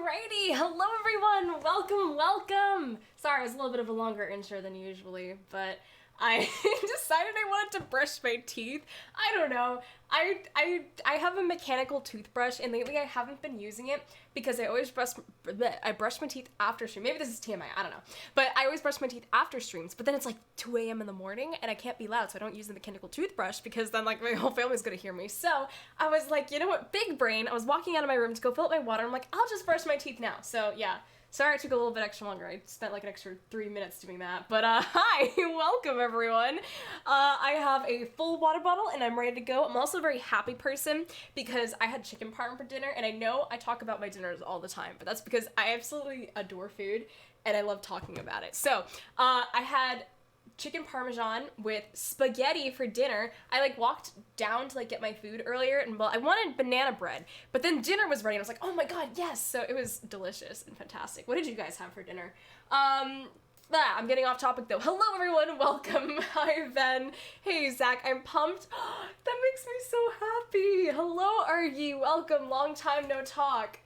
Alrighty, hello everyone, welcome. Sorry, it was a little bit of a longer intro than usually, but I decided I wanted to brush my teeth. I don't know, I have a mechanical toothbrush, and lately I haven't been using it because I always brush my teeth after stream. Maybe this is TMI, I don't know. But I always brush my teeth after streams, but then it's like 2 a.m. in the morning, and I can't be loud, so I don't use the mechanical toothbrush because then like my whole family's gonna hear me. So I was like, you know what, big brain, I was walking out of my room to go fill up my water, I'm like, I'll just brush my teeth now. So yeah. Sorry it took a little bit extra longer. I spent like an extra 3 minutes doing that. But hi, welcome everyone. I have a full water bottle and I'm ready to go. I'm also a very happy person because I had chicken parm for dinner, and I know I talk about my dinners all the time, but that's because I absolutely adore food and I love talking about it. So I had chicken parmesan with spaghetti for dinner. I like walked down to like get my food earlier, and well, I wanted banana bread, but then dinner was ready and I was like, oh my god, yes. So it was delicious and fantastic. What did you guys have for dinner? I'm getting off topic though. Hello everyone, welcome. Hi Ben. Hey Zach, I'm pumped. That makes me so happy. Hello Argy, welcome. Long time no talk.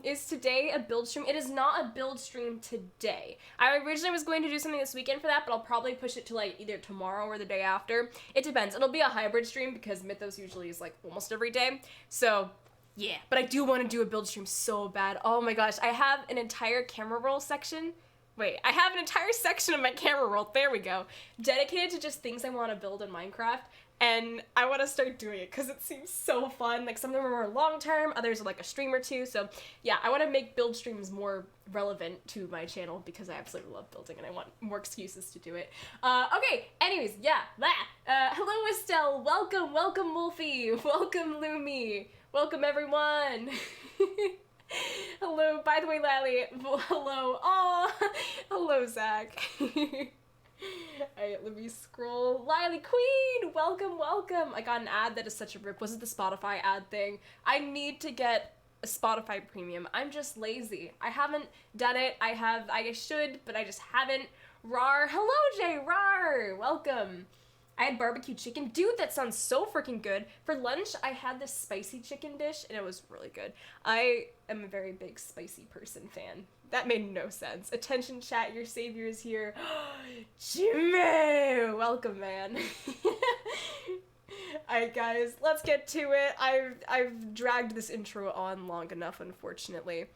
Is today a build stream? It is not a build stream today. I originally was going to do something this weekend for that, but I'll probably push it to like either tomorrow or the day after. It depends. It'll be a hybrid stream because Mythos usually is like almost every day. So yeah, but I do want to do a build stream so bad. Oh my gosh, I have an entire camera roll section. Wait, I have an entire section of my camera roll, there we go, dedicated to just things I want to build in Minecraft, and I want to start doing it because it seems so fun. Like some of them are more long term, others are like a stream or two, so yeah, I want to make build streams more relevant to my channel because I absolutely love building and I want more excuses to do it. Okay, anyways, yeah, hello Estelle, welcome Wolfie, welcome Lumi. Welcome everyone. Hello, by the way, Lilee, hello. Aw, hello, Zach. Alright, let me scroll. Lilee Queen, welcome. I got an ad that is such a rip. Was it the Spotify ad thing? I need to get a Spotify premium. I'm just lazy. I haven't done it. I should, but I just haven't. Rar, hello Jay, Rar, welcome. I had barbecue chicken. Dude, that sounds so freaking good. For lunch, I had this spicy chicken dish, and it was really good. I am a very big spicy person fan. That made no sense. Attention chat, your savior is here. Jimmy! Welcome, man. Alright, guys, let's get to it. I've dragged this intro on long enough, unfortunately.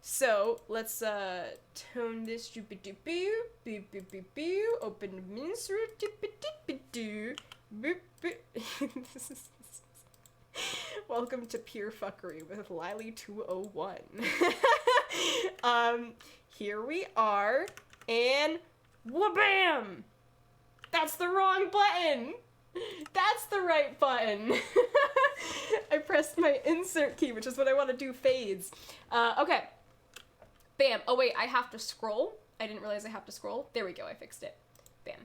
So, let's, tone this, open the minster, welcome to Pure Fuckery with Lilee 201. Here we are, and wha-bam! That's the wrong button! That's the right button! I pressed my insert key, which is what I want to do fades. Okay. Bam. Oh wait, I have to scroll. I didn't realize I have to scroll. There we go, I fixed it. Bam.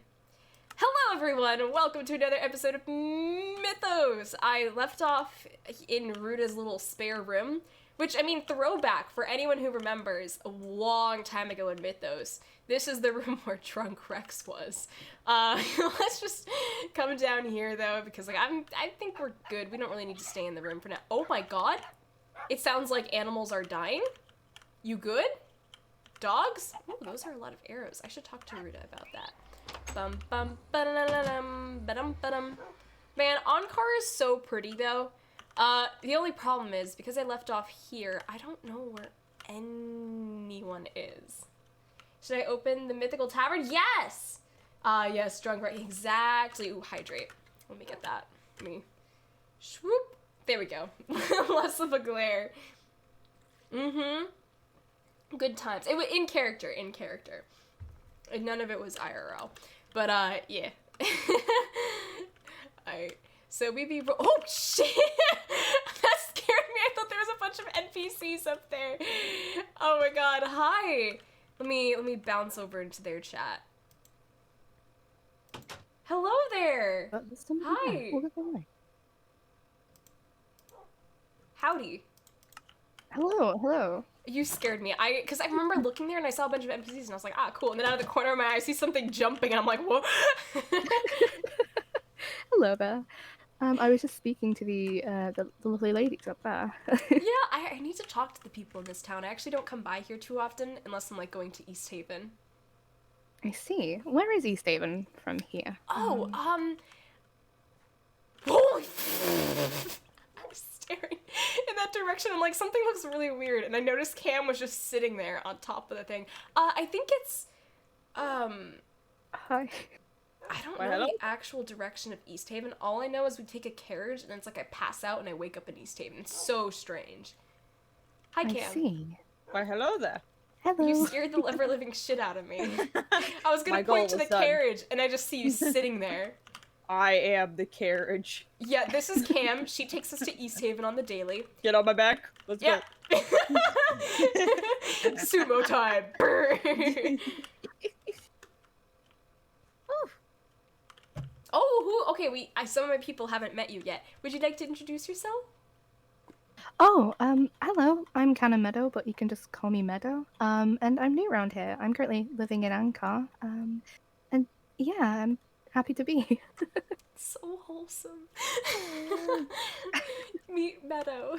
Hello everyone, and welcome to another episode of Mythos. I left off in Ruda's little spare room, which, I mean, throwback for anyone who remembers a long time ago in Mythos. This is the room where Drunk Rex was. Let's just come down here though, because like I think we're good. We don't really need to stay in the room for now. Oh my god. It sounds like animals are dying. You good? Dogs? Ooh, those are a lot of arrows. I should talk to Ruda about that. Bum bum ba-da-da-dum, ba-dum ba-dum. Man, Encore is so pretty though. The only problem is, because I left off here, I don't know where anyone is. Should I open the Mythical Tavern? Yes! Yes, Drunk Rex. Exactly. Ooh, hydrate. Let me get that. Let me swoop. There we go. Less of a glare. Mm-hmm. Good times. It was in character. And none of it was IRL. But, yeah. Alright. So we be- oh, shit! That scared me. I thought there was a bunch of NPCs up there. Oh my god. Hi! Let me bounce over into their chat. Hello there! Hi! Howdy. Hello. You scared me. Because I remember looking there and I saw a bunch of NPCs and I was like, ah, cool. And then out of the corner of my eye, I see something jumping and I'm like, whoa. Hello there. I was just speaking to the lovely ladies up there. Yeah, I need to talk to the people in this town. I actually don't come by here too often unless I'm like going to East Haven. I see. Where is East Haven from here? Oh, holy I was staring in that direction. I'm like, something looks really weird, and I noticed Cam was just sitting there on top of the thing. I think it's, Hi. I don't Why, know hello? the actual direction of East Haven. All I know is we take a carriage, and it's like I pass out and I wake up in East Haven. It's so strange. Hi, I Cam. see. Why, hello there. Hello. You scared the ever-living shit out of me. I was gonna My goal point to the was done. carriage, and I just see you sitting there. I am the carriage. Yeah, this is Cam. She takes us to East Haven on the daily. Get on my back. Let's Yeah. Sumo time. Oh, who? Okay, some of my people haven't met you yet. Would you like to introduce yourself? Oh, hello. I'm Canna Meadow, but you can just call me Meadow. And I'm new around here. I'm currently living in Ankar. And yeah, I'm happy to be here. So wholesome. Meet Meadow.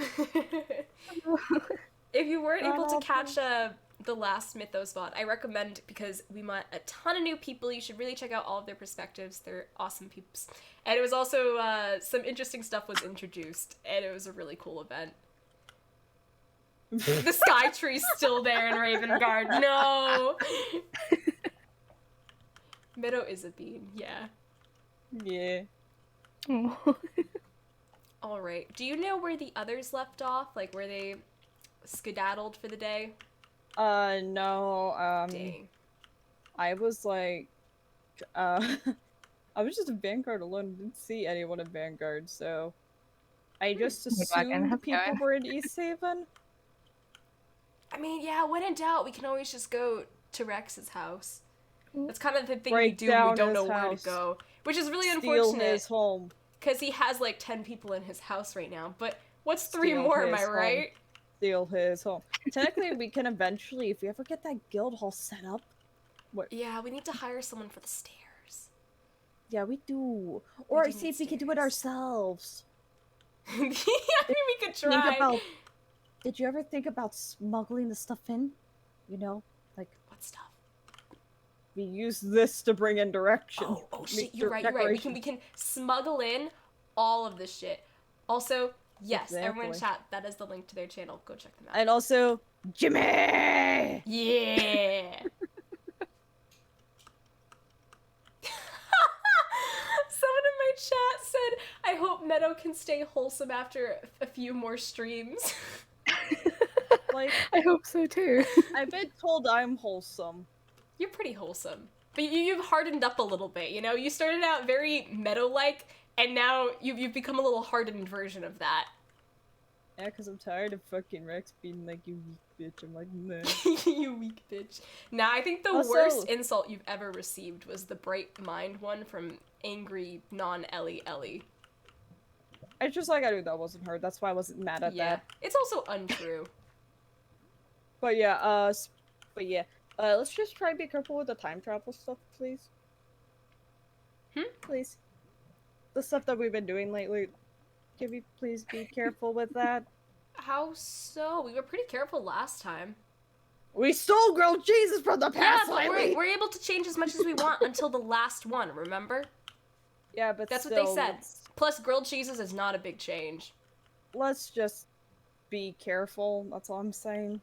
If you weren't able to catch the last Mythos VOD, I recommend, because we met a ton of new people. You should really check out all of their perspectives. They're awesome peeps. And it was also, some interesting stuff was introduced, and it was a really cool event. The sky tree's still there in Raven Guard. No! Meadow is a bean, yeah. Yeah. Oh. Alright, do you know where the others left off? Like, where they skedaddled for the day? No, Dang. I was like, I was just in Vanguard alone, didn't see anyone in Vanguard, so I just assumed people were in East Haven. I mean, yeah, when in doubt, we can always just go to Rex's house. That's kind of the thing we Break do when we down don't his know where to house. go. Which is really Steal unfortunate, his home. because he has like 10 people in his house right now. But what's 3 Steal more, am his I home. right? Steal his home. Technically, we can eventually, if we ever get that guild hall set up. Yeah, we need to hire someone for the stairs. Yeah, we do. Or do see need if we can do it stairs. ourselves. Yeah, I mean, we could try. Think about. Did you ever think about smuggling the stuff in? You know, like What stuff? we use this to bring in direction. Oh shit, you're right, We can smuggle in all of this shit. Also, yes, everyone in Exactly. chat, that is the link to their channel. Go check them out. And also, Jimmy. Yeah. Someone in my chat said, I hope Meadow can stay wholesome after a few more streams. Like, I hope so too. I've been told I'm wholesome. You're pretty wholesome. But you've hardened up a little bit, you know? You started out very Meadow-like, and now you've become a little hardened version of that. Yeah, because I'm tired of fucking Rex being like, you weak bitch. I'm like, nah. You weak bitch. Nah, I think the Also- worst insult you've ever received was the bright mind one from angry non-Ellie Ellie. It's just like I knew that wasn't her. That's why I wasn't mad at Yeah. that. It's also untrue. But yeah, let's just try and be careful with the time travel stuff, please. Please. The stuff that we've been doing lately. Can we please be careful with that? How so? We were pretty careful last time. We stole grilled cheeses from the Yeah, past but lately! we're able to change as much as we want until the last one, remember? Yeah, but That's still, what they said. Plus, grilled cheeses is not a big change. let's just be careful, that's all I'm saying.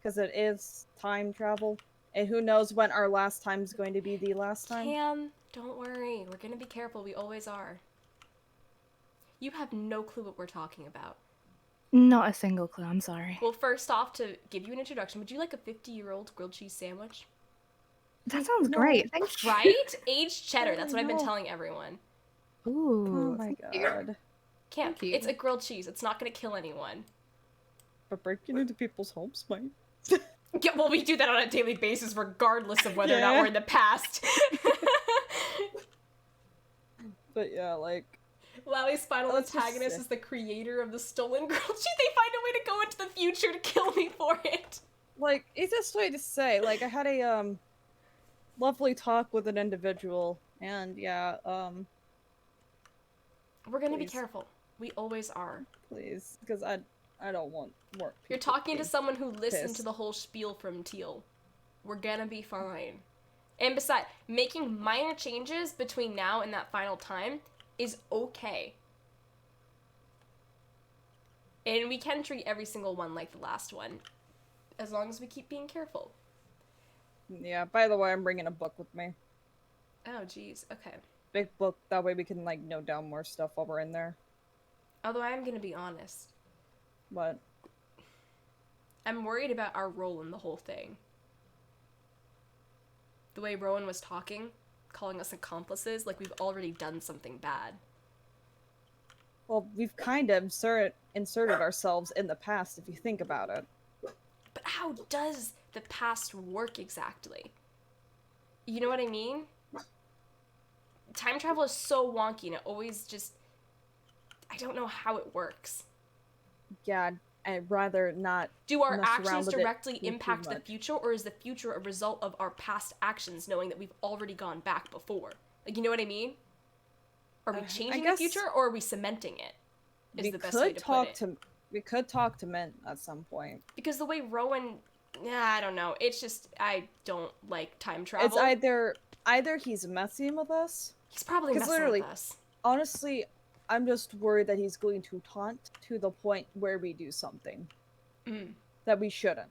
Because it is time travel. And who knows when our last time is going to be the last time. Cam, don't worry. We're gonna be careful. We always are. You have no clue what we're talking about. Not a single clue, I'm sorry. Well, first off, to give you an introduction, would you like a 50-year-old grilled cheese sandwich? That sounds great, thank you. Right? Aged cheddar. Oh, That's what I've been no. telling everyone. Ooh, Oh my thank you. god. Cam, Thank you. it's a grilled cheese. It's not gonna kill anyone. But breaking into people's homes might. Yeah, well, we do that on a daily basis, regardless of whether or not Yeah. we're in the past. But yeah, like. Lally's final Let's just antagonist say- is the creator of the stolen grilled cheese. They find a way to go into the future to kill me for it. Like, easiest way to say, like, I had a, lovely talk with an individual, and yeah, We're gonna be careful. We always are. Please, because I don't want more people. You're talking to someone who listened to the whole spiel from Teal. We're gonna be fine. And besides, making minor changes between now and that final time is okay. And we can treat every single one like the last one, as long as we keep being careful. Yeah, by the way, I'm bringing a book with me. Oh, jeez. Okay. Big book, that way we can, like, note down more stuff while we're in there. Although I am gonna be honest. What? I'm worried about our role in the whole thing. The way Rowan was talking, calling us accomplices, like we've already done something bad. Well, we've kind of inserted ourselves in the past, if you think about it. But how does the past work exactly? You know what I mean? Time travel is so wonky and it always just... I don't know how it works. Yeah, I'd rather not. Do our actions directly impact the future, or is the future a result of our past actions, knowing that we've already gone back before? Like, you know what I mean? Are we changing the future, or are we cementing it? Is the best way to put it. We could talk to Mint at some point. Because the way Rowan... I don't know. It's just... I don't like time travel. It's either he's messing with us. He's probably messing with us. Honestly, I'm just worried that he's going to taunt to the point where we do something that we shouldn't.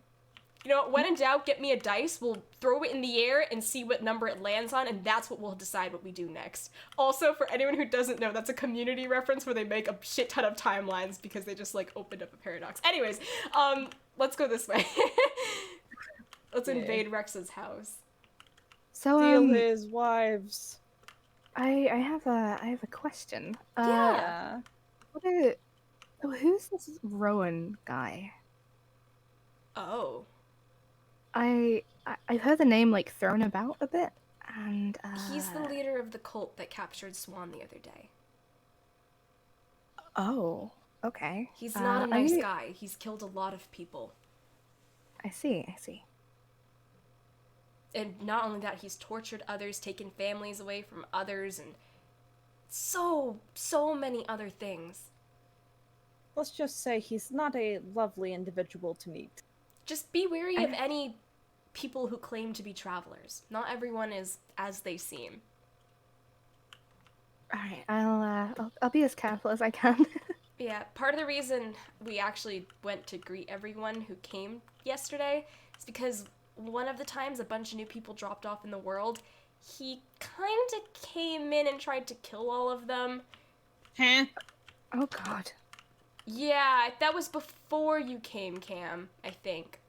You know, when in doubt, get me a dice, we'll throw it in the air and see what number it lands on, and that's what we'll decide what we do next. Also, for anyone who doesn't know, that's a Community reference where they make a shit ton of timelines because they just, like, opened up a paradox. Anyways, let's go this way. Let's invade Rex's house. So, steal his wives. I have a question. Yeah. Who's this Rowan guy? Oh. I've heard the name like thrown about a bit, and he's the leader of the cult that captured Swan the other day. Oh, okay. He's not a nice guy. He's killed a lot of people. I see. And not only that, he's tortured others, taken families away from others, and so many other things. Let's just say he's not a lovely individual to meet. Just be wary of any people who claim to be travelers. Not everyone is as they seem. Alright, I'll be as careful as I can. Yeah, part of the reason we actually went to greet everyone who came yesterday is because one of the times a bunch of new people dropped off in the world, he kind of came in and tried to kill all of them. Huh? Oh god. Yeah, that was before you came, Cam, I think.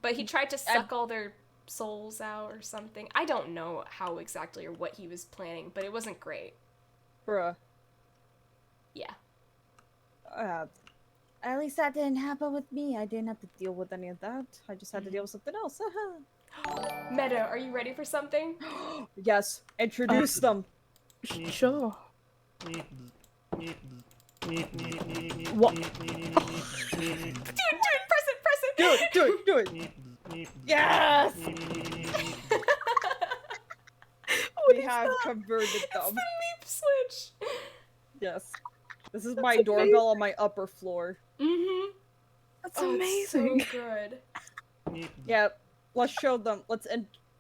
But he tried to suck all their souls out or something. I don't know how exactly or what he was planning, but it wasn't great. Bruh. Yeah. At least that didn't happen with me. I didn't have to deal with any of that. I just had to deal with something else. Meadow, are you ready for something? Yes. Introduce them. Sure. What? Dude, press it! Do it! Yes! We have converted them. It's the meep switch! Yes. This is my doorbell on my upper floor. Mm-hmm. That's amazing. It's so good. Yeah, let's show them. Let's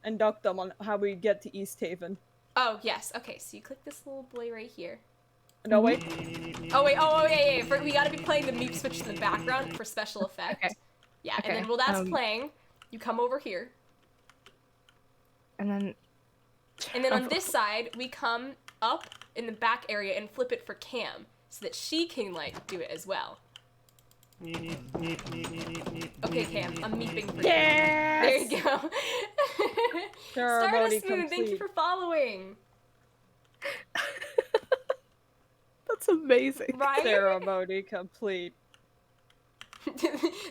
induct them on how we get to East Haven. Oh, yes. Okay, so you click this little boy right here. No, wait. Oh, wait. Oh, yeah. We gotta be playing the meep switch in the background for special effect. Okay. Yeah, okay. And then while that's playing, you come over here. And then on this side, we come up in the back area and flip it for Cam, so that she can, like, do it as well. Okay, Cam, I'm meeping for you. There you go. Stardust Moon, thank you for following. That's amazing. Right? Ceremony complete.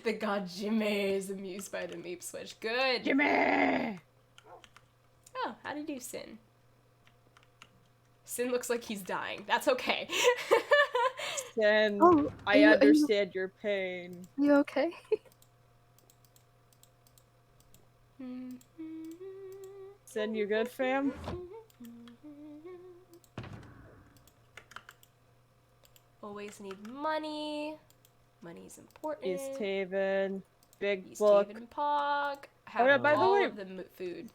The god Jimmy is amused by the meep switch. Good. Jimmy! Oh, how did you Sin? Sin looks like he's dying. That's okay. Sin, I understand your pain. You okay? Sin, you good, fam? always need money. Money's important. East Haven, Big East Book. Haven Pog. Oh yeah, by the all way, of the food.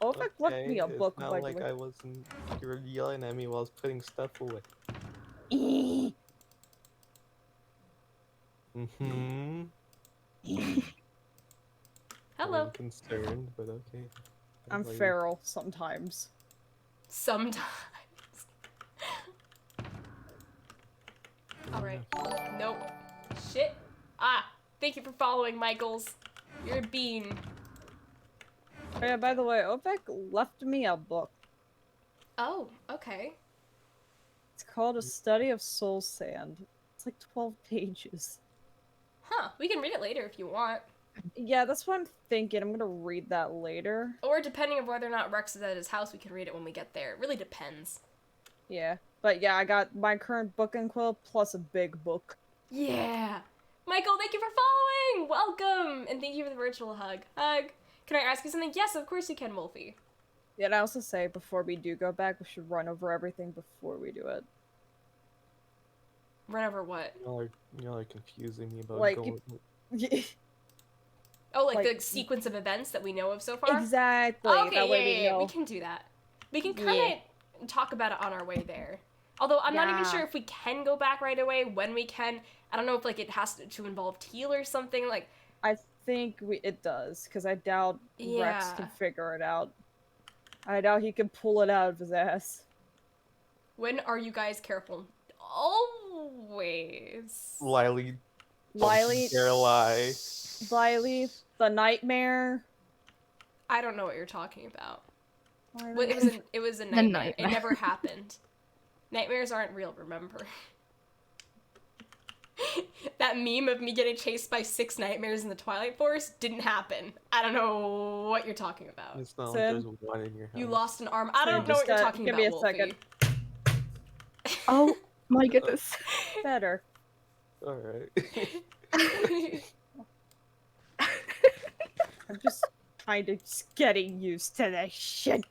OBEC left me a book, it's not by like the way. I wasn't. You were yelling at me while I was putting stuff away. Mm-hmm. Hello. I'm concerned, but okay. I'm Like, feral sometimes. Sometimes. Alright. Nope. Shit. Ah! Thank you for following, Michaels. You're a bean. Oh yeah, by the way, OBEC left me a book. Oh, okay. It's called A Study of Soul Sand. It's like 12 pages. Huh. We can read it later if you want. Yeah, that's what I'm thinking. I'm gonna read that later. Or depending on whether or not Rex is at his house, we can read it when we get there. It really depends. Yeah. But yeah, I got my current book and quill plus a big book. Yeah! Michael, thank you for following! Welcome! And thank you for the virtual hug. Hug! Can I ask you something? Yes, of course you can, Wolfie. Yeah, and I also say, before we do go back, we should run over everything before we do it. Run over what? y'all are confusing me about Like, going. Oh, like Like- the sequence of events that we know of so far? Exactly. Oh, okay, that way yeah, we know. we can do that. We can kind of talk about it on our way there. Although I'm not even Yeah. sure if we can go back right away, when we can. I don't know if like it has to involve Teal or something. Like, I think it does, because I doubt Rex Yeah. can figure it out. I doubt he can pull it out of his ass. when are you guys careful? Always. Lilee. Lilee, Lilee. the nightmare. I don't know what you're talking about. Lilee. Well, it was a The nightmare. It nightmare. never happened. Nightmares aren't real, remember? That meme of me getting chased by 6 nightmares in the Twilight Forest didn't happen. I don't know what you're talking about. It's not like Sim, there's one in your house. You lost an arm. I don't know just what you're got- talking give about, me a Wolfie. second. Oh my goodness. Better. Alright. I'm just kind of just getting used to this shit.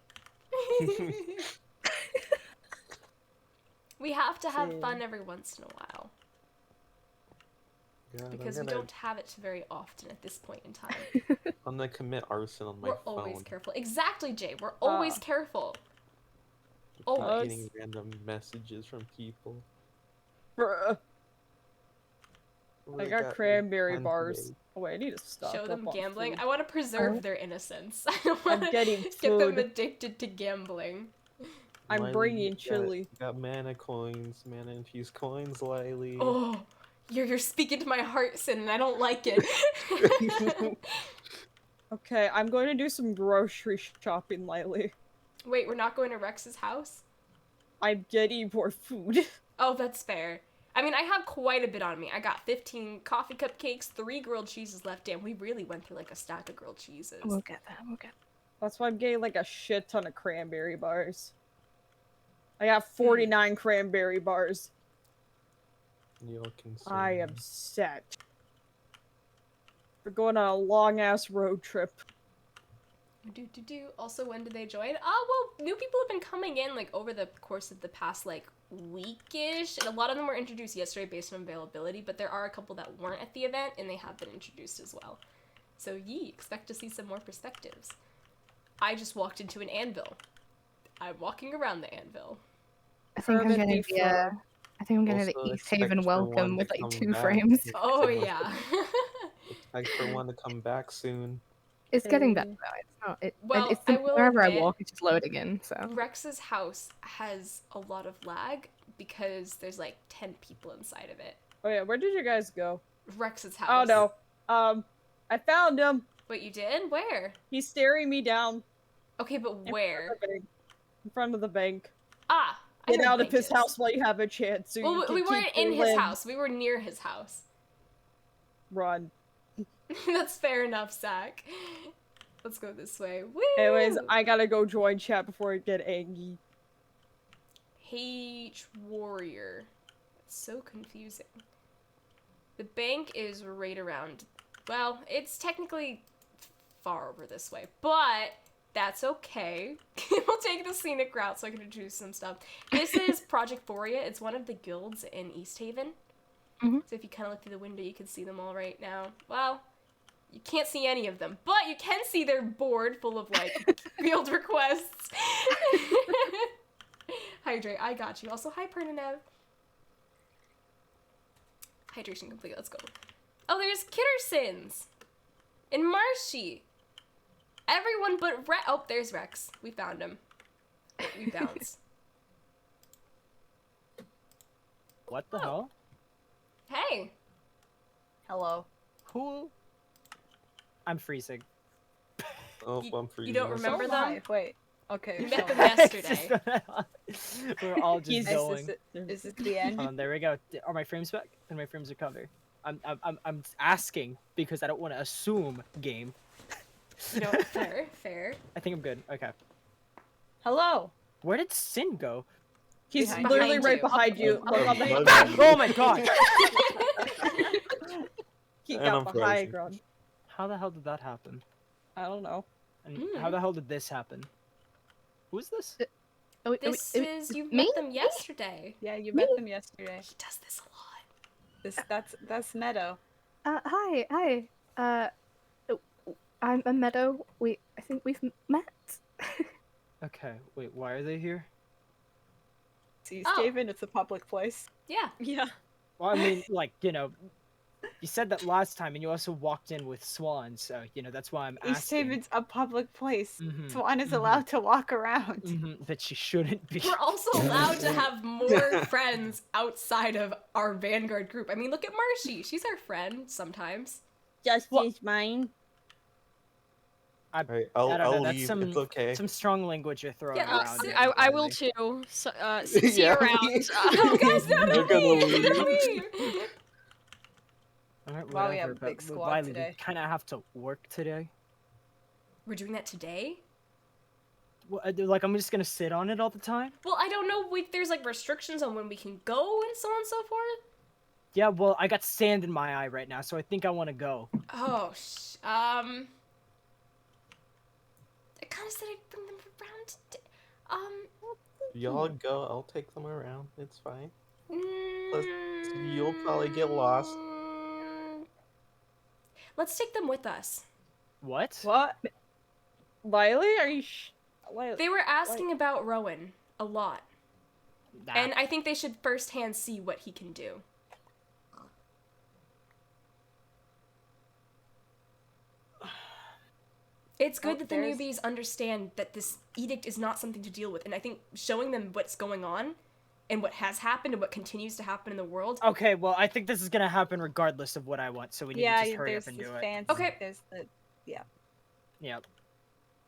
We have to have Sim. fun every once in a while. God, Because we don't have it very often at this point in time. I'm gonna commit arson on my We're phone. always careful. Exactly, Jay. We're always careful. Not Always. getting random messages from people. Bruh. Oh, I they got cranberry tons bars. today. Oh wait, I need to stop. Show them up on gambling. food. I want to preserve Oh. their innocence. I don't want to getting get them food. addicted to gambling. I'm Lilee, bringing you chili. Got mana coins, mana infused coins, Lilee. Oh, you're speaking to my heart, Sin, and I don't like it. Okay, I'm going to do some grocery shopping, Lilee. Wait, we're not going to Rex's house? I'm getting more food. Oh, that's fair. I mean, I have quite a bit on me. I got 15 coffee cupcakes, 3 grilled cheeses left. Damn, we really went through like a stack of grilled cheeses. We'll get that. We'll get That's why I'm getting like a shit ton of cranberry bars. I got 49 cranberry bars. Y'all can I see. am set. We're going on a long ass road trip. Also, when did they join? Oh, well, new people have been coming in, like, over the course of the past, like, weekish. And a lot of them were introduced yesterday based on availability, but there are a couple that weren't at the event, and they have been introduced as well. So, expect to see some more perspectives. I just walked into an anvil. I'm walking around the anvil. I think I'm Fervent gonna be be I think I'm gonna Also the East expect Haven for welcome one with to like come 2 back. frames. Oh, yeah. Expect for one to come back soon. It's getting better though. It's not. Well, it's I will wherever admit- I walk, it's just loading in. So Rex's house has a lot of lag because there's, like, 10 people inside of it. Oh yeah, where did you guys go? Rex's house. Oh no. I found him. Wait, you did? Where? He's staring me down. Okay, but In where? front of the bank. In front of the bank. Ah! I Get know out of Bank his is. house while you have a chance. So you Well, can we keep weren't in your his limbs. house. We were near his house. Run. That's fair enough, Zach. Let's go this way. Woo! Anyways, I gotta go join chat before I get angry. H Warrior. It's so confusing. The bank is right around. Well, it's technically far over this way, but That's okay. We'll take the scenic route so I can introduce some stuff. This is Project Foria. It's one of the guilds in East Haven. Mhm. So if you kind of look through the window, you can see them all right now. Well, you can't see any of them, but you can see their board full of, like, field requests. Hydrate, I got you. Also, hi, Pernanev. Hydration complete, let's go. Oh, there's Kittersons! And Marshy! Everyone but Rex. Oh, there's Rex. We found him. We bounce. What the hell? Hey! Hello. Who? I'm freezing. Oh, I'm freezing. don't remember So them? am I. Wait. Okay. You met so- them yesterday. We're all just going. Is this the end? There we go. Are my frames back? And my frames are covered. I'm asking because I don't want to assume game. No, fair, fair. I think I'm good. Okay. Hello. Where did Sin go? He's Behind literally you. right behind you. Look on the My Back! bad. Oh my god! He And got I'm the high frozen. ground. How the hell did that happen? I don't know. And how the hell did this happen? Who's this? Oh, wait, This wait, is, you me? met them yesterday. Yeah, you met them yesterday. He does this a lot. That's Meadow. Hi. I'm a Meadow. I think we've met. Okay, wait, why are they here? See, Oh. Steven, it's a public place. Yeah. Yeah. Well, I mean, like, you know, you said that last time, and you also walked in with Swan, so, you know, that's why I'm East asking. Haven's a public place. Mhm, Swan is mhm. allowed to walk around. That she shouldn't be. We're also allowed to have more friends outside of our Vanguard group. I mean, look at Marshy. She's our friend sometimes. Just Well- use mine. Alright, I I'll don't know, that's leave. some- It's okay. Some strong language you're throwing Yeah, around. sit- there, I will Riley. too. So, see Yeah. you around. Oh, guys, no, They're don't gonna leave! Don't leave. leave! Alright, Wow, we have whatever, a but big squad Riley, today. we kind of have to work today. We're doing that today? Well, like, I'm just gonna sit on it all the time? Well, I don't know if there's, like, restrictions on when we can go and so on and so forth. Yeah, well, I got sand in my eye right now, so I think I want to go. Oh, I kind of said I'd bring them around today. Y'all go, I'll take them around. It's fine. Mm, You'll probably get lost. Let's take them with us. What? What? Lilee, are you They were asking about Rowan a lot, Nah. and I think they should firsthand see what he can do. It's good Oh, that the there's- newbies understand that this edict is not something to deal with, and I think showing them what's going on and what has happened and what continues to happen in the world. Okay, well, I think this is gonna happen regardless of what I want, so we need Yeah, to just hurry there's up and this do it. fancy. Okay. There's the. Yep.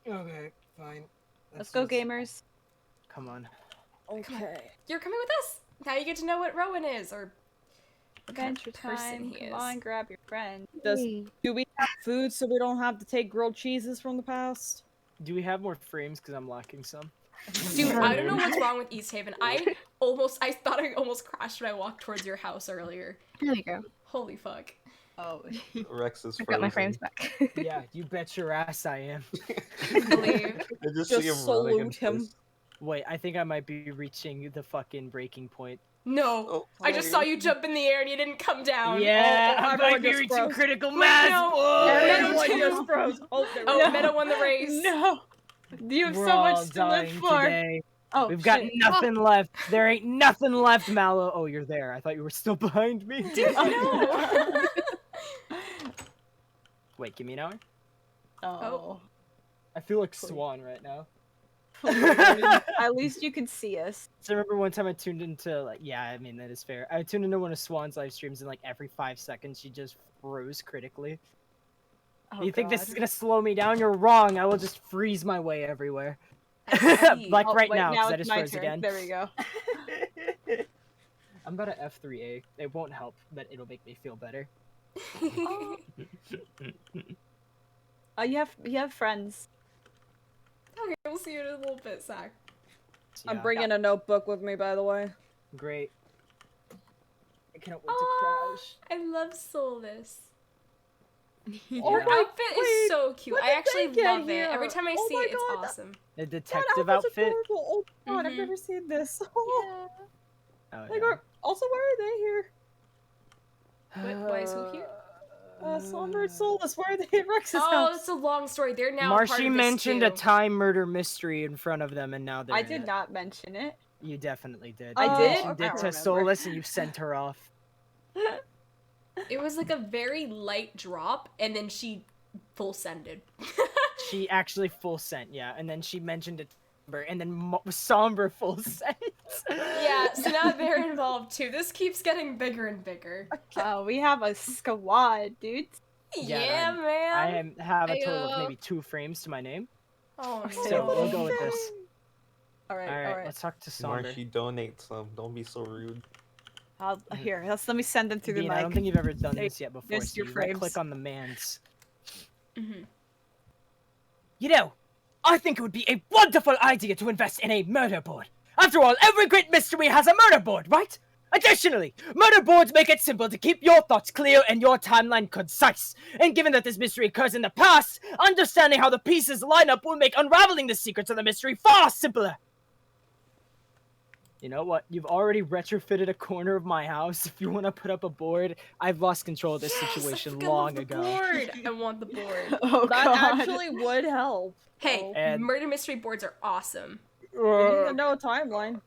Okay, fine. Let's go, gamers. Come on. Okay. You're coming with us. Now you get to know what Rowan is, or what kind of Adventure person time. he Come is. on, grab your friend. Hey. Do we have food so we don't have to take grilled cheeses from the past? Do we have more frames? Because I'm lacking some. Dude, I don't know what's wrong with East Haven. I thought I almost crashed when I walked towards your house earlier. There we go. Holy fuck. Oh. Rex is I've frozen. got my frames back. Yeah, you bet your ass I am. Believe. I just Just see him running and salute him. twist. Wait, I think I might be reaching the fucking breaking point. No. Oh, I just saw you jump in the air and you didn't come down. Yeah, oh, I everyone might be just reaching froze. critical Wait, mass. no. Whoa! Meadow Everyone too. just froze. Oh, there we Oh, go. Meadow won the race. No. You have We're so all much to live dying for. today. Oh, We've got shit. nothing left. There ain't nothing left, Mallow. Oh, you're there. I thought you were still behind me. Dude, no. Wait, give me an hour. Oh. I feel like Swan right now. At least you can see us. So I remember one time I tuned into, like, yeah, I mean, that is fair. I tuned into one of Swan's live streams, and like every 5 seconds she just froze critically. Oh, You think this God. is gonna slow me down? You're wrong. I will just freeze my way everywhere. I see. Like Oh, right wait, now, because I it's just my froze turn. again. There we go. I'm about to F3A. It won't help, but it'll make me feel better. Oh, you have friends. Okay, we'll see you in a little bit, Zach. Yeah, I'm bringing a notebook with me, by the way. great. I cannot wait to Aw, crash. I love Soulless. Her my- outfit wait, is so cute. when I did actually they get love it. Every here? time I Oh see my it, it's God, awesome. The That detective outfit's outfit. adorable. Oh God, I've Mhm. never seen this. Yeah. Oh, Like, yeah. also, why are they here? Why is who here? Somber and Soulless, why are they in Rex's Oh, house? it's a long story. They're now part Marshy of this mentioned a stew. time murder mystery in front of them, and now they're I in did it. not mention it. You definitely did. I You did? mentioned I it don't to remember. Solus, and you sent her off. It was like a very light drop, and then she full sended. She actually full sent, yeah, and then she mentioned it, and then Somber full sent. Yeah, so now they're involved too. This keeps getting bigger and bigger. We have a squad, dude. Yeah, then man. I have a total of Ayo. maybe 2 frames to my name, Oh so no. we'll go with this. Alright, Alright, alright. let's talk to Somber. Marshy, donate some. Don't be so rude. Here, let me send them through the Bean, mic. I don't think you've ever done Hey, this yet before, there's so your you frames. right-click on the mans. Mhm. You know, I think it would be a wonderful idea to invest in a murder board. After all, every great mystery has a murder board, right? Additionally, murder boards make it simple to keep your thoughts clear and your timeline concise. And given that this mystery occurs in the past, understanding how the pieces line up will make unraveling the secrets of the mystery far simpler. You know what? You've already retrofitted a corner of my house. If you want to put up a board, I've lost control of this situation I long love the ago. board. I want the board. Oh, That God. actually would help. Hey, And- murder mystery boards are awesome. You need to know a timeline.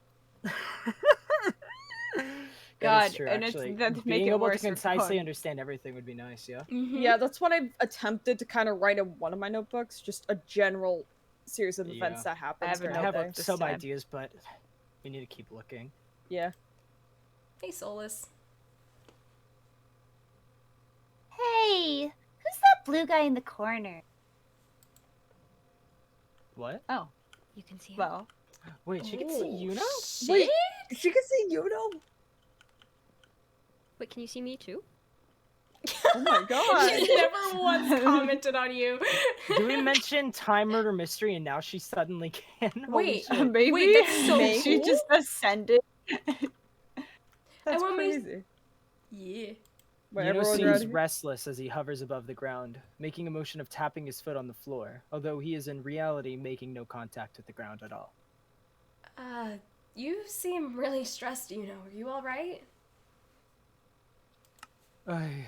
That is God, true, and it's actually. that to make Being it able to worse. concisely understand everything would be nice, yeah? Mhm. Yeah, that's what I've attempted to kind of write in one of my notebooks. Just a general series of events Yeah. that happens. I haven't during I the have day. this some time. ideas, but we need to keep looking. Yeah. Hey, Solus. Hey, who's that blue guy in the corner? What? Oh, you can see him. Well, Wait, she can see you now? Shit? she can see you know. Wait, can you see me too? Oh my God. She's never once commented on you. Do we mention time murder mystery and now she suddenly can? Holy Wait, shit. Maybe. Wait, that's so Maybe she cool. just ascended. That's want me- crazy. Yeah. Wait, Yuno everyone's seems ready? restless as he hovers above the ground, making a motion of tapping his foot on the floor, although he is in reality making no contact with the ground at all. You seem really stressed, you know. Are you alright? I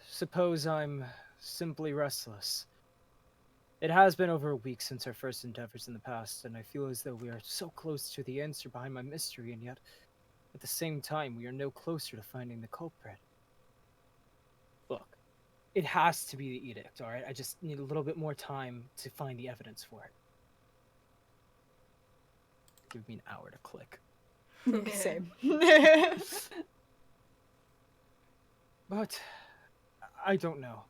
suppose I'm simply restless. It has been over a week since our first endeavors in the past, and I feel as though we are so close to the answer behind my mystery, and yet, at the same time, we are no closer to finding the culprit. Look, it has to be the edict, alright? I just need a little bit more time to find the evidence for it. Give me an hour to click. Same. But, I don't know.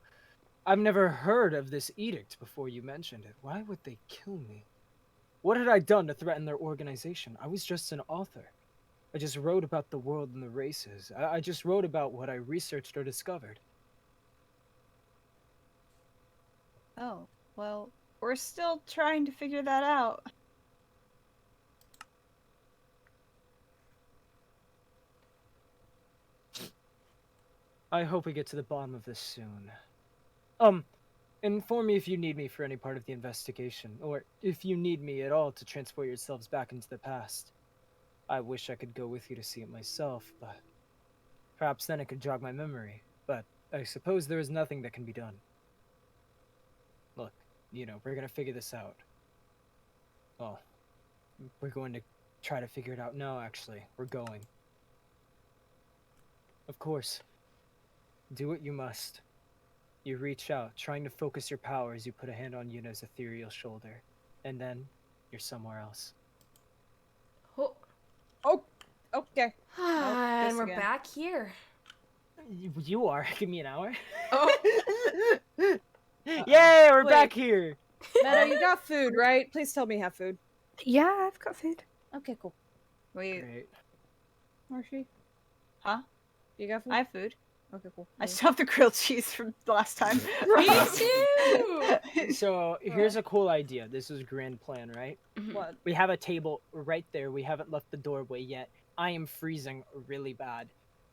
I've never heard of this edict before you mentioned it. Why would they kill me? What had I done to threaten their organization? I was just an author. I just wrote about the world and the races. I just wrote about what I researched or discovered. Oh, well, we're still trying to figure that out. I hope we get to the bottom of this soon. Inform me if you need me for any part of the investigation, or if you need me at all to transport yourselves back into the past. I wish I could go with you to see it myself, but perhaps then it could jog my memory. But I suppose there is nothing that can be done. Look, you know, we're gonna figure this out. Well, we're going to try to figure it out. No, actually, we're going. Of course. Do what you must. You reach out, trying to focus your power as you put a hand on Yuno's ethereal shoulder. And then, you're somewhere else. Oh. Oh, okay. And this we're again. back here. You are. Give me an hour. Oh. Yay, we're Wait. back here! Meadow, you got food, right? Please tell me you have food. Yeah, I've got food. Okay, cool. Wait, Great. Marshy? Huh? You got food? I have food. Okay, cool. I still have the grilled cheese from the last time. Me too! So, here's a cool idea. This is grand plan, right? What? We have a table right there. We haven't left the doorway yet. I am freezing really bad.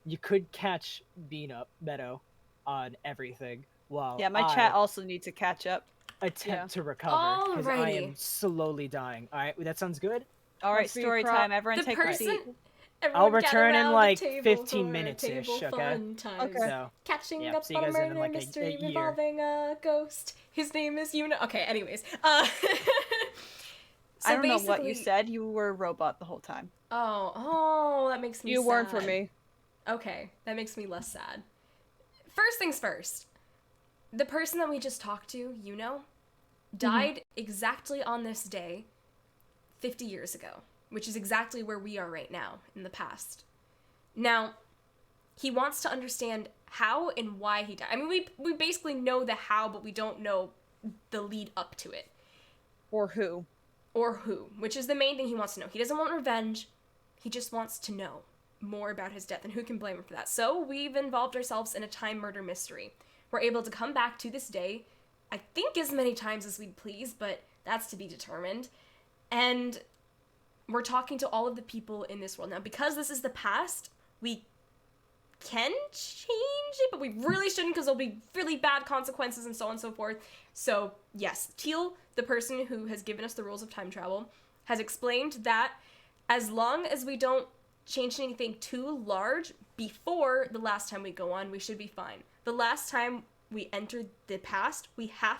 You could catch Bean up, Meadow, on everything. while Yeah, my chat also needs to catch up. attempt to recover because I Alrighty. am slowly dying. All right, that sounds good. All right, Once we story crop- time. Everyone The take a seat. person. Everyone I'll gather return in, around like, the table 15 for minutes-ish, table okay? fun times. Okay. So, Catching yeah, up see you on a guys in, murder like, a mystery year. involving a ghost. His name is Yuna. Okay, anyways. So I don't know what you basically- said. You were a robot the whole time. Oh, that makes me sad. You weren't for me. Okay, that makes me less sad. First things first. The person that we just talked to, died exactly on this day 50 years ago, which is exactly where we are right now in the past. Now, he wants to understand how and why he died. I mean, we basically know the how, but we don't know the lead up to it. Or who. Or who, which is the main thing he wants to know. He doesn't want revenge. He just wants to know more about his death, and who can blame him for that? So we've involved ourselves in a time murder mystery. We're able to come back to this day, I think as many times as we'd please, but that's to be determined. And we're talking to all of the people in this world. Now, because this is the past, we can change it, but we really shouldn't because there'll be really bad consequences and so on and so forth. So, yes, Teal, the person who has given us the rules of time travel, has explained that as long as we don't change anything too large before the last time we go on, we should be fine. The last time we entered the past, we have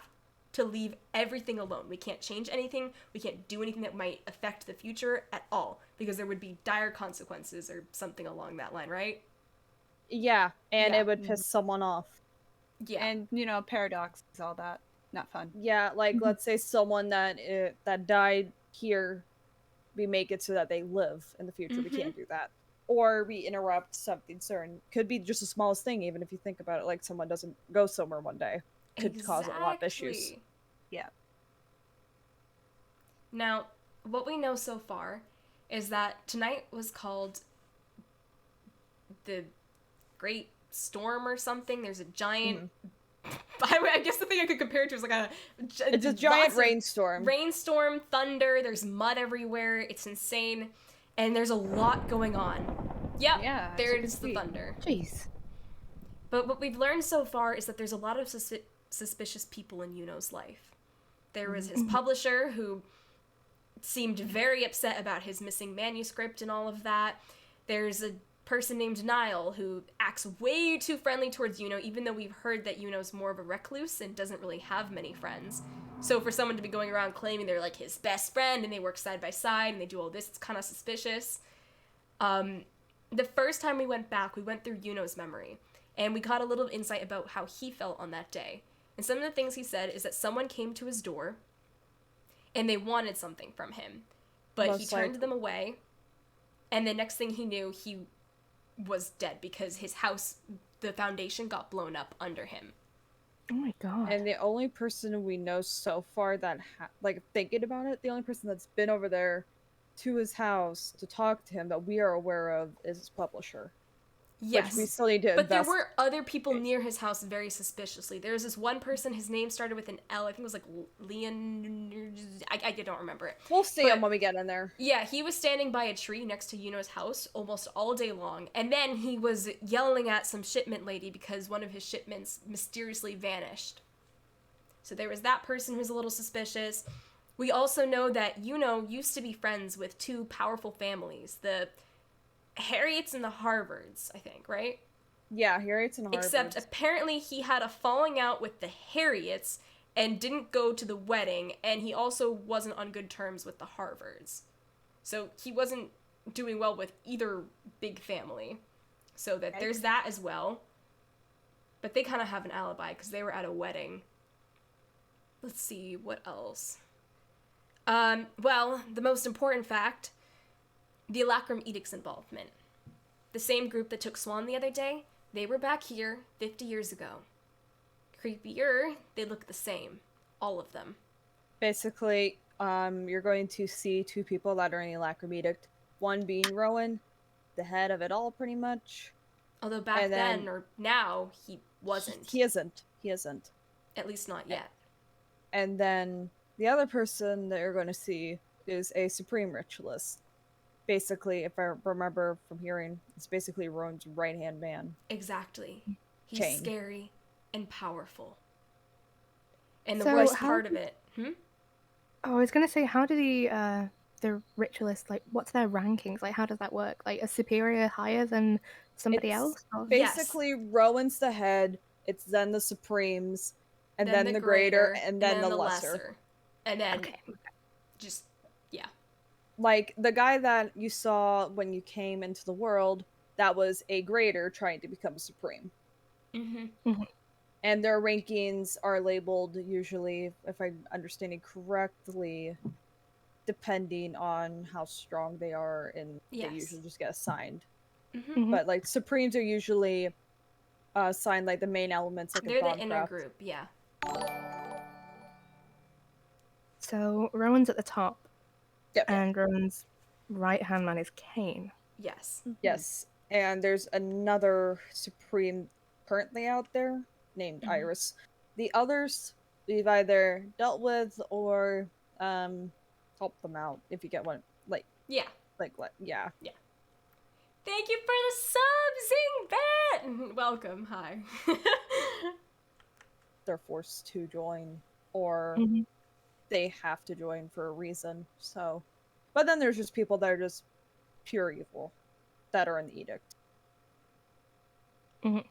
to leave everything alone. We can't change anything. We can't do anything that might affect the future at all, because there would be dire consequences or something along that line, right? Yeah, and Yeah. it would piss someone off. Yeah. And, paradox is all that. Not fun. Yeah, like let's say someone that that died here, we make it so that they live in the future. We can't do that. Or we interrupt something certain. Could be just the smallest thing, even if you think about it, like someone doesn't go somewhere one day. Could cause a lot of issues. Exactly. Yeah. Now, what we know so far is that tonight was called the Great Storm or something. There's a giant... I guess the thing I could compare it to is like It's a giant rainstorm. Rainstorm, thunder, there's mud everywhere, it's insane, and there's a lot going on. Yep, Yeah, there as you is can the see. thunder. Jeez. But what we've learned so far is that there's a lot of suspicious people in Yuno's life. There was his publisher, who seemed very upset about his missing manuscript and all of that. There's a person named Niall, who acts way too friendly towards Yuno, even though we've heard that Yuno's more of a recluse and doesn't really have many friends. So for someone to be going around claiming they're like his best friend and they work side by side and they do all this, it's kind of suspicious. The first time we went back, we went through Yuno's memory, and we got a little insight about how he felt on that day. And some of the things he said is that someone came to his door and they wanted something from him, but he turned them away, and the next thing he knew, he was dead because his house, the foundation got blown up under him. Oh my god. And the only person we know so far that, like, thinking about it, the only person that's been over there to his house to talk to him that we are aware of is his publisher. Yes. Which we still need to But there invest- were other people near his house very suspiciously. There was this one person, his name started with an L. I think it was like Leon... I don't remember it. We'll see But- him when we get in there. Yeah, he was standing by a tree next to Yuno's house almost all day long, and then he was yelling at some shipment lady because one of his shipments mysteriously vanished. So there was that person who's a little suspicious. We also know that Yuno used to be friends with two powerful families, the Harriets and the Harvards, I think, right? Yeah, Harriet's in Harvard. Except apparently he had a falling out with the Harriets and didn't go to the wedding, and he also wasn't on good terms with the Harvards. So he wasn't doing well with either big family. So that there's that as well. But they kind of have an alibi because they were at a wedding. Let's see, what else? Well, the most important fact, the Alacrum Edict's involvement. The same group that took Swan the other day, they were back here 50 years ago. Creepier, they look the same. All of them. Basically, you're going to see two people that are in the Alacrum Edict. One being Rowan, the head of it all, pretty much. Although back And then- then, or now, he wasn't. He isn't. He isn't. At least not yet. And then the other person that you're going to see is a Supreme Ritualist. Basically, if I remember from hearing, it's basically Rowan's right-hand man. Exactly. He's Chain. scary. and powerful. And the So worst how part of did- it, Oh, I was gonna say, how do the ritualists, like, what's their rankings? Like, how does that work? Like, a superior higher than somebody It's else? Or... Yes. basically Rowan's the head, it's then the Supremes, and then then the greater, and then the lesser. lesser. And then Okay. just, yeah. Like the guy that you saw when you came into the world, that was a greater trying to become a supreme. Mm-hmm. And their rankings are labeled usually, if I'm understanding correctly, depending on how strong they are, and Yes. they usually just get assigned. Mm-hmm. But like Supremes are usually assigned like the main elements, like They're a the inner Dawn group, yeah. So Rowan's at the top, Yep. and Rowan's right-hand man is Kane. Yes. Yes. And there's another Supreme currently out there named Mhm. Iris. The others we've either dealt with or helped them out, if you get one. Yeah. Yeah. Thank you for the sub, Zingbet! Welcome, hi. They're forced to join, or Mhm. they have to join for a reason. So, but then there's just people that are just pure evil that are in the edict. If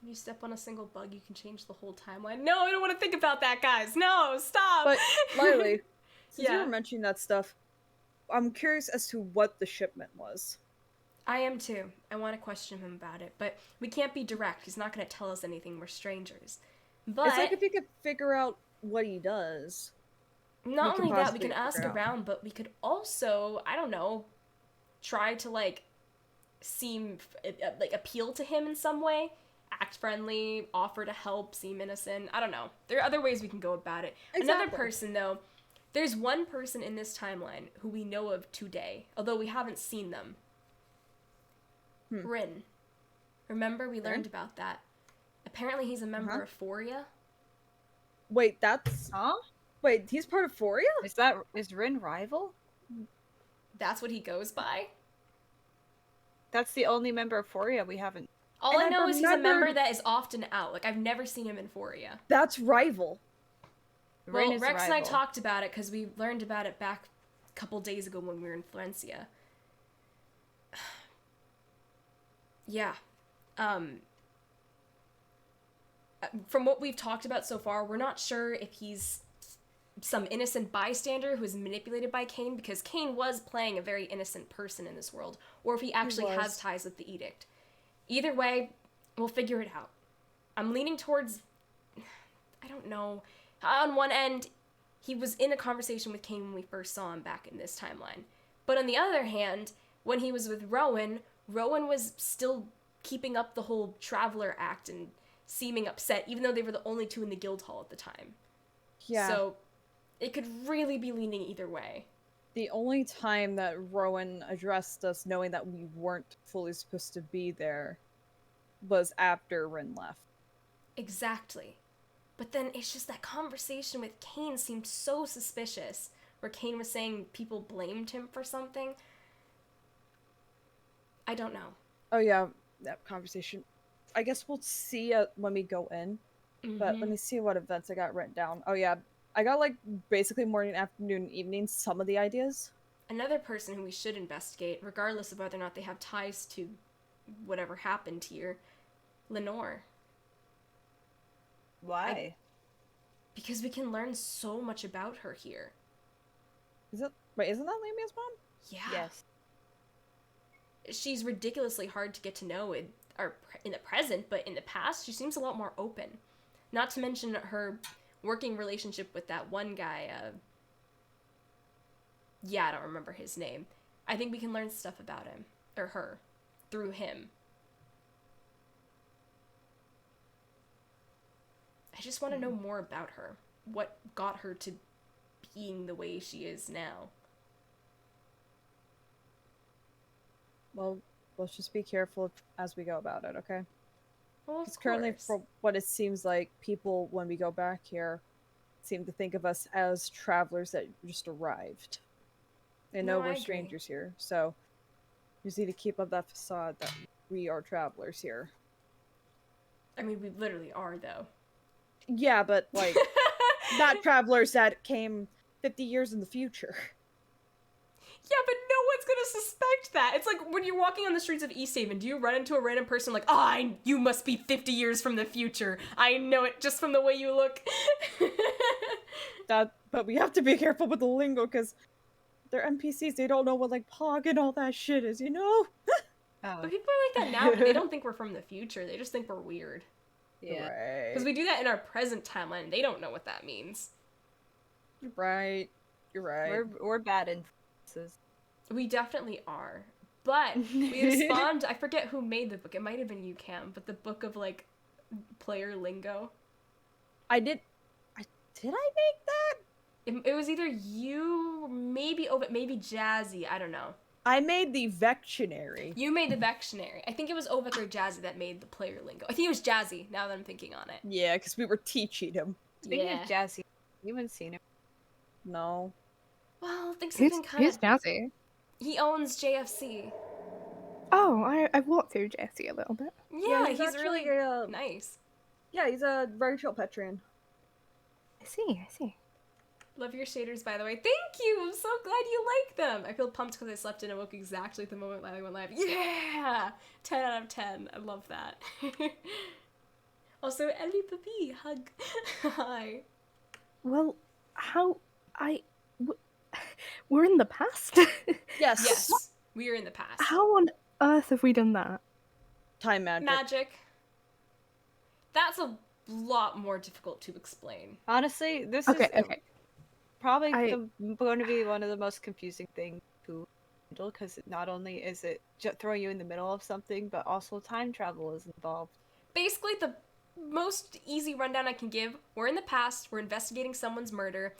you step on a single bug, you can change the whole timeline. No, I don't want to think about that, guys. No, stop! But, Lilee, since you Yeah. were mentioning that stuff, I'm curious as to what the shipment was. I am too. I want to question him about it, but we can't be direct. He's not going to tell us anything. We're strangers. But It's like if you could figure out what he does. not we could only that, we possibly can ask figure out. around, but we could also, I don't know, try to, like, seem, like, appeal to him in some way. Act friendly, offer to help, seem innocent. I don't know. There are other ways we can go about it. Another Exactly. person, though, there's one person in this timeline who we know of today, although we haven't seen them. Rin. Remember, we learned about that. Apparently he's a member of Foria. Wait, that's... Huh? Wait, he's part of Foria? Is Rin rival? That's what he goes by. That's the only member of Foria we haven't. All And I I know is he's a member remembered- that is often out. Like, I've never seen him in Foria. That's rival. Rin Well, is Rex and I rival. talked about it because we learned about it back a couple days ago when we were in Florencia. Yeah. From what we've talked about so far, we're not sure if he's some innocent bystander who is manipulated by Kane, because Kane was playing a very innocent person in this world, or if he actually has was. ties with the Edict. Either way, we'll figure it out. I'm leaning towards... I don't know. On one end, he was in a conversation with Kane when we first saw him back in this timeline. But on the other hand, when he was with Rowan, Rowan was still keeping up the whole Traveler act and seeming upset, even though they were the only two in the guild hall at the time. Yeah. So, it could really be leaning either way. The only time that Rowan addressed us knowing that we weren't fully supposed to be there was after Rin left. Exactly. But then it's just that conversation with Kane seemed so suspicious, where Kane was saying people blamed him for something. I don't know. Oh yeah, that conversation. I guess we'll see when we go in. But let me see what events I got written down. Oh yeah, I got like basically morning, afternoon, evening, some of the ideas. Another person who we should investigate, regardless of whether or not they have ties to whatever happened here, Lenore. Why? Because we can learn so much about her here. Isn't that Lamia's mom? Yeah. Yes. She's ridiculously hard to get to know in the present, but in the past, she seems a lot more open. Not to mention her working relationship with that one guy, I don't remember his name. I think we can learn stuff about him, or her, through him. I just want to know more about her. What got her to being the way she is now? Well, let's just be careful as we go about it, okay? Well, Because currently, course. for what it seems like, people, when we go back here, seem to think of us as travelers that just arrived. They know No, I we're agree. strangers here, so we just need to keep up that facade that we are travelers here. I mean, we literally are, though. Yeah, but like not travelers that came 50 years in the future. Yeah, but no one's gonna suspect that. It's like when you're walking on the streets of East Haven, do you run into a random person like, you must be 50 years from the future. I know it just from the way you look. But we have to be careful with the lingo because they're NPCs. They don't know what like pog and all that shit is, you know? But people are like that now, but they don't think we're from the future. They just think we're weird. Yeah. Right. Because we do that in our present timeline, and they don't know what that means. You're right. You're right. We're bad influences. We definitely are. But we have spawned, I forget who made the book. It might have been you, Cam, but the book of, like, player lingo. Did I make that? It was either you, maybe Jazzy, I don't know. I made the Vectionary. You made the Vectionary. I think it was Ovik or Jazzy that made the player lingo. I think it was Jazzy, now that I'm thinking on it. Yeah, because we were teaching him. Speaking of Jazzy, you haven't seen him. No. Well, things have been kind Who's of... Jazzy? He owns JFC. Oh, I've walked through Jesse a little bit. Yeah, he's he's actually, really nice. Yeah, he's a very chill Patreon. I see. Love your shaders, by the way. Thank you! I'm so glad you like them! I feel pumped because I slept and awoke exactly at the moment Lilee went live. Yeah! 10 out of 10. I love that. Also, Ellie Papi, hug. Hi. Well, we're in the past? Yes. Yes, we are in the past. How on earth have we done that? Time magic. Magic. That's a lot more difficult to explain. Honestly, this Okay. is probably going to be one of the most confusing things to handle because not only is it throwing you in the middle of something, but also time travel is involved. Basically, the most easy rundown I can give, we're in the past, we're investigating someone's murder.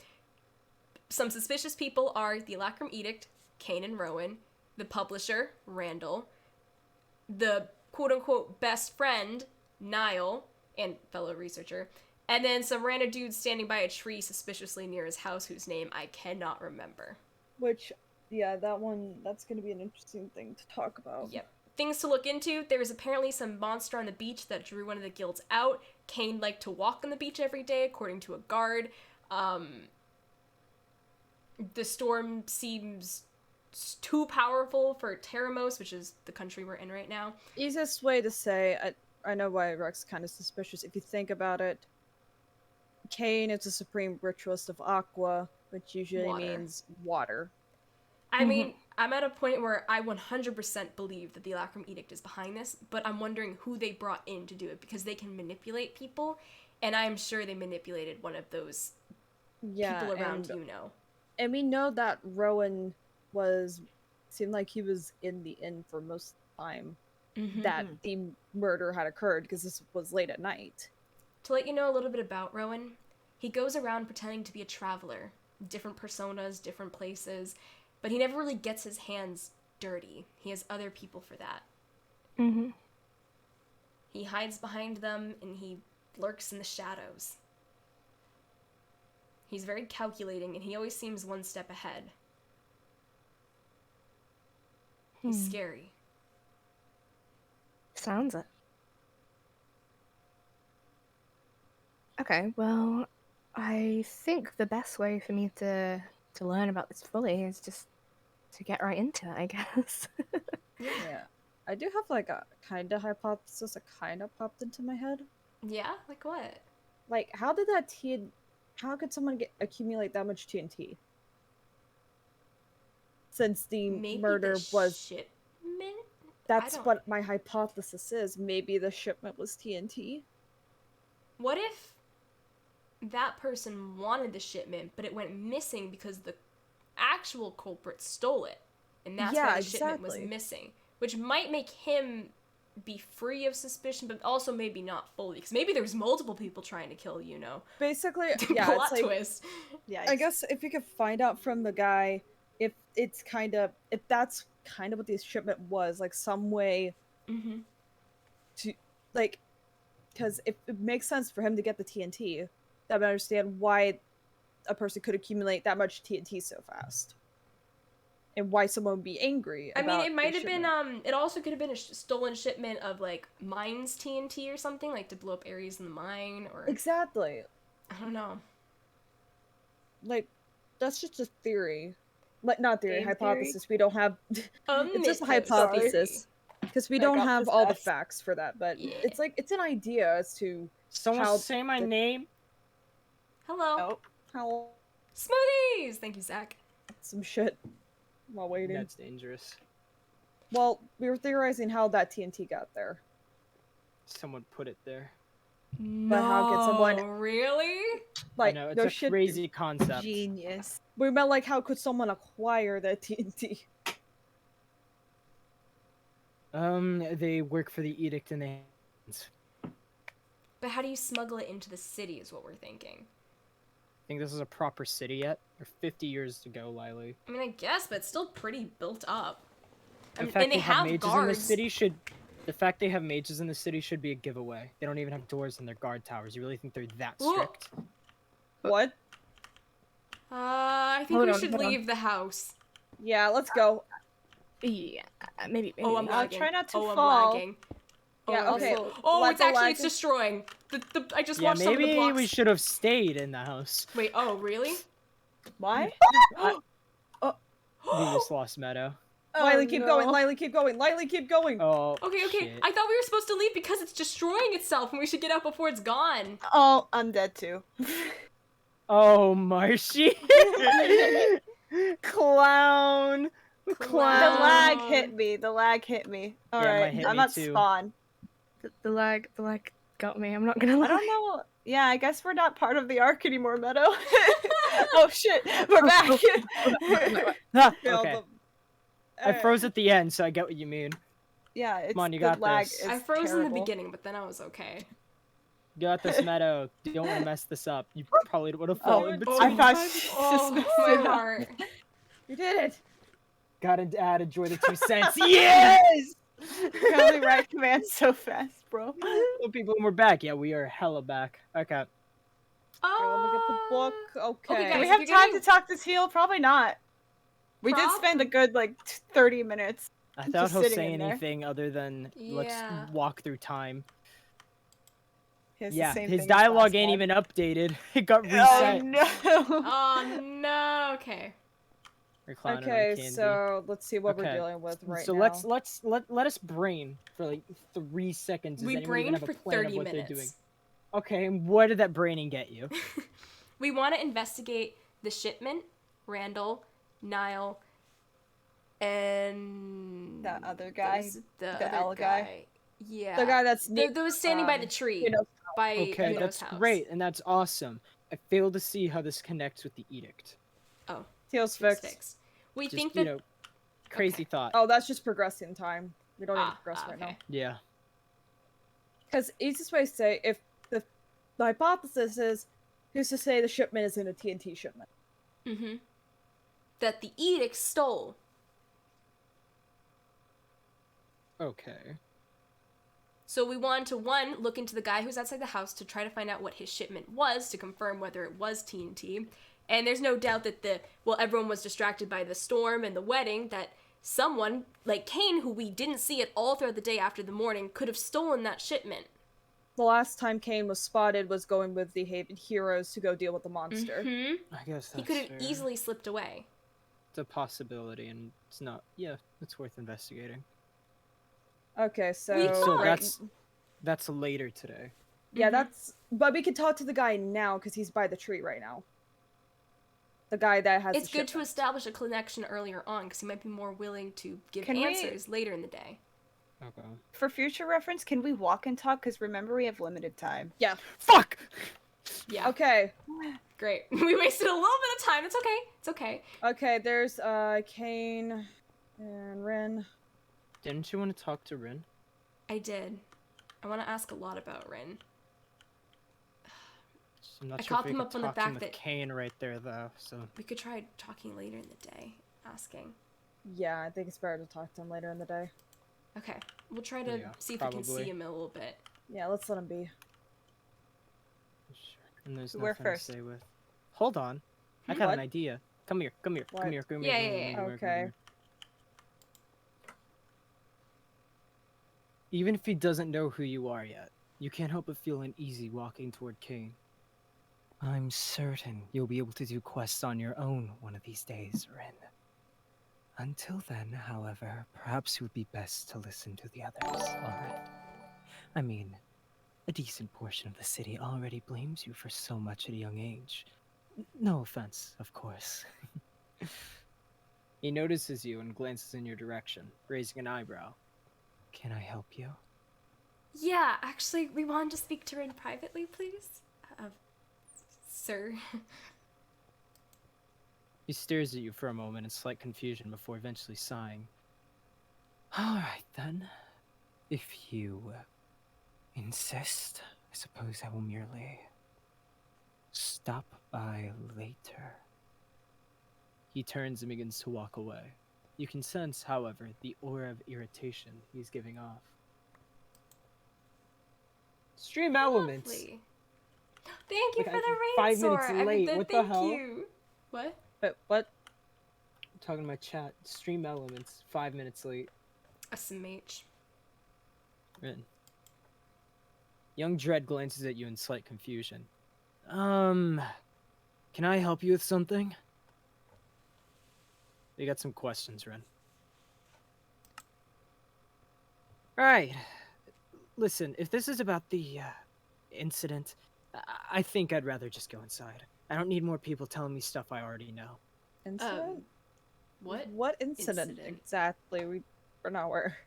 Some suspicious people are the Alacrum Edict, Kane and Rowan, the publisher, Randall, the quote-unquote best friend, Niall, and fellow researcher, and then some random dude standing by a tree suspiciously near his house whose name I cannot remember. Which, yeah, that's going to be an interesting thing to talk about. Yep. Things to look into, there was apparently some monster on the beach that drew one of the guilds out. Kane liked to walk on the beach every day, according to a guard. The storm seems too powerful for Terramos, which is the country we're in right now. Easiest way to say, I know why Rex kind of suspicious. If you think about it, Kane is the supreme ritualist of Aqua, which usually means water. I mean, I'm at a point where I 100% believe that the Alacrum Edict is behind this, but I'm wondering who they brought in to do it, because they can manipulate people, and I'm sure they manipulated one of those people around, And we know that Rowan seemed like he was in the inn for most of the time that the murder had occurred, because this was late at night. To let you know a little bit about Rowan, he goes around pretending to be a traveler, different personas, different places, but he never really gets his hands dirty. He has other people for that. He hides behind them, and he lurks in the shadows. He's very calculating, and he always seems one step ahead. He's scary. Sounds it. Okay, well, I think the best way for me to learn about this fully is just to get right into it, I guess. Yeah. I do have like a kind of hypothesis that kind of popped into my head. Yeah? Like what? Like, how could someone accumulate that much TNT? Since the Maybe murder the was shipment? That's what my hypothesis is. Maybe the shipment was TNT. What if that person wanted the shipment, but it went missing because the actual culprit stole it, and that's why the shipment was missing? Which might make him be free of suspicion, but also maybe not fully, because maybe there's multiple people trying to kill, Basically, yeah, plot it's like, twist. Yeah, I guess if you could find out from the guy if that's kind of what the shipment was, like some way to, like, because if it makes sense for him to get the TNT, I would understand why a person could accumulate that much TNT so fast. and why someone would be angry. I mean, about it might the have been, shipment. it also could have been a stolen shipment of, like, mines TNT or something, like, to blow up areas in the mine, or... Exactly. I don't know. Like, that's just a theory. Like, not theory, Game hypothesis. We don't have... it's just a Mythos. hypothesis. Because we I don't got have all the possessed. facts for that, but Yeah. it's like, it's an idea as to Someone how say my the- name. Hello. Oh, how Smoothies! Thank you, Zach. some shit while waiting. That's dangerous. Well, we were theorizing how that TNT got there. Someone put it there. But how could someone- Really? Like, I know, it's no a shit. crazy concept. genius. We meant like, how could someone acquire that TNT? They work for the edict and they... But how do you smuggle it into the city is what we're thinking. Think this is a proper city yet? Or 50 years to go, Lilee. I mean, I guess, but it's still pretty built up. The And fact they have mages in the guards. city should... The fact they have mages in the city should be a giveaway. They don't even have doors in their guard towers. You really think they're that Whoa. strict? What? I think Hold we on, should hold on. leave the house. Yeah, let's go. Yeah, maybe. Oh, I'm I'll lagging. try not to oh, fall. I'm lagging. Oh, Yeah, I'm okay. also- Oh, Let it's the actually, lag- it's destroying. I just Yeah, watched some of the maybe blocks. we should have stayed in the house. Wait, oh, really? Why? We just lost Meadow. Lilee, keep going. no. Lilee, keep going. Lilee, keep going. Oh, Okay, okay. shit. I thought we were supposed to leave because it's destroying itself and we should get out before it's gone. Oh, I'm dead too. Oh, Marshy. Clown. The Clown. lag hit me. The lag hit me. Yeah, mine Alright, hit I'm me at too. spawn. The lag got me. I'm not gonna lie. I don't know. Yeah, I guess we're not part of the arc anymore, Meadow. Oh shit, we're back. Ah, Failed okay. them. I froze at the end, so I get what you mean. Yeah, it's on, you the got lag this. is I froze in the terrible. beginning, but then I was okay. Got this, Meadow. You don't want to mess this up. You probably would have Oh, fallen oh, I between. thought Oh, my heart. You did it. Gotta add enjoy the 2 cents. Yes! You only write commands so fast, bro. Hello, people, and we're back. Yeah, we are hella back. Okay. Oh, Let me get the book. Okay. Okay, Do we guys, have if you're time getting- to talk to Teal? Probably not. We did Prob- spend a good, like, 30 minutes. I doubt Just he'll sitting say in there. anything other than Yeah. let's walk through time. He has the Yeah, same his thing as dialogue last ain't time. even updated. It got Oh, reset. no. Oh, no. Okay. We're clowning on Okay, Candy. so let's see what we're Okay, dealing with right so now. let us brain for like 3 seconds. Does We anyone even brained have a for plan of 30 what they're doing? minutes. Okay, and what did that braining get you? We want to investigate the shipment, Randall, Niall, and That other guy. there's the other L guy. Yeah, The guy that's the was standing by the tree you know, by Okay, Mythos that's house. great, and that's awesome. I fail to see how this connects with the edict. Oh, Teal's it's fixed. fixed. We Just, think you that know, crazy thought. Oh, that's just progressing time. We don't need to progress right okay. now. Yeah. Because easiest way to say, if the hypothesis is, who's to say the shipment isn't a TNT shipment? Mm-hmm. That the edict stole. Okay. So we wanted to, one, look into the guy who's outside the house to try to find out what his shipment was to confirm whether it was TNT. And there's no doubt that everyone was distracted by the storm and the wedding, that someone, like Kane, who we didn't see at all throughout the day after the morning, could have stolen that shipment. The last time Kane was spotted was going with the Haven heroes to go deal with the monster. Mm-hmm. I guess He that's could have fair. easily slipped away. It's a possibility, and it's not. Yeah, it's worth investigating. Okay, so... We So thought- that's later today. Yeah, Mhm. that's... But we could talk to the guy now, because he's by the tree right now. The guy that has It's the good to shipment. establish a connection earlier on, because he might be more willing to give Can we- answers later in the day. Okay. For future reference, can we walk and talk? Because remember, we have limited time. Fuck! Yeah, Okay, great. We wasted a little bit of time. It's okay. It's okay. okay, there's Kane and Rin. Didn't you want to talk to Rin? I did. I want to ask a lot about Rin. I'm not I sure caught if we them could up on the talk to him fact with that- Kane right there, though. So We could try talking later in the day, asking. Yeah, I think it's better to talk to him later in the day. Okay, we'll try to Yeah, see if we can probably. see him a little bit. Yeah, let's let him be. sure. And there's We're nothing first. to say with. Hold on, I got What? an idea. Come here, come here, What? come here, come Yeah, here. yeah, yeah. Okay. Even if he doesn't know who you are yet, you can't help but feel uneasy walking toward Kane. I'm certain you'll be able to do quests on your own one of these days, Rin. Until then, however, perhaps it would be best to listen to the others, alright? I mean, a decent portion of the city already blames you for so much at a young age. No offense, of course. He notices you and glances in your direction, raising an eyebrow. Can I help you? Yeah, actually, we wanted to speak to Rin privately, please. Sir. He stares at you for a moment in slight confusion before eventually sighing. Alright then. If you insist, I suppose I will merely stop by later. He turns and begins to walk away. You can sense, however, the aura of irritation he's giving off. Stream Elements! Lovely. Thank you Like, for the raid, 5 minutes Sora. late, what the thank hell? you. What? What? I'm talking to my chat. Stream Elements, 5 minutes late. SMH. Written. Young Dread glances at you in slight confusion. Can I help you with something? You got some questions, Ren. Right. Listen, if this is about the, incident, I think I'd rather just go inside. I don't need more people telling me stuff I already know. Incident? What? What incident exactly? We're not aware.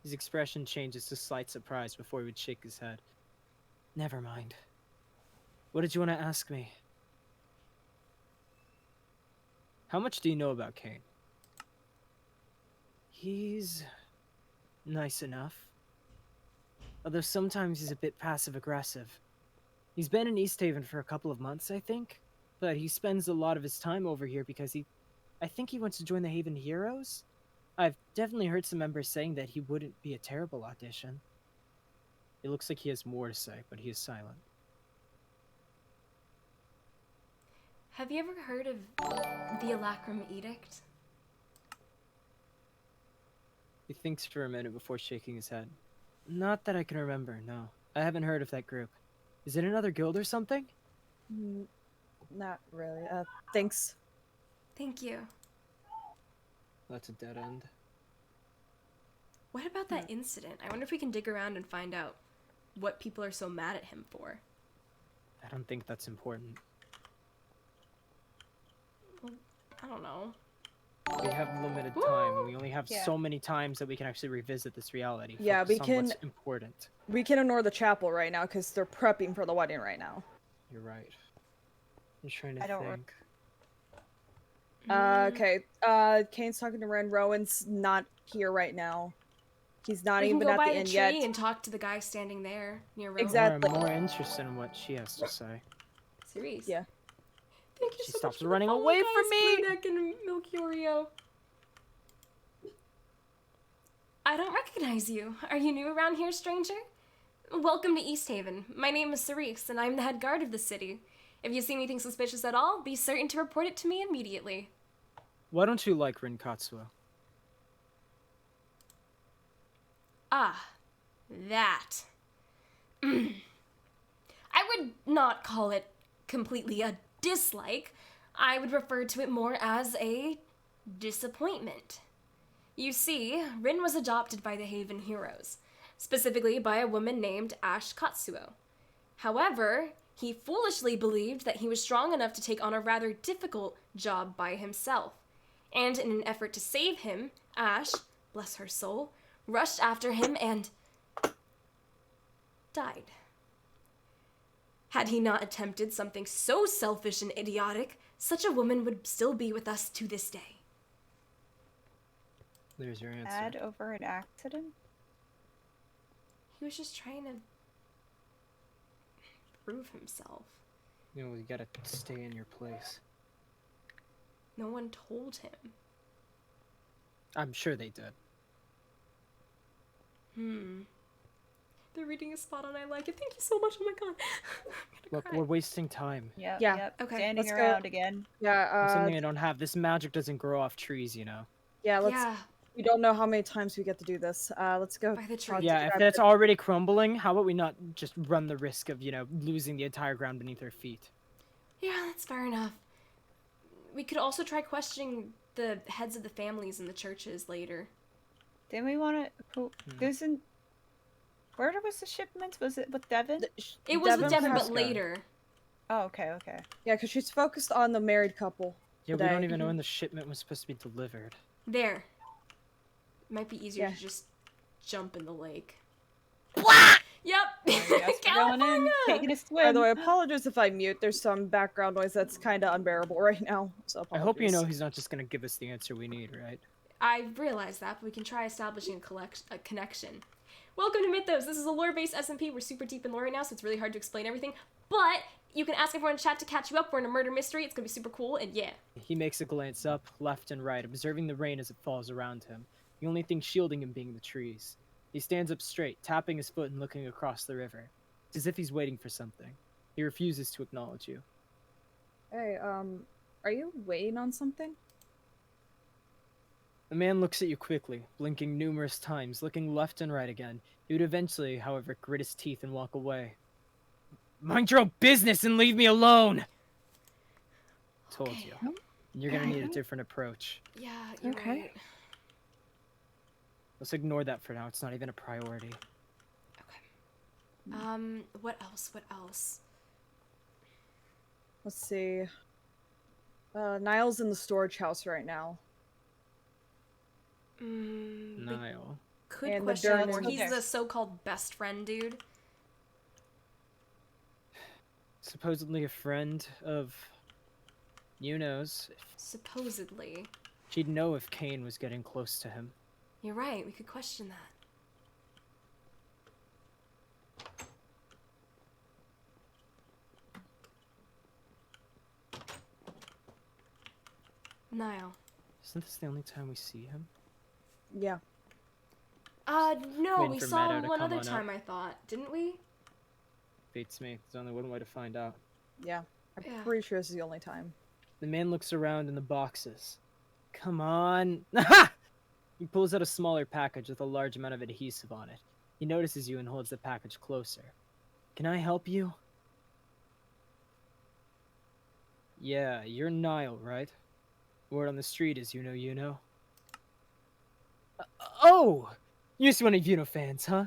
His expression changes to slight surprise before he would shake his head. Never mind. What did you want to ask me? How much do you know about Kane? He's nice enough. Although sometimes he's a bit passive-aggressive. He's been in East Haven for a couple of months, I think. But he spends a lot of his time over here because I think he wants to join the Haven Heroes? I've definitely heard some members saying that he wouldn't be a terrible audition. It looks like he has more to say, but he is silent. Have you ever heard of the Alacrum Edict? He thinks for a minute before shaking his head. Not that I can remember, no. I haven't heard of that group. Is it another guild or something? Not really. Thanks. Thank you. That's a dead end. What about that incident? I wonder if we can dig around and find out what people are so mad at him for. I don't think that's important. Well, I don't know. We have limited time, and we only have so many times that we can actually revisit this reality. Yeah, we Focus on can. what's important. We can ignore the chapel right now because they're prepping for the wedding right now. You're right. I'm trying to I don't think. Okay. Kane's talking to Ren. Rowan's not here right now. He's not We can even go at by the a inn tree yet. and talk to the guy standing there near Rowan. Exactly. I'm more interested in what she has to say. Serious? Yeah. Thank you She so stops much for running the follow, away guys. from me! Blue Neck and Milky Oreo. I don't recognize you. Are you new around here, stranger? Welcome to East Haven. My name is Cerise, and I'm the head guard of the city. If you see anything suspicious at all, be certain to report it to me immediately. Why don't you like Rin Katsuo? Ah, that. I would not call it completely a dislike. I would refer to it more as a disappointment. You see, Rin was adopted by the Haven Heroes, specifically by a woman named Ash Katsuo. However, he foolishly believed that he was strong enough to take on a rather difficult job by himself. And in an effort to save him, Ash, bless her soul, rushed after him and died. Had he not attempted something so selfish and idiotic, such a woman would still be with us to this day. There's your answer. Mad over an accident? He was just trying to prove himself. You know, you gotta stay in your place. No one told him. I'm sure they did. They're reading a spot on I like it. Thank you so much. Oh my god. Look, we're wasting time. Yep, Yeah. yep. Okay, Standing let's go. around again. Yeah. It's something I don't have. This magic doesn't grow off trees, you know. Yeah. Let's. Yeah. We don't know how many times we get to do this. Let's go. By the talk tree. to Yeah, if Grab- that's already crumbling, how about we not just run the risk of, losing the entire ground beneath our feet? Yeah, that's fair enough. We could also try questioning the heads of the families in the churches later. Didn't we want to? Isn't. Where was the shipment? Was it with Devin? It was with Devin, but Fresca. later. Oh, okay, okay. Yeah, because she's focused on the married couple. Yeah, we today. don't even know when the shipment was supposed to be delivered. There. Might be easier Yeah. to just jump in the lake. Blah! Yep. Yes, we're going in, California. taking a swim. By the way, apologies if I mute. There's some background noise that's kind of unbearable right now. So I hope you know apologies. he's not just gonna give us the answer we need, right? I realize that, but we can try establishing a connection. Welcome to Mythos. This is a lore-based SMP. We're super deep in lore right now, so it's really hard to explain everything. But you can ask everyone in chat to catch you up. We're in a murder mystery. It's gonna be super cool, and yeah. He makes a glance up, left and right, observing the rain as it falls around him, the only thing shielding him being the trees. He stands up straight, tapping his foot and looking across the river. It's as if he's waiting for something. He refuses to acknowledge you. Hey, are you waiting on something? The man looks at you quickly, blinking numerous times, looking left and right again. He would eventually, however, grit his teeth and walk away. Mind your own business and leave me alone! Told Okay. you. You're gonna need a different approach. Yeah, you're Okay. right. Let's ignore that for now. It's not even a priority. What else? What else? Let's see. Niall's in the storage house right now. We Niall. could And the question dirt more. is He's there. the so-called best friend dude. Supposedly a friend of Yuno's. Supposedly. She'd know if Kane was getting close to him. You're right. We could question that. Niall. Isn't this the only time we see him? Yeah. No, Waiting we for saw Meadow him to one come other on up. time, I thought. Didn't we? Beats me. There's only one way to find out. Yeah. I'm Yeah. pretty sure this is the only time. The man looks around in the boxes. Come on. He pulls out a smaller package with a large amount of adhesive on it. He notices you and holds the package closer. Can I help you? Yeah, you're Niall, right? Word on the street is you know. Oh! You're one of Yuno fans, huh?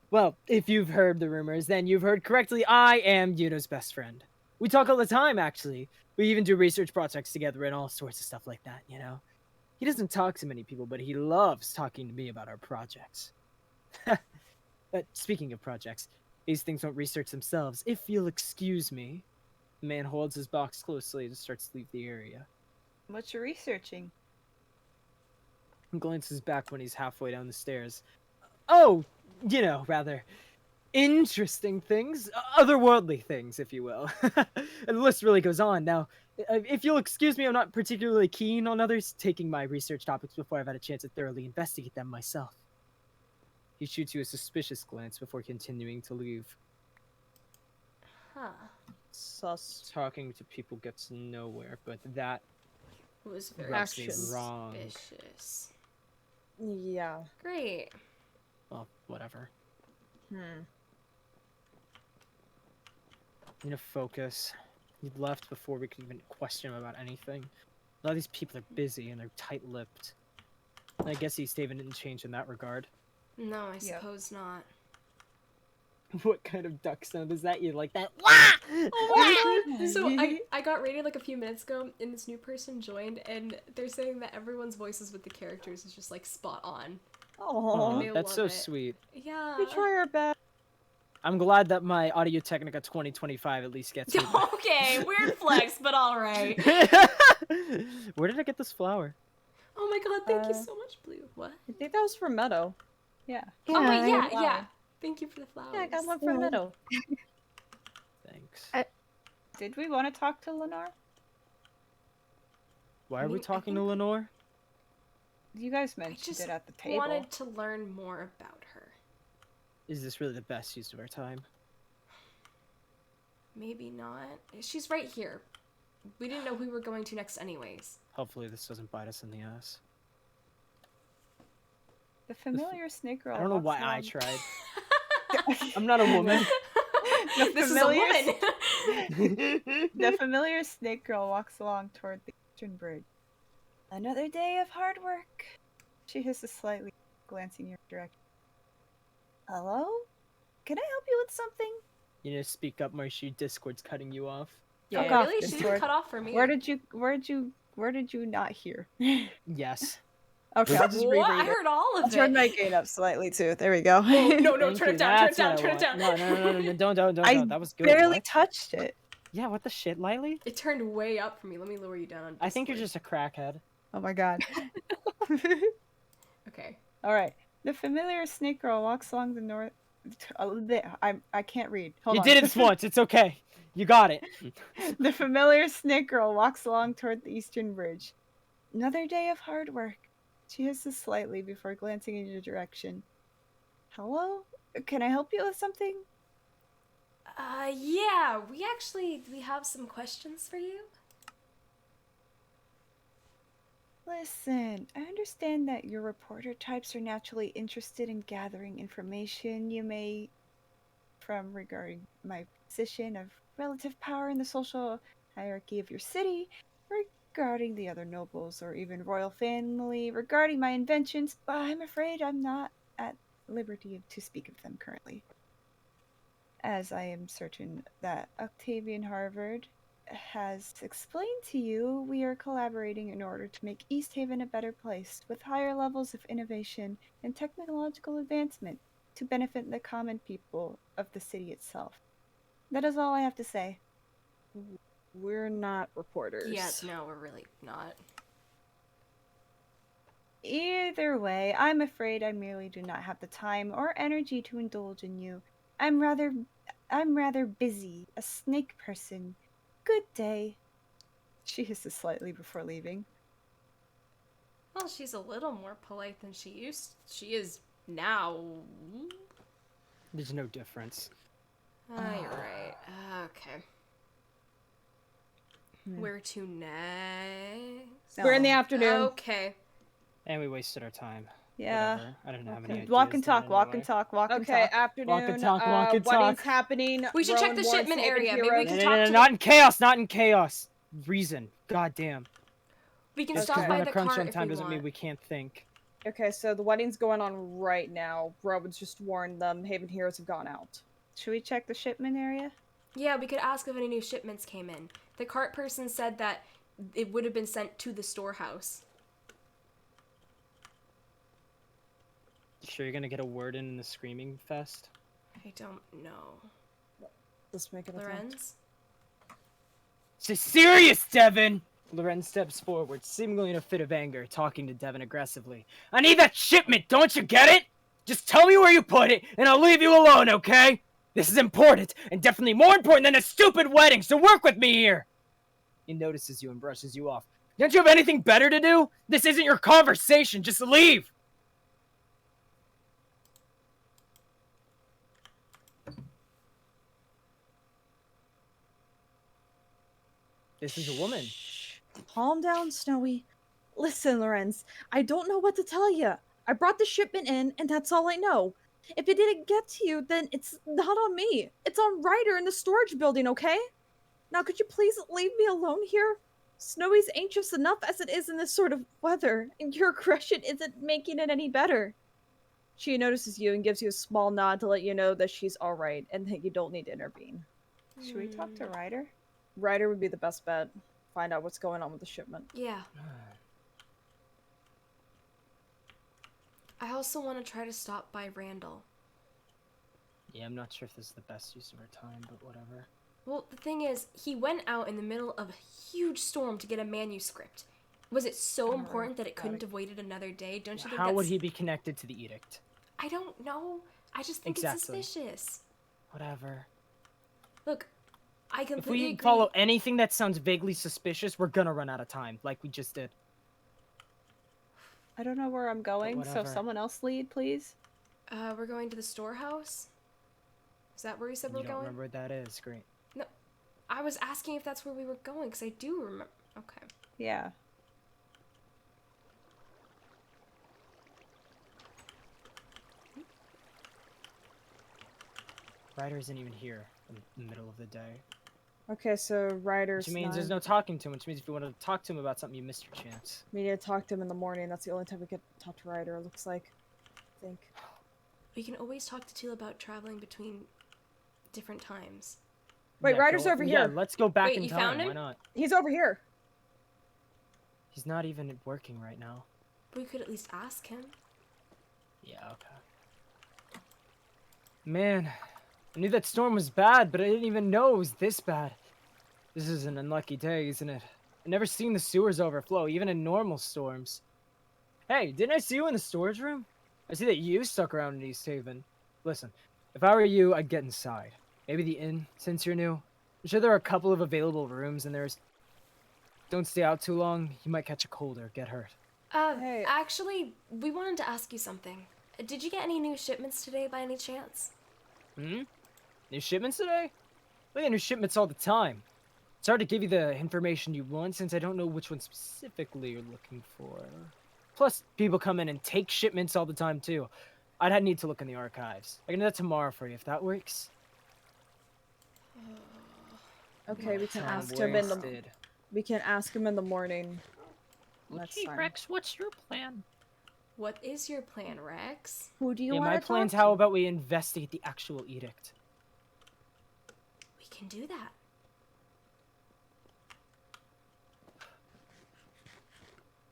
Well, if you've heard the rumors, then you've heard correctly. I am Yuno's best friend. We talk all the time, actually. We even do research projects together and all sorts of stuff like that, you know? He doesn't talk to many people, but he loves talking to me about our projects. But speaking of projects, these things don't research themselves. If you'll excuse me. The man holds his box closely and starts to leave the area. What you researching? He glances back when he's halfway down the stairs. Oh, rather interesting things, otherworldly things, if you will. And the list really goes on. Now, if you'll excuse me, I'm not particularly keen on others taking my research topics before I've had a chance to thoroughly investigate them myself. He shoots you a suspicious glance before continuing to leave. Huh. Sus. Talking to people gets nowhere, but that It was very rubs me Actions. wrong. suspicious. Yeah. Great. Well, whatever. Hmm. Need to focus. He left before we could even question him about anything. A lot of these people are busy and they're tight-lipped. I guess East Haven didn't change in that regard. No, I Yep. suppose not. What kind of duck sound is that? You like that? Oh my god! So I got rated like a few minutes ago, and this new person joined, and they're saying that everyone's voices with the characters is just like spot on. Oh, They That's so love it. sweet. Yeah. we try our best. I'm glad that my Audio Technica 2025 at least gets me. Okay, weird flex, but alright. Where did I get this flower? Oh my god, thank you so much, Blue. What? I think that was from Meadow. Yeah. Oh wait, I- yeah, wow. yeah. Thank you for the flowers. Yeah, I got one from Yeah. Meadow. Thanks. Did we want to talk to Lenore? Why are we mean, I talking to think- Lenore? You guys I mentioned just it at the table. wanted to learn more about her. Is this really the best use of our time? Maybe not. She's right here. We didn't know who we were going to next anyways. Hopefully this doesn't bite us in the ass. The familiar snake girl. I don't know walks why I along- tried. I'm not a woman. This is a familiar woman. The familiar snake girl walks along toward the eastern bridge. Another day of hard work. She hisses slightly, glancing your direction. Hello? Can I help you with something? You need to speak up, Marshy. Discord's cutting you off. Yeah, Oh, yeah, really? She didn't Discord. cut off for me. Where did you not hear? Yes. Okay, I'll just What? I reread it. heard all of I'll turn it. my gain up slightly too. There we go. Oh, no, Thank turn you, it down, turn it that's down, what turn I it down. want. No, don't. I That was good. barely What? touched it. Yeah, what the shit, Lilee? It turned way up for me. Let me lower you down on Discord. I think you're just a crackhead. Oh my god. Okay. All right. The familiar snake girl walks along the north. I can't read. Hold You on. did it once. It's okay. You got it. The familiar snake girl walks along toward the eastern bridge. Another day of hard work. She hisses slightly before glancing in your direction. Hello? Can I help you with something? Yeah, we have some questions for you. Listen, I understand that your reporter types are naturally interested in gathering information you may from regarding my position of relative power in the social hierarchy of your city, regarding the other nobles or even royal family, regarding my inventions, but I'm afraid I'm not at liberty to speak of them currently. As I am certain that Octavian Harvard has explained to you, we are collaborating in order to make East Haven a better place, with higher levels of innovation and technological advancement to benefit the common people of the city itself. That is all I have to say. We're not reporters. Yeah, no, we're really not. Either way, I'm afraid I merely do not have the time or energy to indulge in you. I'm rather busy, a snake person. Good day. She hisses slightly before leaving. Well, she's a little more polite than she is now. There's no difference. You're right. Okay. Where to next? We're in the afternoon. Okay. And we wasted our time. Yeah. Whatever. I didn't have any Okay. ideas. Walk and then talk, walk and anyway. talk, walk and Okay, talk. afternoon. Walk and talk, walk and wedding's talk. happening. We should check Rowan the Warren's shipment Haven area. Maybe we Heroes. can No, talk to not in chaos, not in chaos. Reason. God damn. We can Just stop because by we're in the a crunch cart on if time we doesn't mean want. we can't think. Okay, so the wedding's going on right now. Rowan's just warned them. Haven Heroes have gone out. Should we check the shipment area? Yeah, we could ask if any new shipments came in. The cart person said that it would have been sent to the storehouse. You sure you're gonna get a word in the screaming fest? I don't know. Let's make it a Lorenz? Stay serious, Devin! Loren steps forward, seemingly in a fit of anger, talking to Devin aggressively. I need that shipment, don't you get it? Just tell me where you put it, and I'll leave you alone, okay? This is important, and definitely more important than a stupid wedding, so work with me here! He notices you and brushes you off. Don't you have anything better to do? This isn't your conversation, just leave! This is a woman. Shh. Calm down, Snowy. Listen, Lorenz, I don't know what to tell you. I brought the shipment in, and that's all I know. If it didn't get to you, then it's not on me. It's on Ryder in the storage building, okay? Now, could you please leave me alone here? Snowy's anxious enough as it is in this sort of weather, and your aggression isn't making it any better. She notices you and gives you a small nod to let you know that she's alright, and that you don't need to intervene. Should we talk to Ryder? Ryder would be the best bet. Find out what's going on with the shipment. Yeah. I also want to try to stop by Randall. Yeah, I'm not sure if this is the best use of our time, but whatever. Well, the thing is, he went out in the middle of a huge storm to get a manuscript. Was it so important that it couldn't have waited another day? Don't you think How that's... would he be connected to the edict? I don't know. I just think Exactly. it's suspicious. Whatever. Look, I If completely we agree. follow anything that sounds vaguely suspicious, we're gonna run out of time, like we just did. I don't know where I'm going, so whatever. someone else lead, please. We're going to the storehouse? Is that where you said You we're don't going? remember what that is, great. No, I was asking if that's where we were going, because I do remember. Okay. Yeah. Ryder isn't even here in the middle of the day. Okay, so Ryder's Which means there's no talking to him, which means if you want to talk to him about something, you missed your chance. We need to talk to him in the morning. That's the only time we could talk to Ryder, it looks like. I think. We can always talk to Teal about traveling between different times. Wait, Ryder's over Yeah, here. let's go back Wait, in you time. found him? Why not? He's over here. He's not even working right now. We could at least ask him. Yeah, okay. Man, I knew that storm was bad, but I didn't even know it was this bad. This is an unlucky day, isn't it? I've never seen the sewers overflow, even in normal storms. Hey, didn't I see you in the storage room? I see that you stuck around in East Haven. Listen, if I were you, I'd get inside. Maybe the inn, since you're new. I'm sure there are a couple of available rooms, and don't stay out too long. You might catch a cold or get hurt. Hey. Actually, we wanted to ask you something. Did you get any new shipments today by any chance? New shipments today? We get new shipments all the time. It's hard to give you the information you want since I don't know which one specifically you're looking for. Plus, people come in and take shipments all the time too. I'd need to look in the archives. I can do that tomorrow for you if that works. Okay, we can Time ask him in the wasted. morning. That's Okay, fine. Rex, what's your plan? What is your plan, Rex? Who do you Yeah, want my to plan's talk to? how about we investigate the actual edict? We can do that.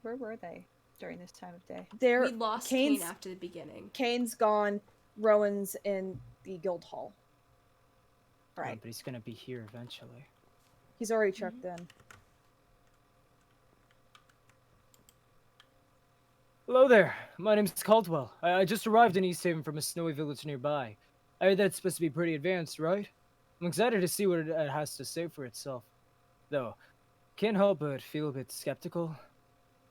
Where were they during this time of day? There, We lost Kane's, Kane after the beginning. Kane's gone. Rowan's in the guild hall. Yeah, Right. but he's gonna be here eventually. He's already checked in. Hello there. My name's Caldwell. I just arrived in East Haven from a snowy village nearby. I heard that it's supposed to be pretty advanced, right? I'm excited to see what it has to say for itself. Though, can't help but feel a bit skeptical.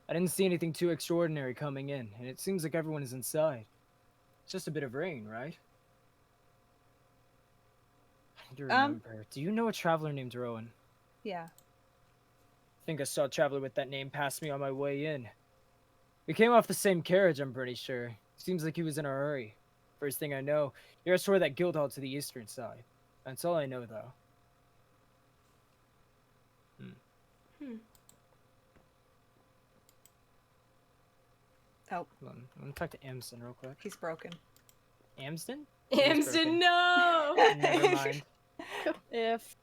I didn't see anything too extraordinary coming in, and it seems like everyone is inside. It's just a bit of rain, right? I need to remember. Do you know a traveler named Rowan? Yeah. I think I saw a traveler with that name pass me on my way in. We came off the same carriage, I'm pretty sure. Seems like he was in a hurry. First thing I know, you're toward that guild hall to the eastern side. That's all I know, though. Oh, Hold on. I'm gonna talk to Amsden real quick. he's broken. Amsden? Amsden, no! Never mind. If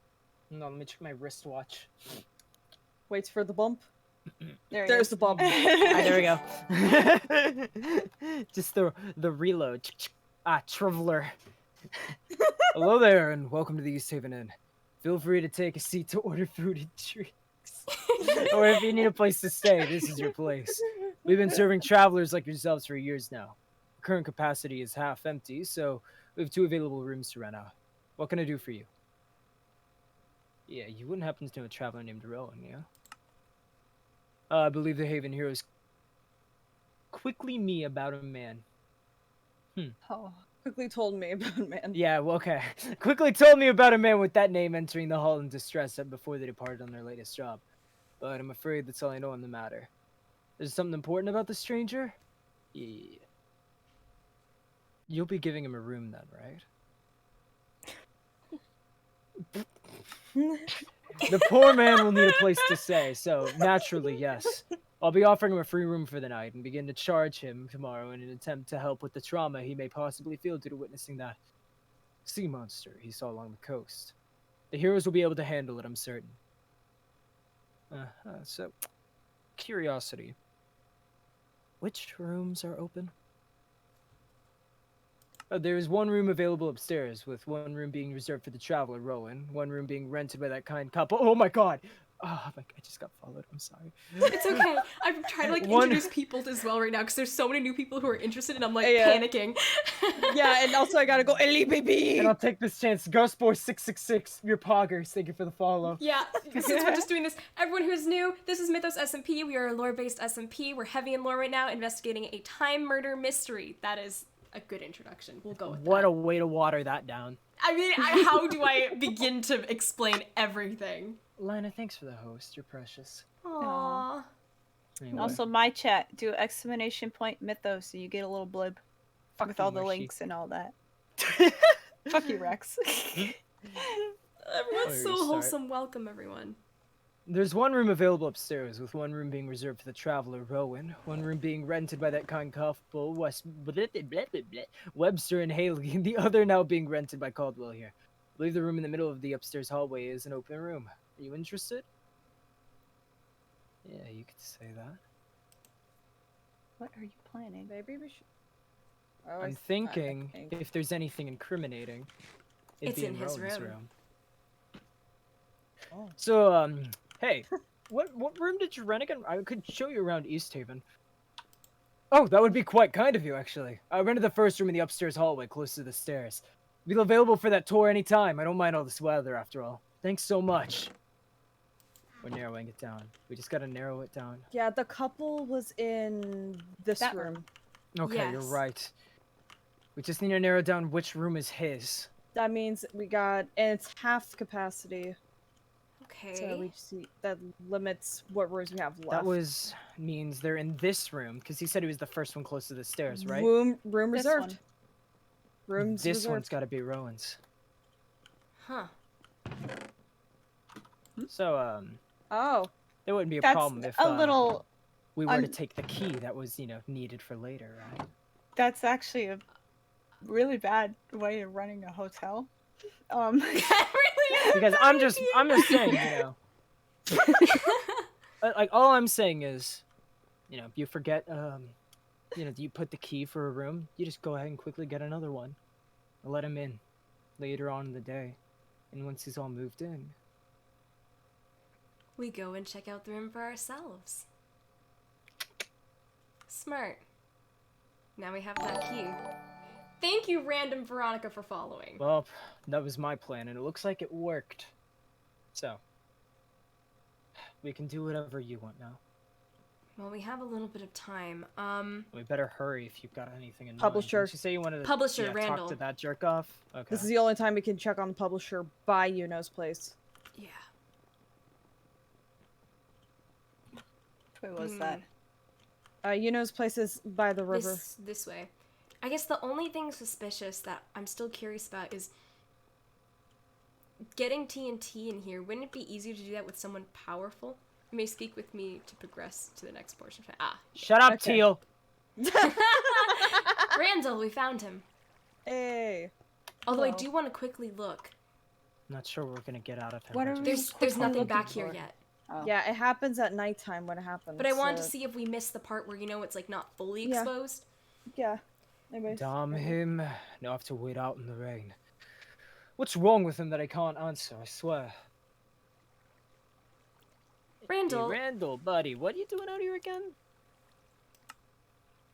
No, let me check my wristwatch. waits for the bump. There's the bump. Ah, there we go. Just the reload. Traveler. Hello there, and welcome to the East Haven Inn. Feel free to take a seat to order food and drinks. Or if you need a place to stay, this is your place. We've been serving travelers like yourselves for years now. Current capacity is half empty, so we have 2 available rooms to rent out. What can I do for you? Yeah, you wouldn't happen to know a traveler named Rowan, yeah? I believe the Haven Heroes quickly me about a man. Oh. Quickly told me about man. Yeah, well, okay. Quickly told me about a man with that name entering the hall in distress before they departed on their latest job. But I'm afraid that's all I know on the matter. Is something important about the stranger? Yeah. You'll be giving him a room then, right? The poor man will need a place to stay, so naturally, yes. I'll be offering him a free room for the night and begin to charge him tomorrow in an attempt to help with the trauma he may possibly feel due to witnessing that sea monster he saw along the coast. The heroes will be able to handle it, I'm certain. So, curiosity. Which rooms are open? There is 1 room available upstairs, with 1 room being reserved for the traveler, Rowan, 1 room being rented by that kind couple. Oh my god! Oh, I just got followed. I'm sorry. It's okay. I'm trying to like One- introduce people as well right now because there's so many new people who are interested, and I'm like Yeah. panicking. Yeah, and also I gotta go, Ellie baby! And I'll take this chance. Ghostboy666, your poggers. Thank you for the follow. Yeah, since we're just doing this, everyone who's new, this is Mythos SMP. We are a lore-based SMP. We're heavy in lore right now, investigating a time murder mystery. That is a good introduction. We'll go with What that. a way to water that down. I mean, how do I begin to explain everything? Lana, thanks for the host. You're precious. Aww. Anyway. Also, my chat, do exclamation point mythos so you get a little blib with all the links and all that. Fuck you, Rex. Everyone's so Restart. wholesome. Welcome, everyone. There's one room available upstairs, with one room being reserved for the traveler Rowan, one room being rented by that kind couple Webster and Haley, and the other now being rented by Caldwell here. I believe the room in the middle of the upstairs hallway is an open room. Are you interested? Yeah, you could say that. What are you planning? Maybe we should. Oh, I'm thinking if there's anything incriminating, it'd It's be in his Rowan's room. Oh. So, hey, what room did you rent again? I could show you around East Haven. Oh, that would be quite kind of you, actually. I rented the first room in the upstairs hallway, close to the stairs. Be available for that tour anytime. I don't mind all this weather, after all. Thanks so much. We're narrowing it down. We just gotta narrow it down. Yeah, the couple was in this That room. Okay, you're Yes. right. We just need to narrow down which room is his. That means we got, and it's half capacity. Okay. So we see that limits what rooms we have left. That means they're in this room, because he said he was the first one close to the stairs, right? Room This reserved. one. Rooms This reserved. one's gotta be Rowan's. Huh. So, Oh, there wouldn't be a That's problem if a little. we were to un- take the key that was, needed for later, right? That's actually a really bad way of running a hotel. That really is a Because bad I'm just idea. saying, like all I'm saying is, you forget, you put the key for a room, you just go ahead and quickly get another one, and let him in later on in the day, and once he's all moved in. We go and check out the room for ourselves. Smart. Now we have that key. Thank you, random Veronica, for following. Well, that was my plan, and it looks like it worked. So, we can do whatever you want now. Well, we have a little bit of time. We better hurry if you've got anything in mind. Publisher. Didn't you say you wanted to Publisher, Randall. talk to that jerk off? Okay. this is the only time we can check on the publisher by Yuno's place. Yeah. Which way was that? Yuno's place is by the river. This way. I guess the only thing suspicious that I'm still curious about is getting TNT in here. Wouldn't it be easier to do that with someone powerful? You may speak with me to progress to the next portion. Shut up, Okay. Teal! Randall, we found him. Hey. Although I Hello. do want to quickly look. Not sure what we're gonna get out of him. What I are just- we- There's quickly nothing looking back here for? yet. Oh. Yeah, it happens at nighttime when it happens. But I wanted to so- see if we missed the part where, it's like not fully Yeah. exposed. Yeah. Anyways. Damn him. Now I have to wait out in the rain. What's wrong with him that I can't answer, I swear? Randall. Hey, Randall, buddy, what are you doing out here again?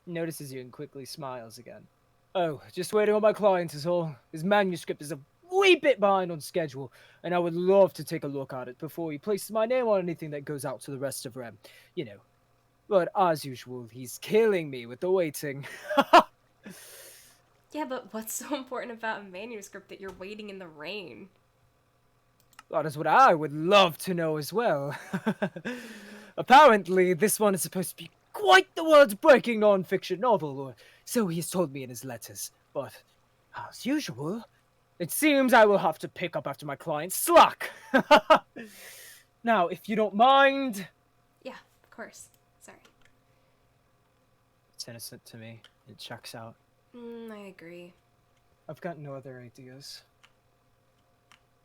He notices you and quickly smiles again. Oh, just waiting on my client is all. His manuscript is a wee bit behind on schedule, and I would love to take a look at it before he places my name on anything that goes out to the rest of Rem. But as usual, he's killing me with the waiting. Yeah, but what's so important about a manuscript that you're waiting in the rain? That is what I would love to know as well. Apparently, this one is supposed to be quite the world-breaking non-fiction novel, or so he has told me in his letters. But, as usual, it seems I will have to pick up after my client's slack. Now, if you don't mind... Yeah, of course. Sorry. It's innocent to me. It checks out. I agree. I've got no other ideas.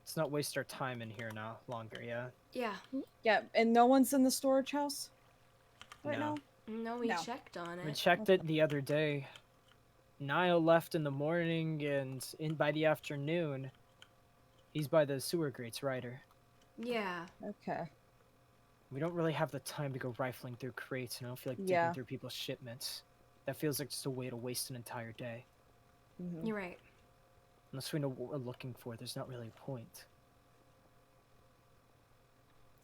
Let's not waste our time in here now longer, yeah? Yeah. Yeah, and no one's in the storage house right No. now? No, we No. checked on We it. checked it the other day. Niall left in the morning, and by the afternoon, he's by the sewer grates, Ryder. Yeah. Okay. We don't really have the time to go rifling through crates, and I don't feel like digging Yeah. through people's shipments. That feels like just a way to waste an entire day. Mhm. You're right. Unless we know what we're looking for, there's not really a point.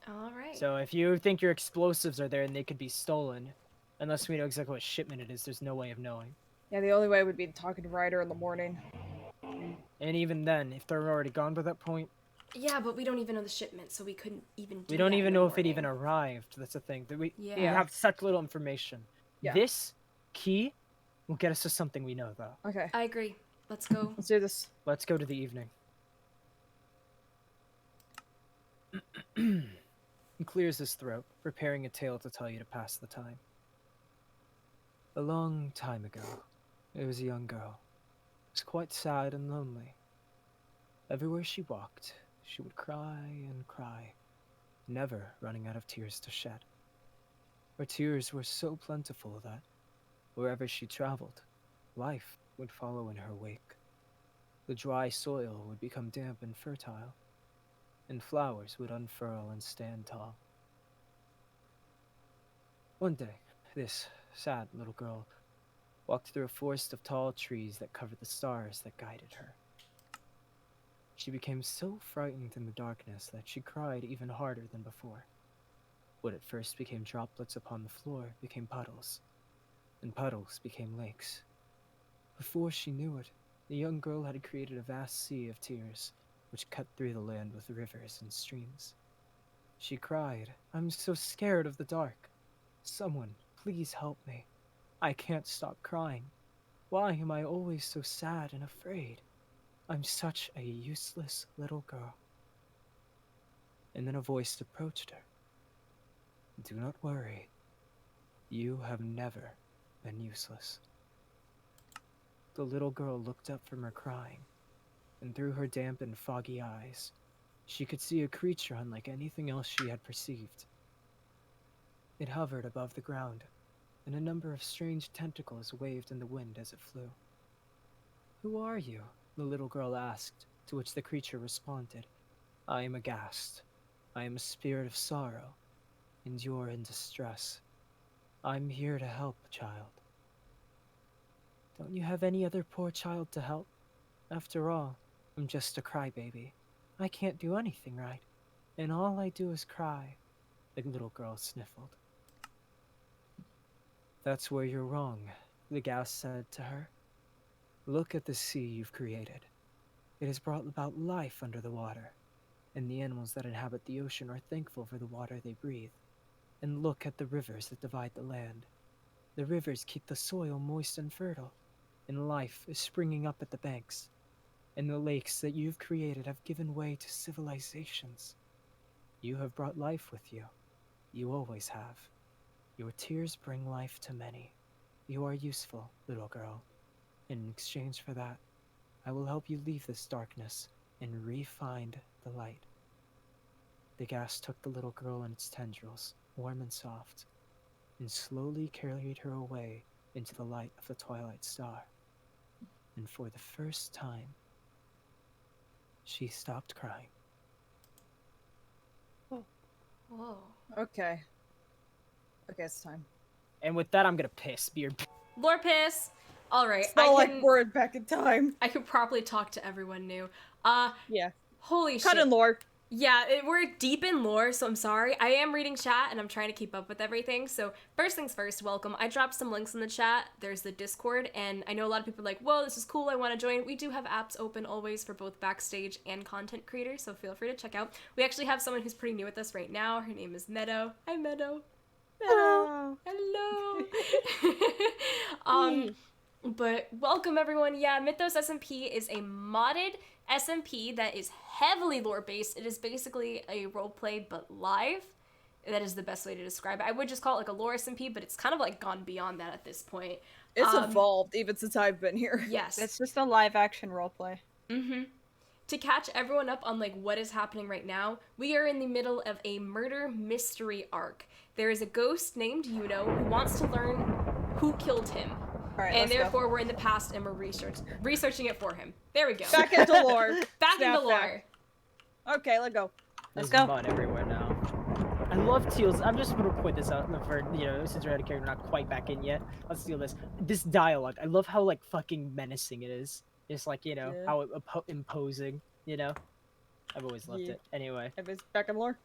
All right. So if you think your explosives are there and they could be stolen, unless we know exactly what shipment it is, there's no way of knowing. Yeah, the only way would be talking to Ryder in the morning. And even then, if they're already gone by that point, Yeah, but we don't even know the shipment, so we couldn't even do we don't that in even the know if it even morning. arrived. That's the thing. We Yeah. have such little information. Yeah. This key will get us to something we know, though. Okay. I agree. Let's go. Let's do this. Let's go to the evening. He clears his throat, preparing a tale to tell you to pass the time. A long time ago, there was a young girl. She was quite sad and lonely. Everywhere she walked, she would cry and cry, never running out of tears to shed. Her tears were so plentiful that, wherever she traveled, life would follow in her wake. The dry soil would become damp and fertile, and flowers would unfurl and stand tall. One day, this sad little girl walked through a forest of tall trees that covered the stars that guided her. She became so frightened in the darkness that she cried even harder than before. What at first became droplets upon the floor became puddles, and puddles became lakes. Before she knew it, the young girl had created a vast sea of tears, which cut through the land with rivers and streams. She cried, "I'm so scared of the dark. Someone, please help me. I can't stop crying. Why am I always so sad and afraid? I'm such a useless little girl." And then a voice approached her. "Do not worry. You have never been useless." The little girl looked up from her crying, and through her damp and foggy eyes, she could see a creature unlike anything else she had perceived. It hovered above the ground, and a number of strange tentacles waved in the wind as it flew. "Who are you?" the little girl asked, to which the creature responded, "I am aghast. I am a spirit of sorrow, and you're in distress. I'm here to help, child." "Don't you have any other poor child to help? After all, I'm just a crybaby. I can't do anything right, and all I do is cry," the little girl sniffled. "That's where you're wrong," the ghast said to her. "Look at the sea you've created. It has brought about life under the water, and the animals that inhabit the ocean are thankful for the water they breathe. And look at the rivers that divide the land. The rivers keep the soil moist and fertile, and life is springing up at the banks. And the lakes that you've created have given way to civilizations. You have brought life with you. You always have. Your tears bring life to many. You are useful, little girl. In exchange for that, I will help you leave this darkness and re-find the light." The ghast took the little girl in its tendrils, warm and soft, and slowly carried her away into the light of the twilight star. And for the first time, she stopped crying. Whoa. Okay. Okay, it's time. And with that, I'm gonna piss. Beer. Lore piss. All right. It's not like we're back in time. I could properly talk to everyone new. Yeah. Holy Cut shit. in lore. Yeah, we're deep in lore, so I'm sorry. I am reading chat, and I'm trying to keep up with everything. So first things first, welcome. I dropped some links in the chat. There's the Discord, and I know a lot of people are like, whoa, this is cool, I want to join. We do have apps open always for both backstage and content creators, so feel free to check out. We actually have someone who's pretty new with us right now. Her name is Meadow. Hi, Meadow. Hello. Hello. But welcome, everyone. Yeah, Mythos SMP is a modded SMP that is heavily lore-based. It is basically a roleplay, but live. That is the best way to describe it. I would just call it like a lore SMP, but it's kind of like gone beyond that at this point. It's evolved even since I've been here. Yes. It's just a live action roleplay. Mm-hmm. To catch everyone up on like what is happening right now, we are in the middle of a murder mystery arc. There is a ghost named Yuno who wants to learn who killed him. All right, And therefore we're in the past and we're researching it for him. There we go. Back into lore. Back Snap into lore. Okay, let's go. There's go. mud everywhere now. I love Teal's. I'm just gonna point this out for, since we're at a character not quite back in yet. Let's steal this. This dialogue. I love how like fucking menacing it is. Just like, Yeah. how imposing, I've always loved it. Anyway. Everybody's back in lore?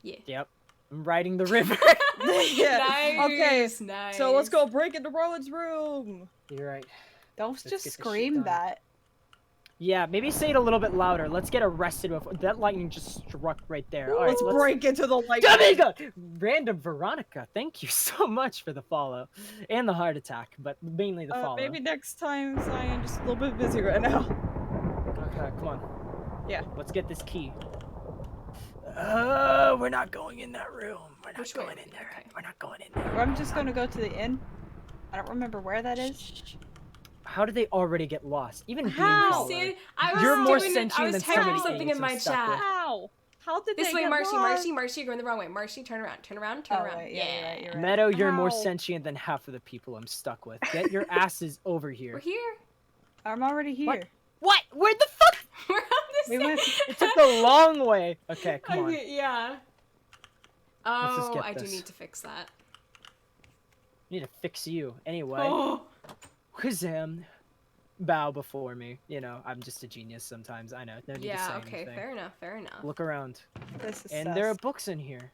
Yeah. Yep. I'm riding the river. Yeah. Nice. Okay, Nice. so let's go break into Rowan's room. You're right. Don't Let's just get this shit scream done. that. Yeah, maybe say it a little bit louder. Let's get arrested before that lightning just struck right there. All right, Let's break into the light. Domingo! Random Veronica, thank you so much for the follow and the heart attack, but mainly the follow. Maybe next time, Zion. Just a little bit busy right now. Okay, come on. Yeah. Let's get this key. We're not going in that room. We're not Which way? going in there. Okay. We're not going in there. Well, I'm just gonna go to the inn. I don't remember where that is. How did they already get lost? Even being How? followed. See, I was You're more doing it- I sentient was than typing somebody something thinks in my I'm stuck with. chat. How? How did This they way, get Marshy, lost? Marshy, you're going the wrong way. Marshy, turn around, turn around, turn Oh, around. right, yeah, you're right. Meadow, you're more Ow. sentient than half of the people I'm stuck with. Get your asses over We're here. here. I'm already here. What? Where the fuck? We're on this We went- It took the long way. Okay, come on. Okay, yeah. Let's just Oh, get I do this. need to fix that. Need to fix you. Anyway, Oh, Kazam, bow before me. You know, I'm just a genius sometimes. I know. No need to say yeah, okay, anything. fair enough, fair enough. Look around. This is And there are sus. books in here.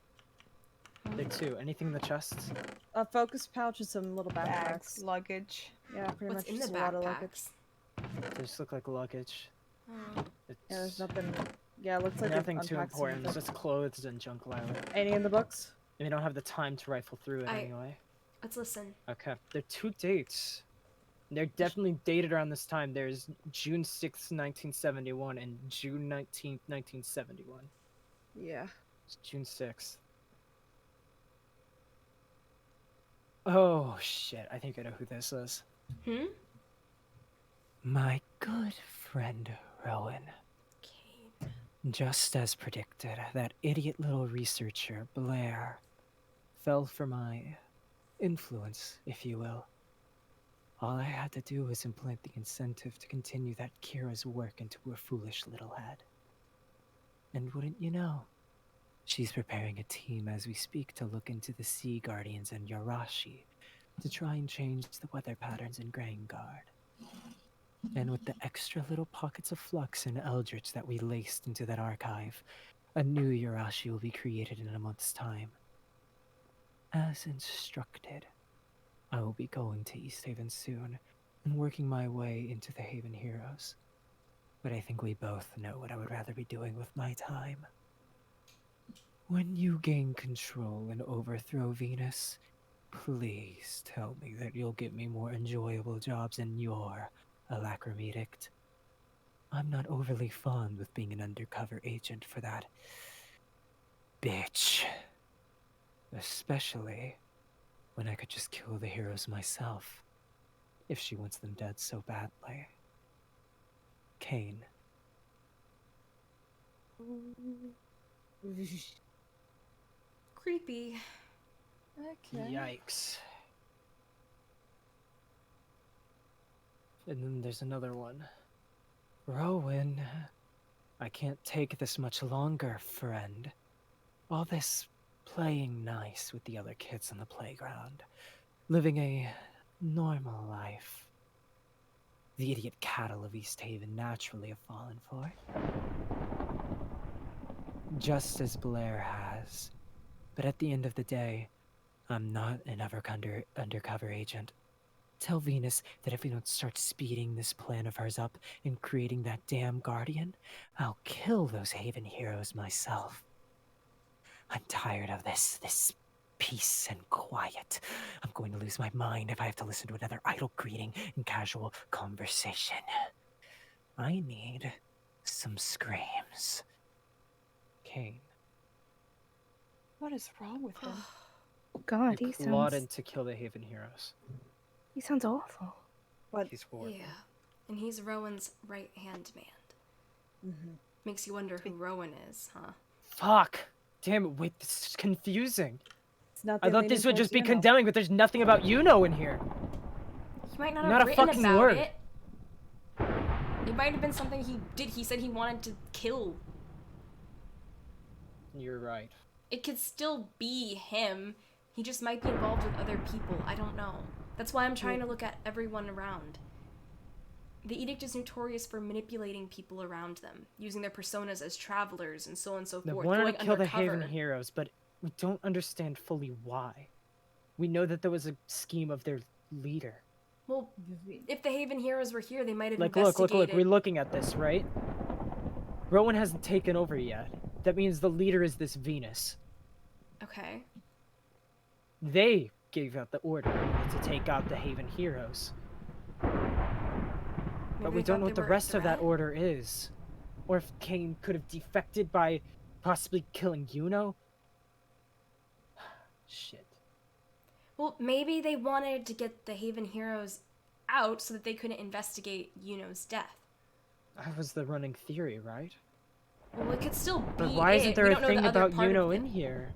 There too. Anything in the chests? A focus pouch and some little Bags, backpacks. luggage. Yeah, pretty What's much in the just a lot of luggage. backpacks? They just look like luggage. Oh. It's Yeah, there's nothing. Yeah, it looks like they've nothing too unpacked some important. It's things. just clothes and junk, Lila. Any in the books? And we don't have the time to rifle through it I- anyway. Let's listen. Okay. There are two dates. They're definitely dated around this time. There's June 6th, 1971 and June 19th, 1971. Yeah. It's June 6th. Oh, shit. I think I know who this is. Hmm? My good friend, Rowan. Kane. Just as predicted, that idiot little researcher, Blair, fell for my influence, if you will. All I had to do was implant the incentive to continue that Kira's work into her foolish little head. And wouldn't you know, she's preparing a team as we speak to look into the Sea Guardians and Yarashi to try and change the weather patterns in Grainguard. And with the extra little pockets of flux and eldritch that we laced into that archive, a new Yarashi will be created in a month's time. As instructed, I will be going to East Haven soon and working my way into the Haven Heroes. But I think we both know what I would rather be doing with my time. When you gain control and overthrow Venus, please tell me that you'll get me more enjoyable jobs in your Alacrum Edict. I'm not overly fond with being an undercover agent for that bitch. Especially when I could just kill the heroes myself, if she wants them dead so badly. Kane. Creepy. Okay. Yikes. And then there's another one. Rowan, I can't take this much longer, friend. All this playing nice with the other kids on the playground, living a normal life. The idiot cattle of East Haven naturally have fallen for. Just as Blair has. But at the end of the day, I'm not an undercover agent. Tell Venus that if we don't start speeding this plan of hers up and creating that damn guardian, I'll kill those Haven heroes myself. I'm tired of this peace and quiet. I'm going to lose my mind if I have to listen to another idle greeting and casual conversation. I need some screams. Kane. What is wrong with him? God, He he plotted sounds to kill the Haven heroes. awful. What? He's horrible. Yeah. And he's Rowan's right-hand man. Mm-hmm. Makes you wonder who Rowan is, huh? Fuck! Damn it, wait, this is confusing. It's not. I thought this would just be condemning, but there's nothing about Yuno in here. He might not Not have a written fucking about word. it. It might have been something he did. He said he wanted to kill. You're right. It could still be him. He just might be involved with other people. I don't know. That's why I'm trying to look at everyone around. The Edict is notorious for manipulating people around them, using their personas as travelers and so on and so They forth. wanted going to kill the undercover. Haven heroes, but we don't understand fully why. We know that there was a scheme of their leader. Well, if the Haven Heroes were here, they might have Like, investigated. look. We're looking at this, right? Rowan hasn't taken over yet. That means the leader is this Venus. Okay. They gave out the order to take out the Haven Heroes. But Maybe we they don't thought know what they the were a rest of that threat? order is. Or if Kane could have defected by possibly killing Yuno. Shit. Well, maybe they wanted to get the Haven Heroes out so that they couldn't investigate Yuno's death. That was the running theory, right? Well, it could still be But why isn't it. there We a don't know thing the other about part of Yuno it. in here?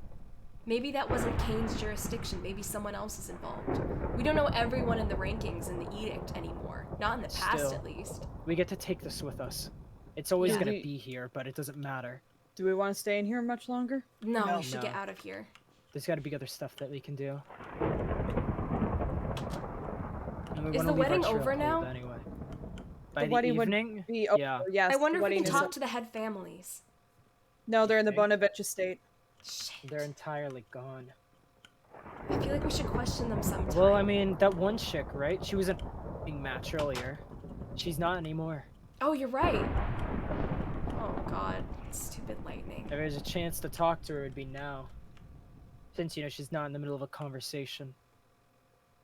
Maybe that wasn't Kane's jurisdiction. Maybe someone else is involved. We don't know everyone in the rankings in the Edict anymore. Not in the past, Still. at least. We get to take this with us. It's always Yeah. gonna be here, but it doesn't matter. Do we want to stay in here much longer? No, No. we should get No. out of here. There's gotta be other stuff that we can do. And we Is wanna the leave our wedding trail over clean now? Anyway. By the wedding would evening? Be over, Yeah. yes. I wonder the if we wedding can is- talk to the head families. No, they're in the think? Bonovich estate. Shit. They're entirely gone. I feel like we should question them sometime. Well, I mean, that one chick, right? She was in a match earlier. She's not anymore. Oh, you're right. Oh, God. Stupid lightning. If there's a chance to talk to her, it'd be now. Since, you know, she's not in the middle of a conversation.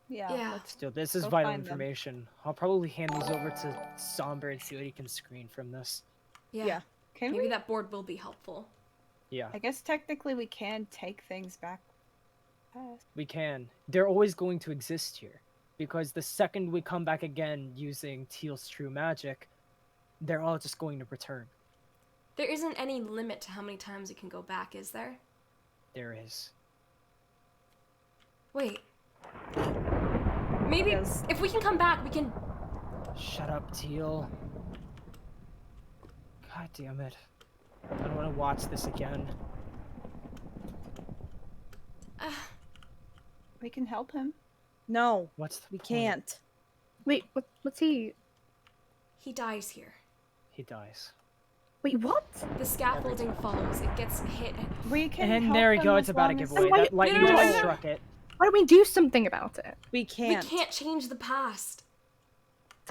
Yeah. Yeah. Let's Still, this is Go vital find them. information. I'll probably hand these over to Somber and see what he can screen from this. Yeah. Yeah. Can Maybe we? that board will be helpful. Yeah, I guess technically we can take things back. Past. we can. They're always going to exist here. Because the second we come back again using Teal's true magic, they're all just going to return. There isn't any limit to how many times we can go back, is there? There is. Wait. Maybe Yes. if we can come back, we can... Shut up, Teal. God damn it. I don't want to watch this again. We can help him. No, What's the we point? can't. Wait, what's he? He dies here. He dies. Wait, what? The scaffolding follows. It gets hit. We can. And help there we them go, as it's about a long as- giveaway. why- That lightning No, no, no, just no. struck it. Why don't we do something about it? We can't. We can't change the past.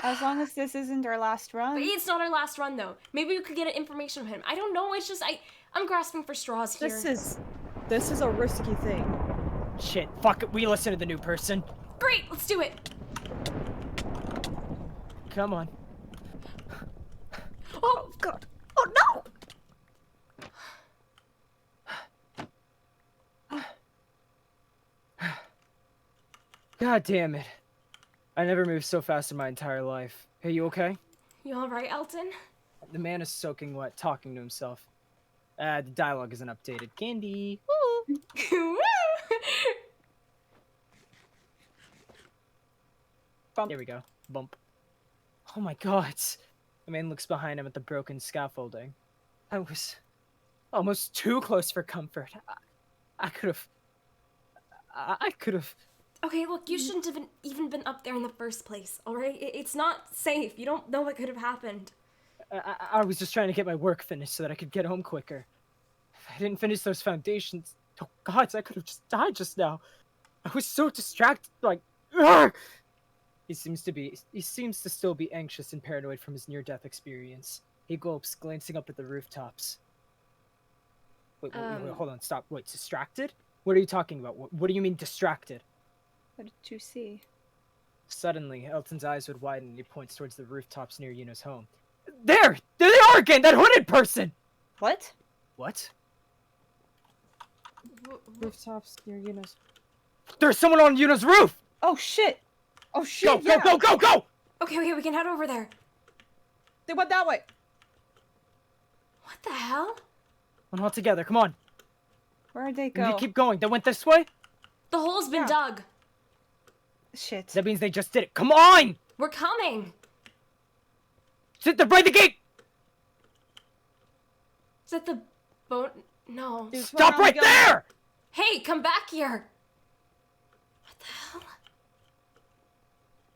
As long as this isn't our last But run. it's not our last run, though. Maybe we could get information from him. I don't know. It's just I'm grasping for straws here. This is a risky thing. Shit, fuck it, we listen to the new person. Great. Let's do it. Come on. Oh, God. Oh no! God damn it. I never moved so fast in my entire life. Hey, you okay? you all right, Elton? The man is soaking wet, talking to himself. The dialogue isn't updated. Candy! Woo! There we go. Bump. Oh my god. The man looks behind him at the broken scaffolding. I was almost too close for comfort. I could have. Okay, look, you shouldn't have even been up there in the first place, alright? It's not safe. You don't know what could have happened. I was just trying to get my work finished so that I could get home quicker. If I didn't finish those foundations, oh gods, I could have just died just now. I was so distracted, like, ugh! He seems to still be anxious and paranoid from his near-death experience. He gulps, glancing up at the rooftops. Wait, hold on, stop. Wait, distracted? What are you talking about? What do you mean distracted? What did you see? Suddenly, Elton's eyes would widen and he points towards the rooftops near Yuna's home. There! There they are again! That hooded person! What? What? Rooftops near Eunice. There's someone on Yuna's roof! Oh shit! Oh Go, shit! go, yeah. go, go, go! Okay, we can head over there. They went that way. What the hell? We're all together, come on. Where'd they We go? keep going. They went this way? The hole's been Yeah. dug. Shit. That means they just did it. Come on! We're coming. Sit there by the gate! Is that the boat? No. Dude, Stop come on, right go. there! Hey, come back here. What the hell?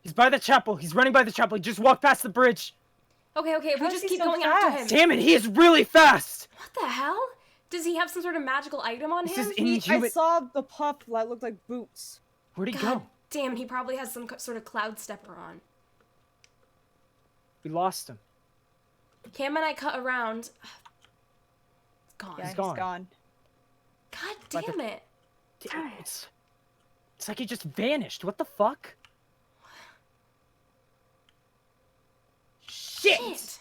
He's by the chapel. He's running by the chapel. He just walked past the bridge. Okay, if we How is just he keep so going after him. fast? Damn it, he is really fast! What the hell? Does he have some sort of magical item on This him? is inhuman. I saw the pup that looked like boots. Where'd he God go? Damn, he probably has some sort of cloud stepper on. We lost him. Cam and I cut around. It's gone. Yeah, He's he's gone. gone. God But the- damn it. Damn, it's like he just vanished. What the fuck? Shit!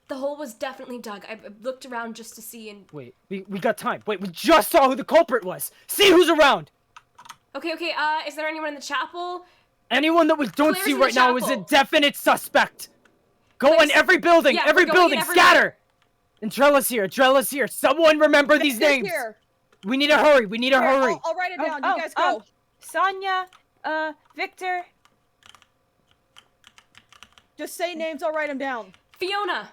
The hole was definitely dug. I looked around just to see and... Wait, we got time. Wait, we just saw who the culprit was. See who's around. Okay, is there anyone in the chapel? Anyone that we don't Claire's see in the right now is a chapel. definite suspect. Go in Claire's- every building, Yeah, every we're going in building, every scatter! And Drella's here. Someone remember these Victor's names. Here. We need to hurry. We need to Here, hurry. I'll write it Oh, down. oh, You guys go. Sonia, Victor. Just say names. I'll write them down. Fiona!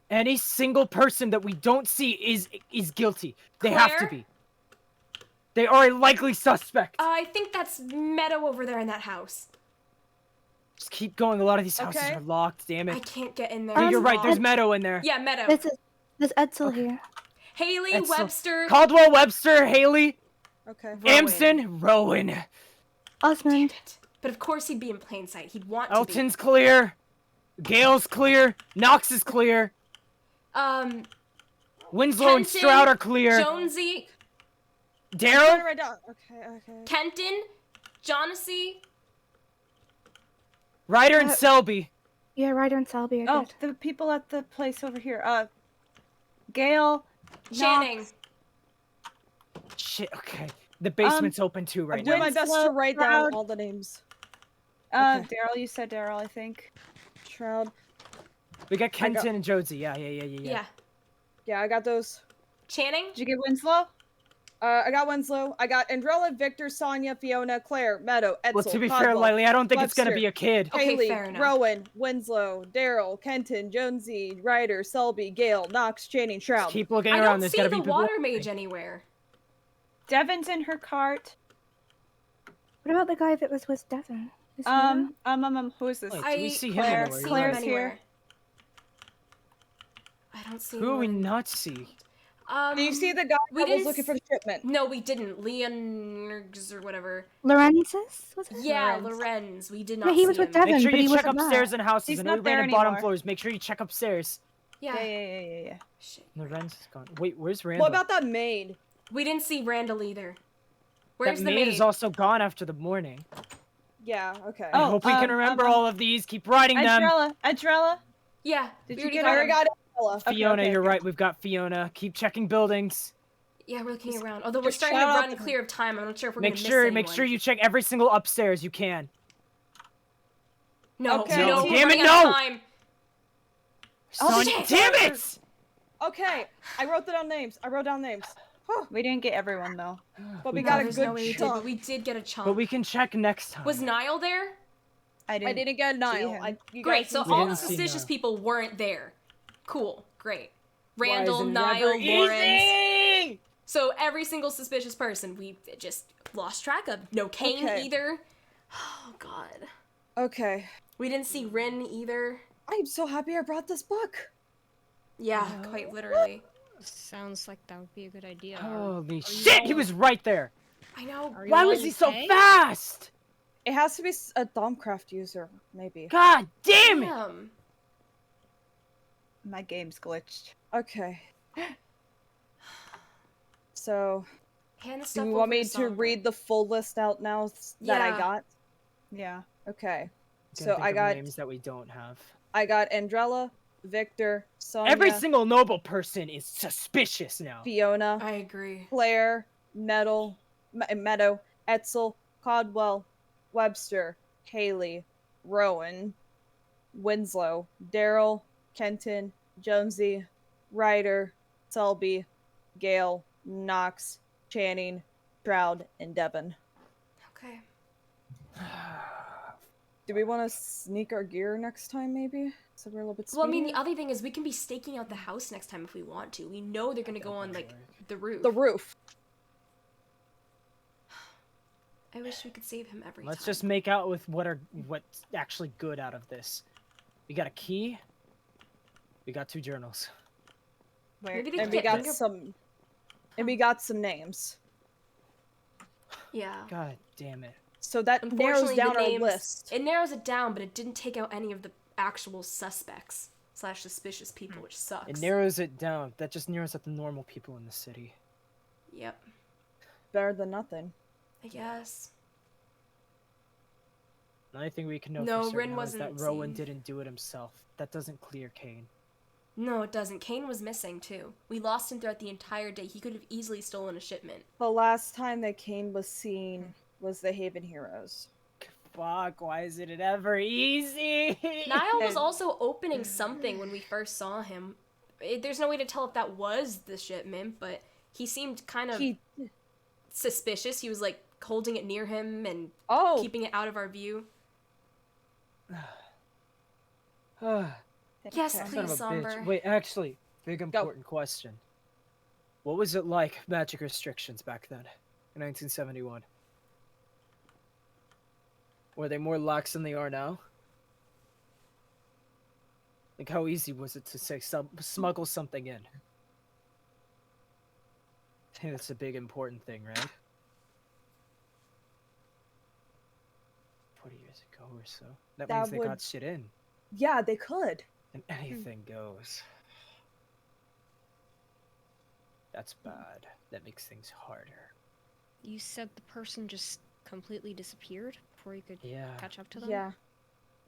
Any single person that we don't see is guilty. They have to Claire? be. They are a likely suspect. I think that's Meadow over there in that house. Just keep going. A lot of these houses Okay. are locked. Damn I it. can't get in there. Yeah, It's you're right. There's locked. Meadow in there. Yeah, Meadow. There's Edsel here. Haley, Edsel. Webster, Caldwell, Webster, Haley, Okay. Rowan. Amson, Rowan. Osmond. But of course he'd be in plain sight. He'd want to Elton's clear. Gale's clear. Knox is clear. be. Winslow and Kenton, Stroud are clear. Jonesy, I'm Daryl. gonna write down. Okay. Kenton, Jonassy. Ryder and Selby. Yeah, Ryder and Selby are Oh, good. the people at the place over here. Gail. Channing. Knox, Shit, okay. The basement's open too right I'm now. doing my best to Winslow, write down Shroud. all the names. Daryl. Okay. You said Daryl, I think. Shroud. We got Kenton and Josie. Yeah. Yeah. Yeah, I got those. Channing. Did you get Winslow? I got Winslow. I got Andrella, Victor, Sonia, Fiona, Claire, Meadow, Edsel, Well, to be fair, Caldwell, Lilee, I don't think it's gonna Webster, be a kid. Okay, Haley, fair enough. Rowan, Winslow, Daryl, Kenton, Jonesy, Ryder, Selby, Gale, Knox, Channing, Shroud. Just keep looking I around. don't There's see gotta the be people. water mage anywhere. Devon's in her cart. What about the guy that was with Devon? Is he there? Who is this? Wait, I do we see him Claire- anywhere? see Claire's him here. anywhere. I don't see Who are we anyone. not see? Do you see the guy we that was didn't looking for the shipment? No, we didn't. Leon or whatever. Lorenzis? Was it? Yeah, Lorenz. Lorenz. We did not Yeah, he see was with him. Devon. Make sure but you he check wasn't upstairs there. in houses. He's I know not we there ran in bottom anymore. floors. Make sure you check upstairs. Yeah. Yeah. Shit. Lorenz is gone. Wait, where's Randall? What about that maid? We didn't see Randall either. Where's that the maid maid? is also gone after the morning. Yeah, okay. I hope we can remember all of these. Keep writing them. Adrella. Yeah. Did we you already get I got her? already him. got Ella. Okay, Fiona, okay, you're okay. right. We've got Fiona. Keep checking buildings. Yeah, we're looking around. Although we're Just starting to shout out run to clear of time, I'm not sure if we're Make gonna sure, miss make sure anyone. you check every single upstairs you can. No, Okay. no, No, we're damn it, running out of no! time. Oh, Sonya, shit. damn it! Okay, I wrote down names. We didn't get everyone though. But we No, got a there's good no way we did, chunk. but we did get a chunk. But we can check next time. Was Niall there? I I didn't get Niall. him. You Great, guys so can- We all the didn't see suspicious Niall. people weren't there. Cool, great. Why is Randall, it Niall, never Lawrence. easy? So every single suspicious person we just lost track of. No Kane Okay. either. Oh god. Okay. We didn't see Rin either. I'm so happy I brought this book. Yeah, quite literally. Sounds like that would be a good idea. Holy shit, he was right there. I know. Are you Why all was he so okay? fast? It has to be a Thaumcraft user, maybe. God damn it. Damn. My game's glitched. Okay. So, Hand the do stuff you over want me to Songbird. read the full list out now that I Yeah. got? Yeah. Okay. Can't So think I of got names that we don't have. Andrella, Victor, Sonia, Every single noble person is suspicious now. Fiona, I agree. Claire, Meadow, Edsel, Caldwell, Webster, Haley, Rowan, Winslow, Daryl, Kenton, Jonesy, Ryder, Selby, Gale, Knox, Channing, Stroud, and Devon. Okay. Do we want to sneak our gear next time, maybe? So we're a little bit Well, I mean, the speedier? other thing is we can be staking out the house next time if we want to. We know they're gonna go on, like, the roof. The roof. I wish we could save him every Let's time. just make out with what's actually good out of this. We got a key. We got 2 journals. Where? Maybe they And could we get got some... And we got some names. Yeah. God damn it. So that narrows Unfortunately, down the our names, list. it narrows it down, but it didn't take out any of the actual suspects / suspicious people, which sucks. It narrows it down. That just narrows up the normal people in the city. Yep. Better than nothing. I guess. The only thing we can know No, for certain Rin now is that wasn't Rowan seen. didn't do it himself. That doesn't clear Kane. No, it doesn't. Kane was missing, too. We lost him throughout the entire day. He could have easily stolen a shipment. The last time that Kane was seen was the Haven Heroes. Fuck, why isn't it ever easy? Niall was also opening something when we first saw him. There's no way to tell if that was the shipment, but he seemed kind of suspicious. He was, like, holding it near him and keeping it out of our view. Yes, Son please, of a Somber. bitch. Wait, actually, big important question. What was it like, magic restrictions back then, in 1971? Were they more lax than they are now? Like, how easy was it to say smuggle something in? I think that's a big important thing, right? 40 years ago or so. That means they got shit in. Yeah, they could. And anything goes. That's bad. That makes things harder. You said the person just completely disappeared before you could catch up to them? Yeah.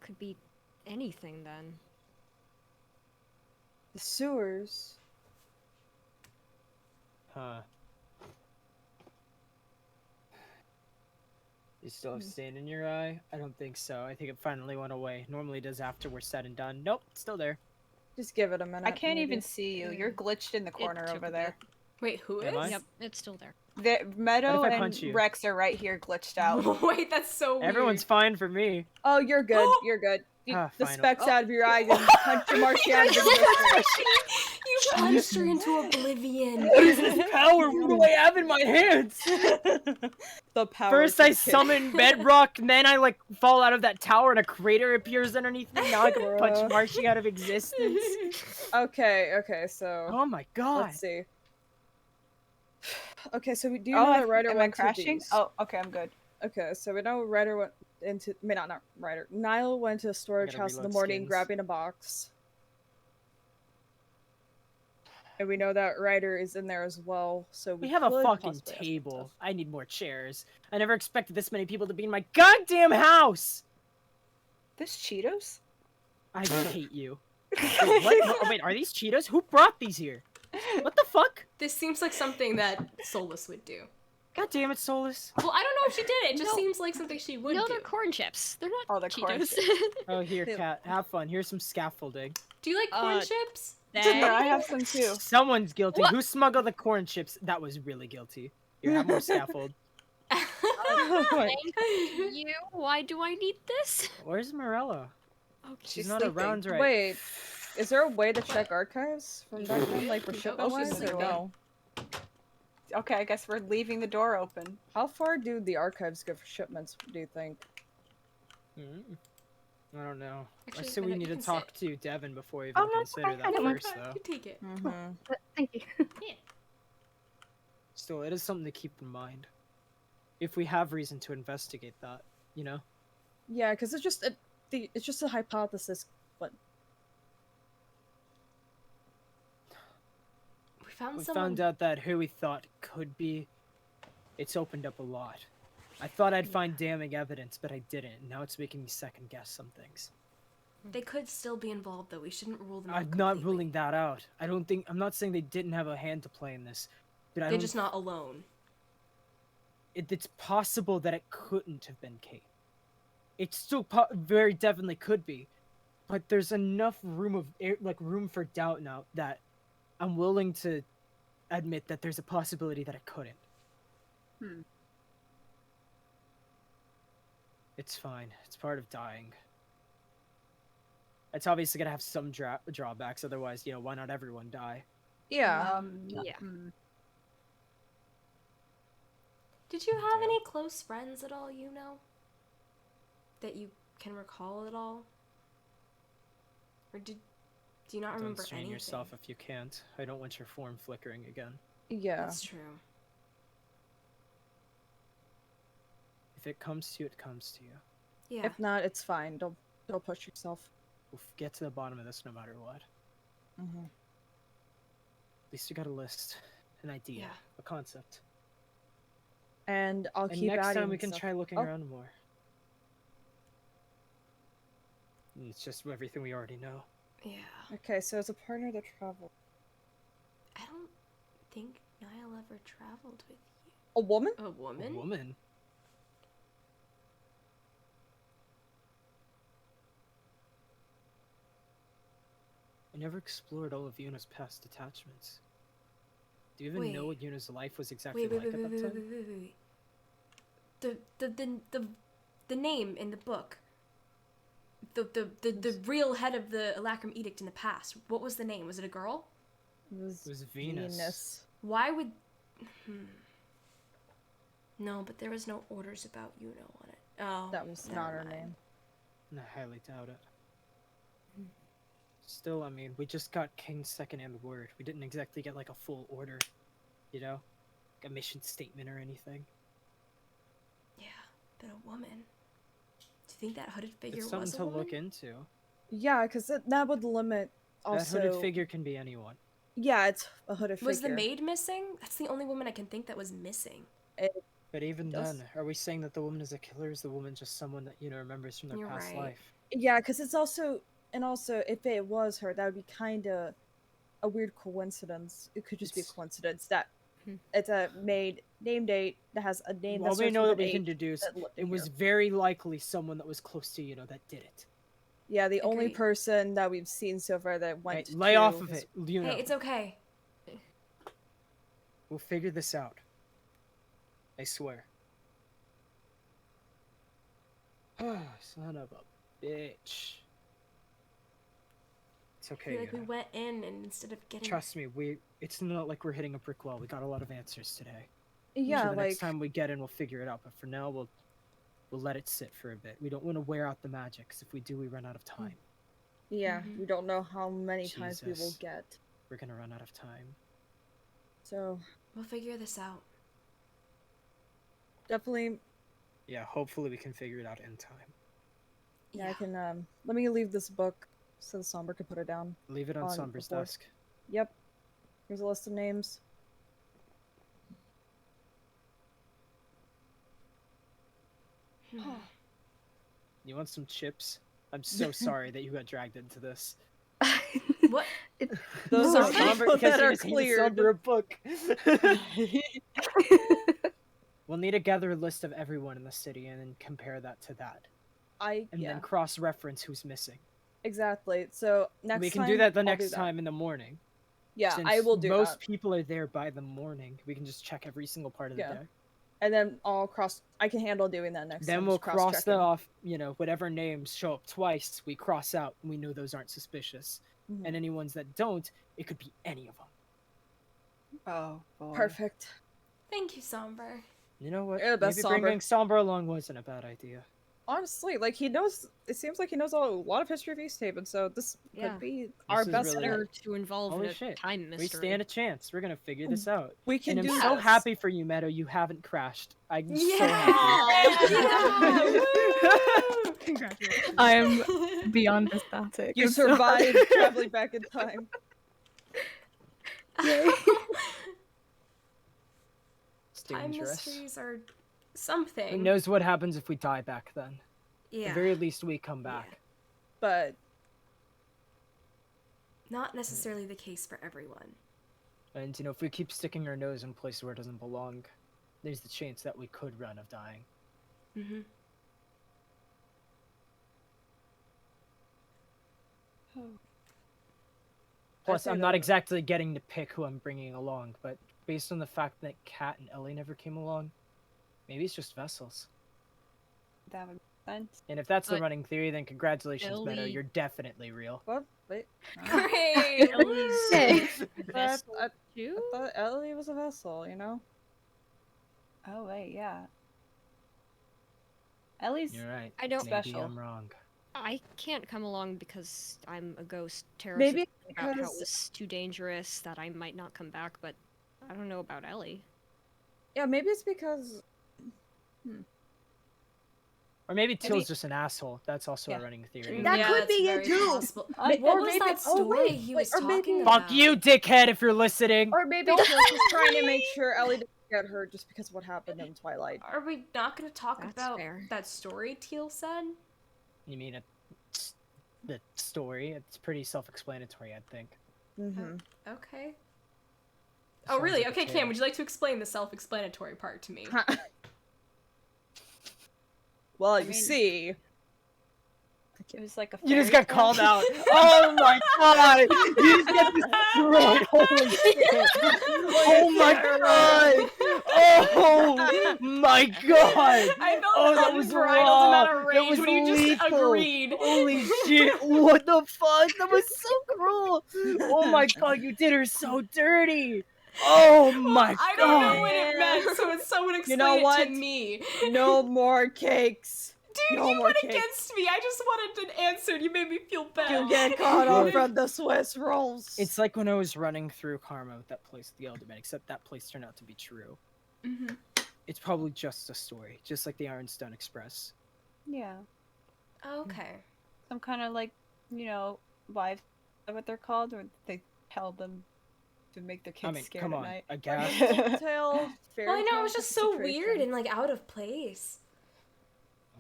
Could be anything then. The sewers. Huh. You still have sand in your eye? I don't think so. I think it finally went away. Normally does after we're said and done. Nope, it's still there. Just give it a minute. I can't even see you. You're glitched in the corner over there. Wait, who Am is? I? Yep, it's still there. Meadow What if I and punch you? Rex are right here glitched out. Wait, that's so weird. Everyone's fine for me. Oh, you're good. You're good. The Final. specs out of your eyes and punch your Marcy out of your You punched her into oblivion. What is this power? What do I have in my hands? The power. First I summon bedrock, and then I like fall out of that tower and a crater appears underneath me. Now I can punch Marshy out of existence. Okay, so. Oh my god. Let's see. Okay, so we do know that Ryder went to crashing? these. Oh, okay, I'm good. Okay, so we know Ryder went into. Not Ryder. Niall went to a storage gotta house in the reload morning, skins. grabbing a box. And we know that Ryder is in there as well, so We have a could fucking possibly ask him table. stuff. I need more chairs. I never expected this many people to be in my goddamn house! This Cheetos? I hate you. Wait, what? Oh, wait, are these Cheetos? Who brought these here? What the fuck? This seems like something that Solus would do. God damn it, Solus. Well, I don't know if she did it. It just seems like something she would No, do. they're corn chips. They're not Oh, they're corn Cheetos. chips. Oh, here, Kat. Have fun. Here's some scaffolding. Do you like corn chips? Yeah, I have some too. Someone's guilty. Who smuggled the corn chips? That was really guilty. You have more scaffold. Thank you. Why do I need this? Where's Morella? Okay. She's not around right. Wait, is there a way to check archives from back then, like for shipment she's wise, or sleeping. no? Okay, I guess we're leaving the door open. How far do the archives go for shipments, do you think? I don't know. Actually, I say we you need to can talk to Devin before we even Oh, no, consider I that don't mind. first, though. You take it. Thank you. Still, it is something to keep in mind. If we have reason to investigate that, you know? Yeah, because it's just a hypothesis, but We We found out that who we thought could be. It's opened up a lot. I thought I'd find damning evidence, but I didn't. Now it's making me second guess some things. They could still be involved, though. We shouldn't rule them out. I'm not completely. ruling that out. I'm not saying they didn't have a hand to play in this, but They're just not alone. It's possible that it couldn't have been Kate. It still very definitely could be, but there's enough room for doubt now that I'm willing to admit that there's a possibility that it couldn't. It's fine. It's part of dying. It's obviously gonna have some drawbacks. Otherwise, why not everyone die? yeah. Yeah. Did you have any close friends at all, that you can recall at all? Or do you not remember Don't strain anything? yourself if you can't. I don't want your form flickering again. Yeah. That's true. If it comes to you, it comes to you. Yeah. If not, it's fine. Don't push yourself. We'll get to the bottom of this no matter what. Mm-hmm. At least you got a list, an idea, Yeah. a concept. And I'll And keep next adding time we can stuff. try looking Oh. around more. And it's just everything we already know. Yeah. Okay, so as a partner that travel. I don't think Niall ever traveled with you. A woman? A woman? A woman? I never explored all of Yuna's past attachments. Do you even know what Yuna's life was exactly like at that time? The name in the book. The real head of the Alacrum Edict in the past. What was the name? Was it a girl? It was Venus. Why would... No, but there was no orders about Yuna on it. Oh, That was not her name. I highly doubt it. Still, I mean, we just got King's second-hand word. We didn't exactly get, like, a full order, you know? Like a mission statement or anything. Yeah, but a woman. Do you think that hooded figure It's was something a to woman? look into. Yeah, because that would limit also... That hooded figure can be anyone. Yeah, it's a hooded figure. Was the maid missing? That's the only woman I can think that was missing. But even then, are we saying that the woman is a killer? Or is the woman just someone that, you know, remembers from their You're past right. life? Yeah, because it's also... And also, if it was her, that would be kind of a weird coincidence. It could just be a coincidence that it's a made name date that has a name Well, that we starts know with that an we can H deduce that lived in it was here. very likely someone that was close to, you know, that did it. Yeah, the only Agreed. person that we've seen so far that went Hey, lay off of his- it, you know. Hey, it's okay. We'll figure this out. I swear. Son of a bitch. It's I okay, feel like we Yuna. went in and instead of getting... Trust me, it's not like we're hitting a brick wall. We got a lot of answers today. Yeah, So the like... next time we get in, we'll figure it out. But for now, we'll let it sit for a bit. We don't want to wear out the magic, because if we do, we run out of time. Yeah, we don't know how many times we will Jesus. get. We're gonna run out of time. So, We'll figure this out. definitely... Yeah, hopefully we can figure it out in time. Yeah, I can, let me leave this book so the Somber can put it down. Leave it on Somber's the board. desk. Yep. Here's a list of names. You want some chips? I'm so sorry that you got dragged into this. What? Those are Somber people because that you are just handed cleared. Somber a book. We'll need to gather a list of everyone in the city and then compare that to that. And then cross-reference who's missing. Exactly. So next we can time, do that the I'll do next that. time in the morning. Yeah, Since I will do most that. people are there by the morning, we can just check every single part of the day. And then I can handle doing that next time. Then we'll just cross cross-checking. that off, you know, whatever names show up twice, we cross out, and we know those aren't suspicious. Mhm. And any ones that don't, it could be any of them. Oh, boy. Perfect. Thank you, Somber. You know what? You're the best, Maybe Somber. bringing Somber along wasn't a bad idea. Honestly, like he knows. It seems like he knows a lot of history of East Haven, so this could be our This is best. really- Better to involve Holy in a shit. time We mystery. stand a chance. We're gonna figure this out. We can and do I'm so this. happy for you, Meadow. You haven't crashed. I'm so Yeah! happy. Congratulations. I am beyond ecstatic. You I'm sorry. survived traveling back in time. Yay. It's Time dangerous. mysteries are something. Who knows what happens if we die back then? At Yeah. the very least, we come back. But Not necessarily the case for everyone. And, you know, if we keep sticking our nose in a place where it doesn't belong, there's the chance that we could run of dying. Mm-hmm. Plus, say I'm not that- exactly getting to pick who I'm bringing along, but based on the fact that Kat and Ellie never came along, maybe it's just vessels. That would make sense. And if that's the But running theory, then congratulations, Meadow. Ellie- You're definitely real. what? Wait. Great! Ellie's Yay. vessel I too? thought Ellie was a vessel. You know. Oh, wait, yeah. Ellie's You're right. I don't- Maybe special. I'm wrong. I can't come along because I'm a ghost terrorist. Maybe About how it because- was too dangerous that I might not come back, but I don't know about Ellie. Yeah, maybe it's because. Or maybe Teal's just an asshole. That's also a running theory. That could be it too. What was that story he was talking about? Fuck you, dickhead, if you're listening. Or maybe Teal's just trying to make sure Ellie doesn't get hurt just because of what happened in Twilight. Are we not going to talk That's about fair. that story Teal said? You mean the story? It's pretty self-explanatory, I think. Mm-hmm. Okay. Oh, Sounds really? like a Okay, tale. Cam, would you like to explain the self-explanatory part to me? Well, I you mean- see. It was like a You just fairy got tale. called out. Oh my god! You just got destroyed. Holy shit! Oh my god! Oh my god! I felt Oh, that was unbridled raw. amount of That rage was when you just lethal. agreed. Holy shit! What the fuck? That was so cruel. Oh my god! You did her so dirty. Oh my I god! don't know what it meant, so it's someone explain know it what? to me. No more cakes. Dude, No you more went cakes. against me. I just wanted an answer. You made me feel bad. You get caught up from the Swiss rolls. It's like when I was running through Karma with that place, the Elderman, except that place turned out to be true. Mhm. It's probably just a story, just like the Ironstone Express. Yeah. Okay. Some kind of like, wives, is that what they're called? Or they tell them to make their kids I mean, scared come at on, night. a gas. Tale, Well, I know it was just so weird and like out of place.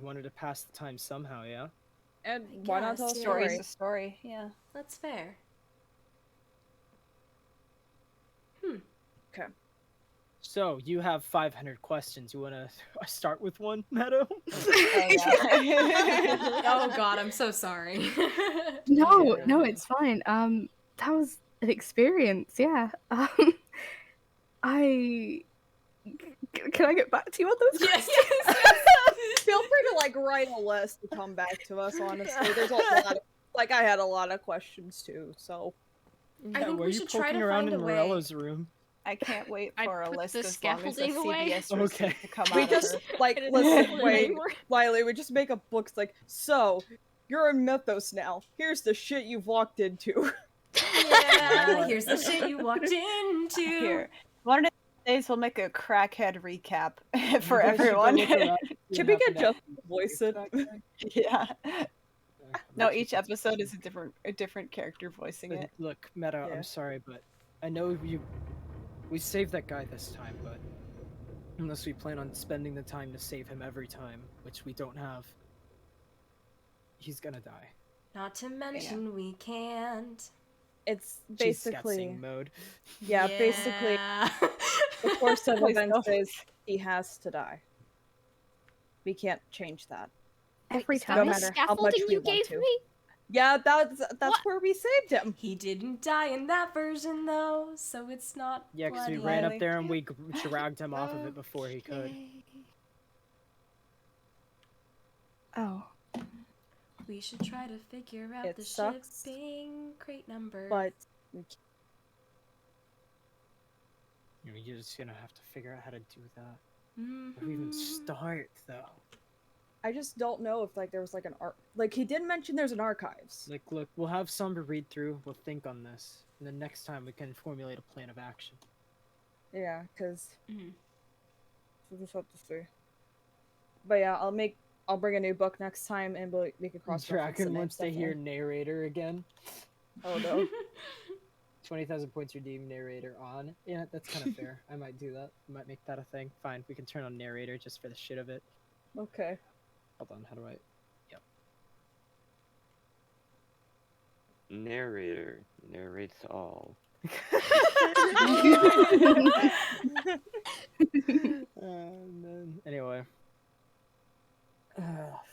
I wanted to pass the time somehow, yeah? And I why not guess, tell a yeah. story? Story's a story, yeah. That's fair. So, you have 500 questions. You want to start with one, Meadow? Oh god, I'm so sorry. No, no, it's fine. That was an experience, yeah. Can I get back to you on those Yes, questions? yes. Feel free to like write a list to come back to us. Honestly, there's a lot. Like I had a lot of questions too. So I think were we you should try poking to around find in a way. Morella's room? I can't wait I for a put list the as long as the scaffolding away. CBS Okay. receipt to come we out just of her. like I didn't listen. put it Wait, anywhere. Lilee, we just make a book. It's like, so you're in Mythos now. Here's the shit you've walked into. Yeah, here's the shit you walked into. Here. One of the days we'll make a crackhead recap for You guys should go everyone. look around, see Should what we get happened Justin to voice it? Yeah. No, after- each episode is a different character voicing it. Look, Meadow, Yeah. I'm sorry, but I know we saved that guy this time, but unless we plan on spending the time to save him every time, which we don't have, he's gonna die. Not to mention we can't. It's She's basically scat-sing mode. yeah, basically Yeah. the course of Please events don't. is he has to die. We can't change that. Every Is that No the time. matter how much scaffolding we you want gave to. me? Yeah, that's What? where we saved him. He didn't die in that version though, so it's not. Yeah, because we bloody. ran up Lilee. there and we dragged him off of it before he could. Oh. We should try to figure out It the sucks, shipping crate number. But we You're just gonna have to figure out how to do that. Mhm. Where do we even start, though? I just don't know if like there was like an art. Like he did mention there's an archives. Like, look, we'll have Somber read through, we'll think on this, and then next time we can formulate a plan of action. Yeah, because Mhm. we'll just have to see. But yeah, I'll bring a new book next time and we can cross reference the Dragon names wants to hear definitely. narrator again. Oh no. 20,000 points redeemed, narrator on. Yeah, that's kind of fair. I might do that. I might make that a thing. Fine, we can turn on narrator just for the shit of it. Okay. Hold on, how do I... Yep. Narrator narrates all. And then, anyway. Fuck.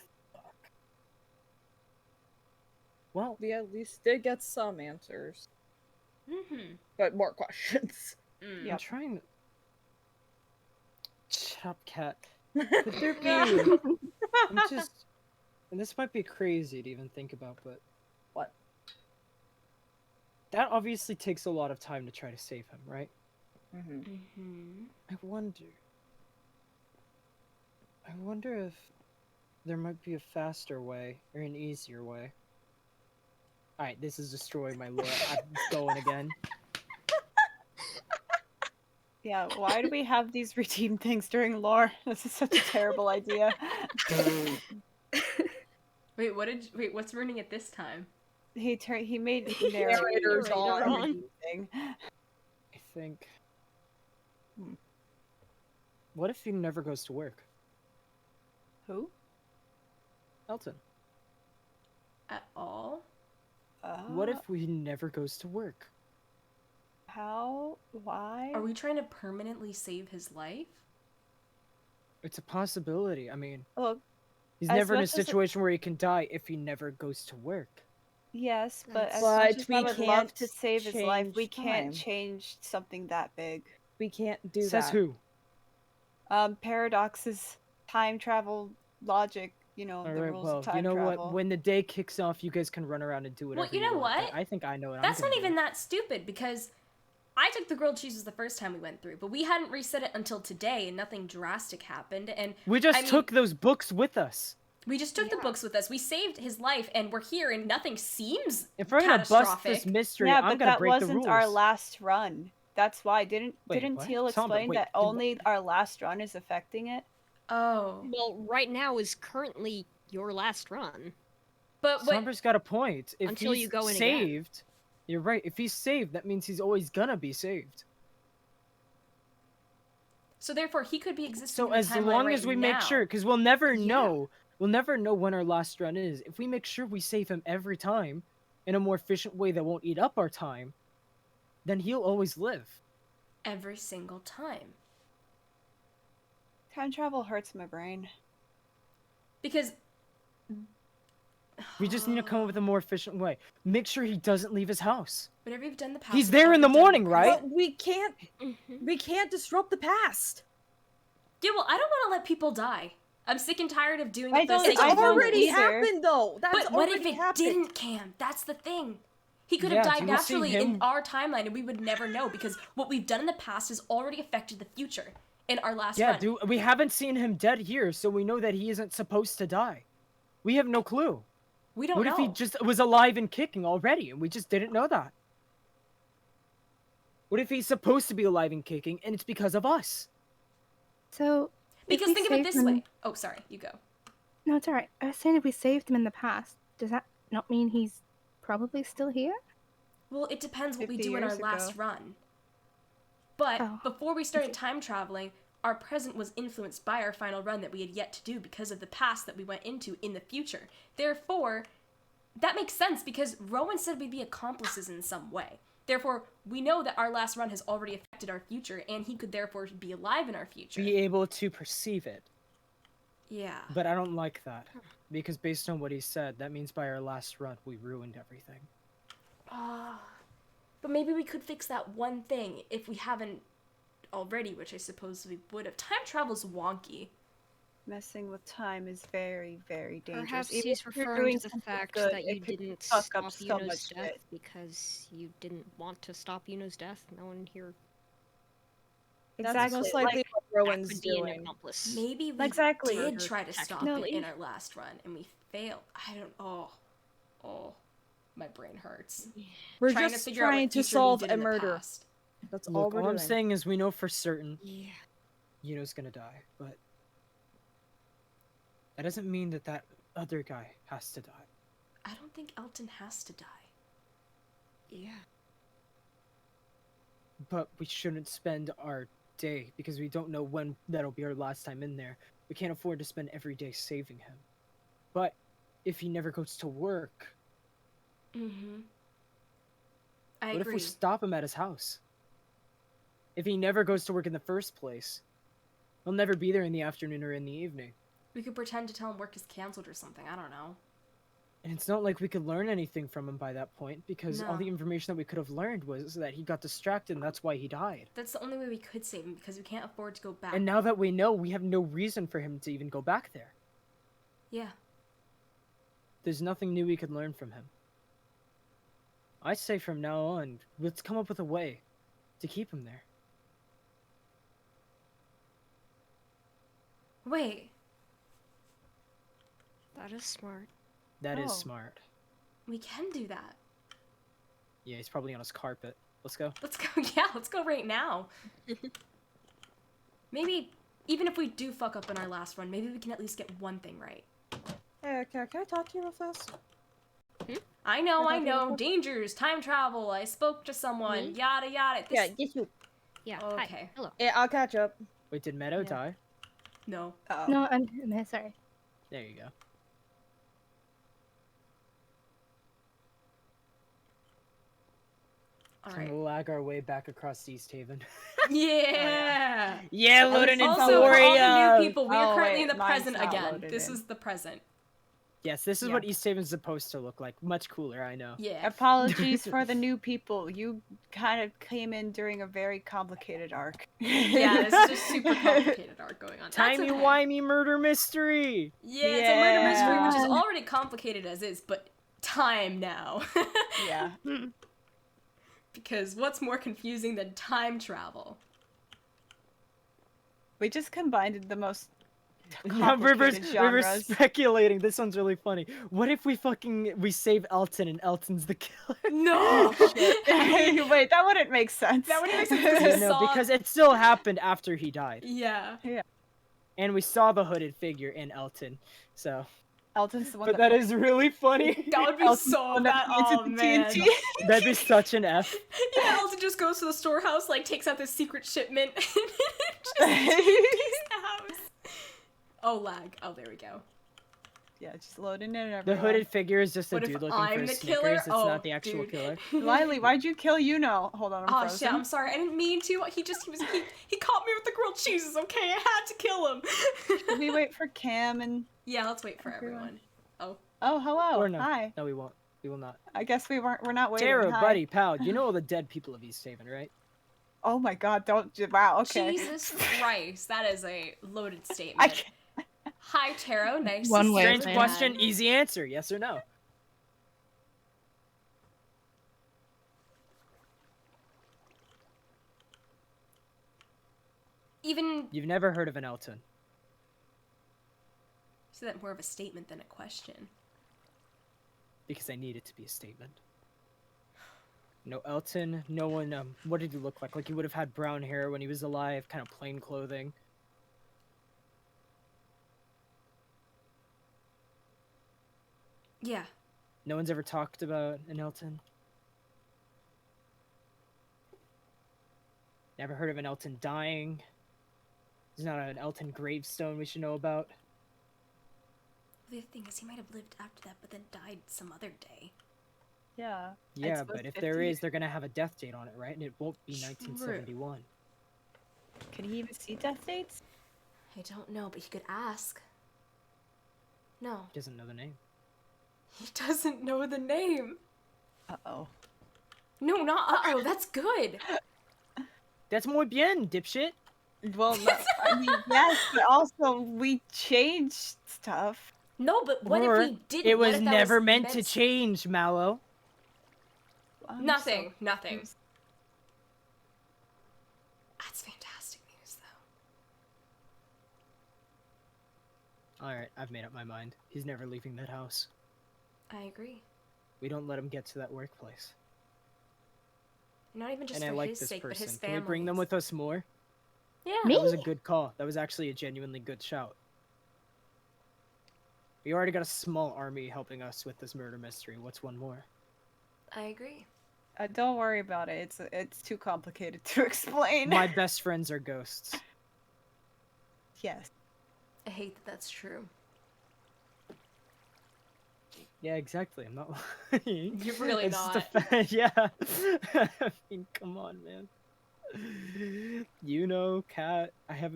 Well, We at least did get some answers, Mhm. but more questions. Mm. I'm trying to... Shut up, cat. Could there be... I'm just... And this might be crazy to even think about, but... What? That obviously takes a lot of time to try to save him, right? Mm-hmm. Mhm. I wonder if there might be a faster way or an easier way. Alright, this is destroying my lore. I'm going again. Yeah, why do we have these redeem things during lore? This is such a terrible idea. Wait, what's ruining it this time? He made Narrators Narrator on. thing. I think. Hmm. What if he never goes to work? Who? Elton. At all? What if he never goes to work? How? Why? Are we trying to permanently save his life? It's a possibility. I mean, Look, he's as never in a much as it- situation where he can die if he never goes to work. yes, but as But much as we I would love can't to save his life, we change can't time. change something that big. We can't do Says that. who? Paradox's time travel logic, the Alright, rules well, of time you know travel. what? When the day kicks off, you guys can run around and do whatever you know want, what? but I think I know what That's I'm not gonna even do. that stupid, because I took the grilled cheeses the first time we went through, but we hadn't reset it until today, and nothing drastic happened, and We just I mean, took those books with us. We just took the books with us. We saved his life, and we're here, and nothing seems If we're gonna bust catastrophic. this mystery, Yeah, I'm but gonna that break the wasn't rules. our last run. That's why. Wait, Didn't what? Teal Tell me- explain wait, that did what? only our last run is affecting it? Oh. Well, right now is currently your last run. But Somber's got a point. If Until he's you go in again. saved, you're right. If he's saved, that means he's always gonna be saved. so therefore, he could be existing So in the as timeline long right as we now. make sure, because we'll never know when our last run is. If we make sure we save him every time, in a more efficient way that won't eat up our time, then he'll always live. Every single time. Time travel hurts my brain. Because We just need to come up with a more efficient way. Make sure he doesn't leave his house. whatever you've done in the past. He's you've there in the already done morning, the right? present. But we can't disrupt the past. Yeah, well, I don't want to let people die. I'm sick and tired of doing I it for the don't- sake I of It's don't already rules. either. happened, though. That's But what if already it happened. didn't, Cam? That's the thing. He could Yeah, have do died you see naturally him? in our timeline, and we would never know, because what we've done in the past has already affected the future in our last Yeah, run. dude, we haven't seen him dead here, so we know that he isn't supposed to die. We have no clue. We don't What know. if he just was alive and kicking already, and we just didn't know that? What if he's supposed to be alive and kicking, and it's because of us? So, if Because we think of it saved this him- way. Oh, sorry, you go. No, it's alright. I was saying if we saved him in the past, does that not mean he's probably still here? Well, it depends what we 50 do in our years last ago. run. But Oh. before we started time traveling, our present was influenced by our final run that we had yet to do because of the past that we went into in the future. Therefore, that makes sense because Rowan said we'd be accomplices in some way. Therefore, we know that our last run has already affected our future, and he could therefore be alive in our future. Be able to perceive it. Yeah. But I don't like that. Because based on what he said, that means by our last run, we ruined everything. But maybe we could fix that one thing if we haven't already, which I suppose we would have. Time travel's wonky. Messing with time is very, very dangerous. Perhaps Even he's if you're referring doing to the something fact good, that you it could didn't fuck stop up so Yuno's much death shit. because you didn't want to stop Yuno's death. No one here That's most likely what Rowan's would be an doing. accomplice. Maybe we Exactly. did try to stop No, it in you- our last run, and we failed. I don't. Oh, my brain hurts. We're Trying to just figure out what trying to future we solve did a in the murder. past. That's all Look, we're all I'm doing. saying is we know for certain Yeah. Yuno's gonna die, but that doesn't mean that that other guy has to die. I don't think Elton has to die. Yeah. But we shouldn't spend our day, because we don't know when that'll be our last time in there. We can't afford to spend every day saving him. But if he never goes to work, Mm-hmm. I what agree. if we stop him at his house? If he never goes to work in the first place, he'll never be there in the afternoon or in the evening. We could pretend to tell him work is canceled or something. I don't know. And it's not like we could learn anything from him by that point, because all No. the information that we could have learned was that he got distracted and that's why he died. That's the only way we could save him because we can't afford to go back. And now that we know, we have no reason for him to even go back there. Yeah. There's nothing new we could learn from him. I say from now on, let's come up with a way to keep him there. Wait. That is smart. That is Oh. smart. We can do that. Yeah, he's probably on his carpet. Let's go. Let's go. Yeah, let's go right now. Maybe, even if we do fuck up in our last run, maybe we can at least get one thing right. Hey, can I talk to you real fast? I know. Dangers, time travel. I spoke to someone. Me? Yada yada. Yeah, yes you. Yeah. Okay. Hi. Hello. Yeah, I'll catch up. Wait, did Meadow Yeah. die? No. Oh. No, I'm sorry. There you go. All Can right. we lag our way back across East Haven? Yeah. Yeah, loading in Also, for all the new Foria! people, we are Oh, currently wait, in the mine's present not again. loaded This in. is the present. Yes, this is Yeah. what East Haven's supposed to look like. Much cooler, I know. Yeah. Apologies for the new people. You kind of came in during a very complicated arc. Yeah, this is just super complicated art going on. That's okay. Timey-wimey murder mystery! Yeah, it's a murder mystery, which is Yeah. already complicated as is, but time now. Yeah. Because what's more confusing than time travel? We just combined the most Now River's complicated genres. speculating. This one's really funny. What if we save Elton and Elton's the killer? No! Wait, that wouldn't make sense. That wouldn't make sense because we No, saw... because it still happened after he died. Yeah. And we saw the hooded figure in Elton, so... Elton's the one But that is really funny. That would be Elton's the so one that bad. Oh, created the man. TNT. That'd be such an F. Yeah, Elton just goes to the storehouse, like, takes out this secret shipment, and just takes the house. Oh, lag. Oh, there we go. Yeah, just loading in everyone. The hooded figure is just a What if dude looking I'm for a the Snickers. killer? It's Oh, not the actual dude. killer. Lilee, why'd you kill Yuno? Hold on, I'm Oh frozen. shit, I'm sorry. I didn't mean to. He caught me with the grilled cheeses, okay? I had to kill him. Should we wait for Cam and... Yeah, let's wait for Everyone. everyone. Oh. Oh, hello. Or no. Hi. No, we won't. We will not. I guess we're not waiting. Taro, Hi. buddy, pal, you know all the dead people of East Haven, right? Oh my god, don't... Wow, okay. Jesus Christ, that is a loaded I statement. can't... Hi, Taro. Nice One to way see Strange you. man. question, easy answer. Yes or no? Even You've never heard of an Elton. is that more of a statement than a question? Because I need it to be a statement. No Elton, no one, what did he look like? Like he would have had brown hair when he was alive, kind of plain clothing. Yeah. No one's ever talked about an Elton. Never heard of an Elton dying. There's not an Elton gravestone we should know about. The other thing is, he might have lived after that, but then died some other day. Yeah. Yeah, It's but if 50 there is, they're gonna have a death date on it, right? And it won't be True. 1971. Can he even see death dates? I don't know, but he could ask. No, He doesn't know the name. he doesn't know the name. Uh-oh. No, not uh-oh, that's good. That's muy bien, dipshit. Well, no, I mean, yes, but also we changed stuff. No, but what Or if we didn't? it What was if that never meant to s- change, Mallow. I'm Nothing, so nothing. confused. That's fantastic news, though. Alright, I've made up my mind. He's never leaving that house. I agree. We don't let him get to that workplace. Not even just And I for like his this sake, but person. his Can family. we bring them with us more? Yeah. Me? That was a good call. That was actually a genuinely good shout. We already got a small army helping us with this murder mystery. What's one more? I agree. Don't worry about it. It's too complicated to explain. My best friends are ghosts. Yes. I hate that that's true. Yeah, exactly. I'm not lying. You're really It's just not. a fact. Yeah. I mean, come on, man. You know, Kat, I have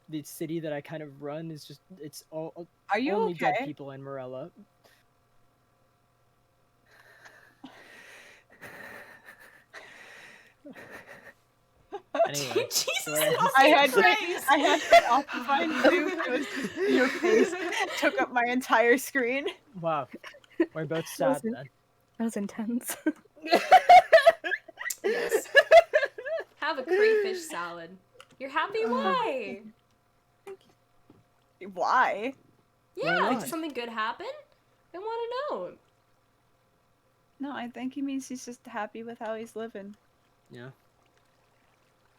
the city that I kind of run is just, it's all Are you only dead okay? people in Morella. Anyway, Jesus, so I had Christ. I had that off of my too. It was just your face took up my entire screen. wow, we're both That sad was then. That was intense. Yes. Have a crayfish salad. You're happy? Why? Why? Yeah, not? did something good happen? I want to know. No, I think he means he's just happy with how he's living. Yeah.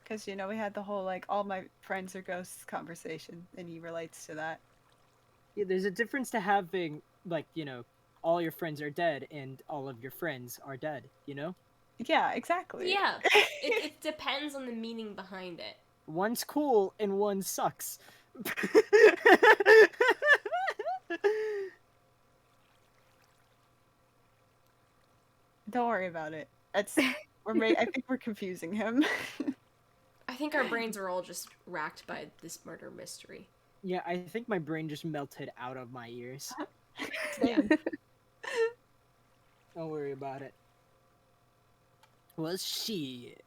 Because, you know, we had the whole, like, all my friends are ghosts conversation, and he relates to that. Yeah, there's a difference to having, like, you know, all your friends are dead and all of your friends are dead, you know? Yeah, exactly. Yeah, it depends on the meaning behind it. One's cool and one sucks. Don't worry about it. It's I think we're confusing him. I think our brains are all just racked by this murder mystery. Yeah, I think my brain just melted out of my ears. Same. Don't worry about it. Well, shit.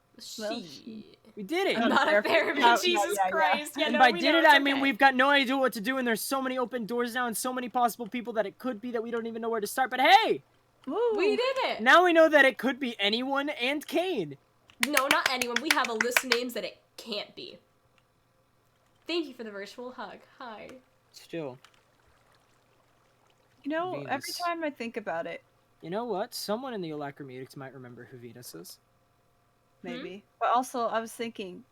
We did it! I'm not a therapist, Jesus Christ. Yeah, And no, by we did know it, it's I mean okay. we've got no idea what to do, and there's so many open doors now, and so many possible people that it could be that we don't even know where to start. But hey! We did it! Now we know that it could be anyone and Kane. No, not anyone. We have a list of names that it can't be. Thank you for the virtual hug. Hi. Still. You know, every Venus. time I think about it, You know what? Someone in the Alacrimeutics might remember who Venus is. maybe. But also, I was thinking,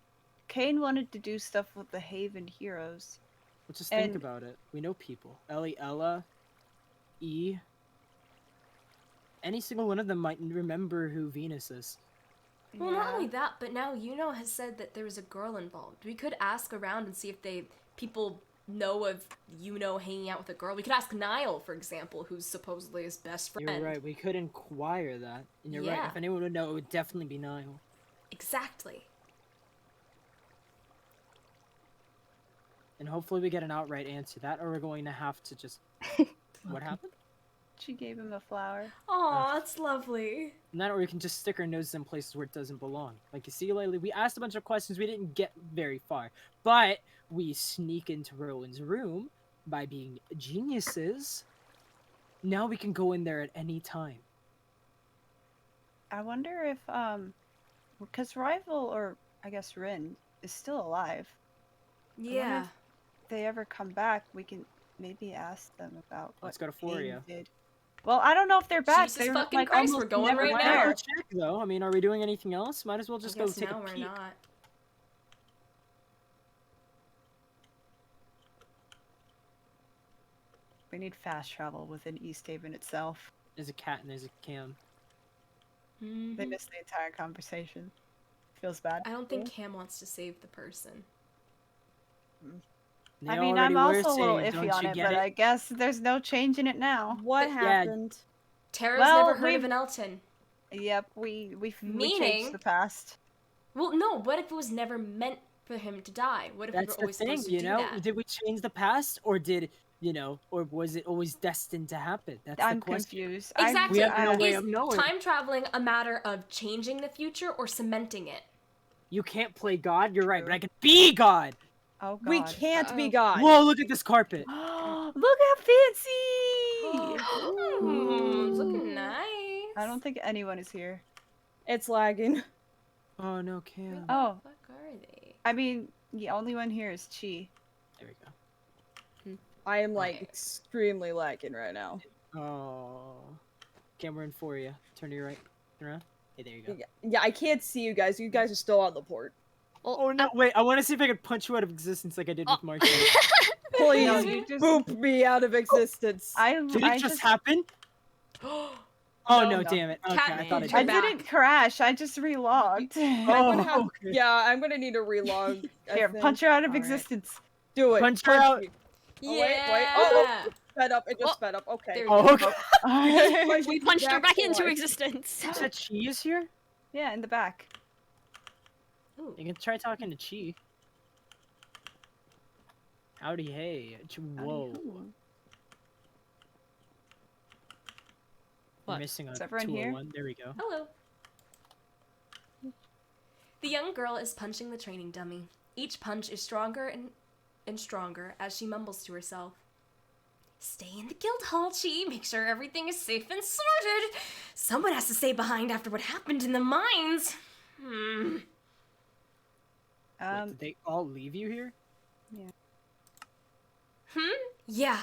Kane wanted to do stuff with the Haven heroes. Let's just think about it. We know people. Ellie, Ella, E. Any single one of them might remember who Venus is. Well, not only that, but now Yuno has said that there was a girl involved. We could ask around and see if people know of Yuno hanging out with a girl. We could ask Niall, for example, who's supposedly his best friend. You're right. We could inquire that. And you're right. Yeah. If anyone would know, it would definitely be Niall. Exactly. And hopefully we get an outright answer to that, or we're going to have to just... What happened? She gave him a flower. Aw, that's lovely. And that, or we can just stick our noses in places where it doesn't belong. Like, you see, lately, we asked a bunch of questions, we didn't get very far. But we sneak into Rowan's room by being geniuses. Now we can go in there at any time. I wonder if, because Rival, or I guess Rin, is still alive. I wonder Yeah. if they ever come back, we can maybe ask them about what Let's go to Kane Floria. did. Well, I don't know if they're back. Jesus They're fucking like Christ, almost we're going never right Why now. not check, though? I mean, are we doing anything else? Might as well just I go guess take now a we're peek. not. We need fast travel within East Haven itself. There's a cat and there's a Cam. They missed the entire conversation. Feels bad. I don't think Cam wants to save the person. They I mean, already I'm were also a little saved, iffy don't on you it, get but I guess there's no change in it now. What Yeah. happened? Tara's Well, never heard of we've- an Elton. Yep, we Meaning- changed the past. Well, no, what if it was never meant for him to die? What if we That's were the always thing, supposed to you do know? that? Did we change the past, or did, you know, or was it always destined to happen? That's I'm the question. confused. Exactly. We have no way Is of knowing. time traveling a matter of changing the future or cementing it? You can't play God, you're right, but I can be God! Oh god. We can't be God. Whoa, look at this carpet! Look how fancy! It's looking nice. I don't think anyone is here. It's lagging. Oh, no, Cam. Oh, What are they? I mean, the only one here is Chi. There we go. I am like Okay. extremely lagging right now. Oh. Cam, we're in for you. Turn to your right. Turn around. Hey, there you go. Yeah, I can't see you guys. You guys are still on the port. Oh, no, wait, I want to see if I can punch you out of existence like I did with Mark. Please, No, you just- boop me out of existence. Did it just happen? Oh, no, damn it. Okay, I thought it I did. didn't crash. I just relogged. I'm gonna have, okay. yeah, I'm gonna need a relog. I Here, think. punch her out of Alright. existence. Do it. Punch her out. me. Yeah. Oh, wait. Oh, sped up. It just sped up. Okay. There Oh, okay. We punched her back into life. existence. You said Chi is here? Yeah, in the back. Ooh. You can try talking to Chi. Howdy, hey. Whoa. We're What? missing a Is everyone here? 201. There we go. Hello. The young girl is punching the training dummy. Each punch is stronger and stronger as she mumbles to herself. Stay in the guild hall, Chi. Make sure everything is safe and sorted. Someone has to stay behind after what happened in the mines. Wait, did they all leave you here? Yeah.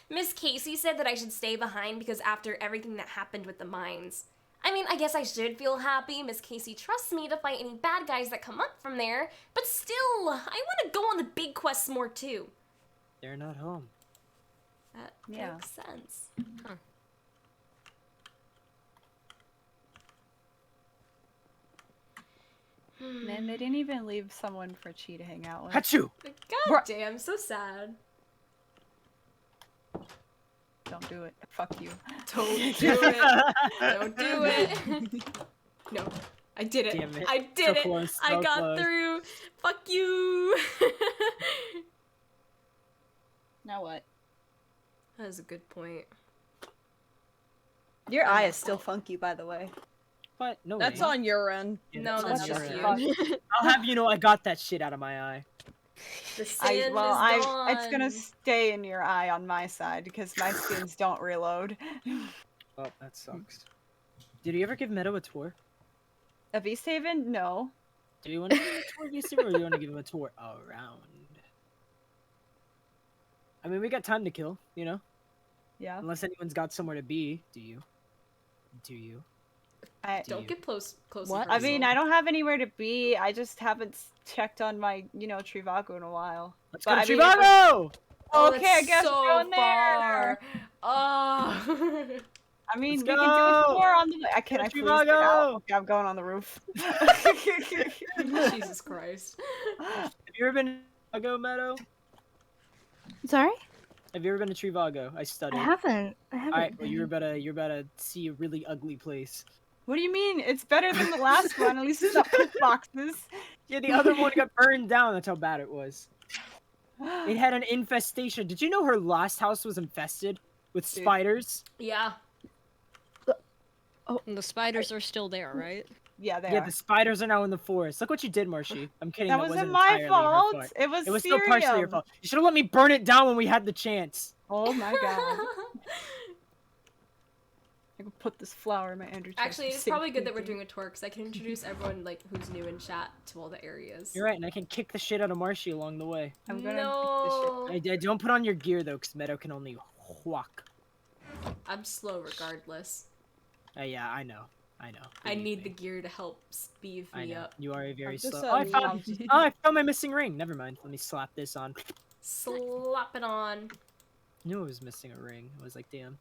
Miss Casey said that I should stay behind because after everything that happened with the mines. I mean, I guess I should feel happy. Miss Casey trusts me to fight any bad guys that come up from there. But still, I want to go on the big quests more too. They're not home. Yeah. Makes sense. Huh. Man, they didn't even leave someone for Chi to hang out with. Achoo! God damn, so sad. Don't do it. Fuck you. Don't do it. Don't do it. No, I did it. Damn it. I did So it. close, I so got close. through. Fuck you. Now what? That is a good point. Your eye is still funky, by the way. What? No That's way. on your end. Yeah, No, that's that's on just your you. end. I'll have you know I got that shit out of my eye. The sand is gone. It's gonna stay in your eye on my side because my skins don't reload. Oh, that sucks. Did you ever give Meadow a tour? Of East Haven? No. Do you want to give him a tour of East Haven, or do you want to give him a tour around? I mean, we got time to kill, you know? Yeah. Unless anyone's got somewhere to be. Do you? Do you? Don't get close. What? I mean, I don't have anywhere to be. I just haven't checked on my, Trivago in a while. Let's But go I to mean, Trivago! Oh, Okay, I guess so we're going far. there. Oh. I mean, Let's we can do a go. tour on the way. I can't. I please get Trivago. out. Okay, I'm going on the roof. Jesus Christ. Have you ever been to Trivago, Meadow? Sorry? Have you ever been to Trivago? I studied. I haven't. Alright, well you're about to see a really ugly place. What do you mean? It's better than the last one. At least it's not poop boxes. Yeah, the other one got burned down. That's how bad it was. It had an infestation. Did you know her last house was infested with spiders? Yeah. And the spiders are still there, right? Yeah, they Yeah, are. the spiders are now in the forest. Look what you did, Marshy. I'm kidding. That That wasn't wasn't my entirely fault. Her fault. It was still partially your Cerium. fault. You should have let me burn it down when we had the chance. Oh my god. I can put this flower in my ender chest. Actually, for it's probably good that we're safekeeping. doing a tour because I can introduce everyone like who's new in chat to all the areas. You're right, and I can kick the shit out of Marshy along the way. I'm gonna No. I don't put on your gear though, because Meadow can only walk. I'm slow regardless. Yeah, I know. I Believe need me. the gear to help speed I me know. up. You are a very just slow. a Oh, I found my missing ring. Never mind. Let me slap this on. Slap it on. I knew I was missing a ring. I was like, damn.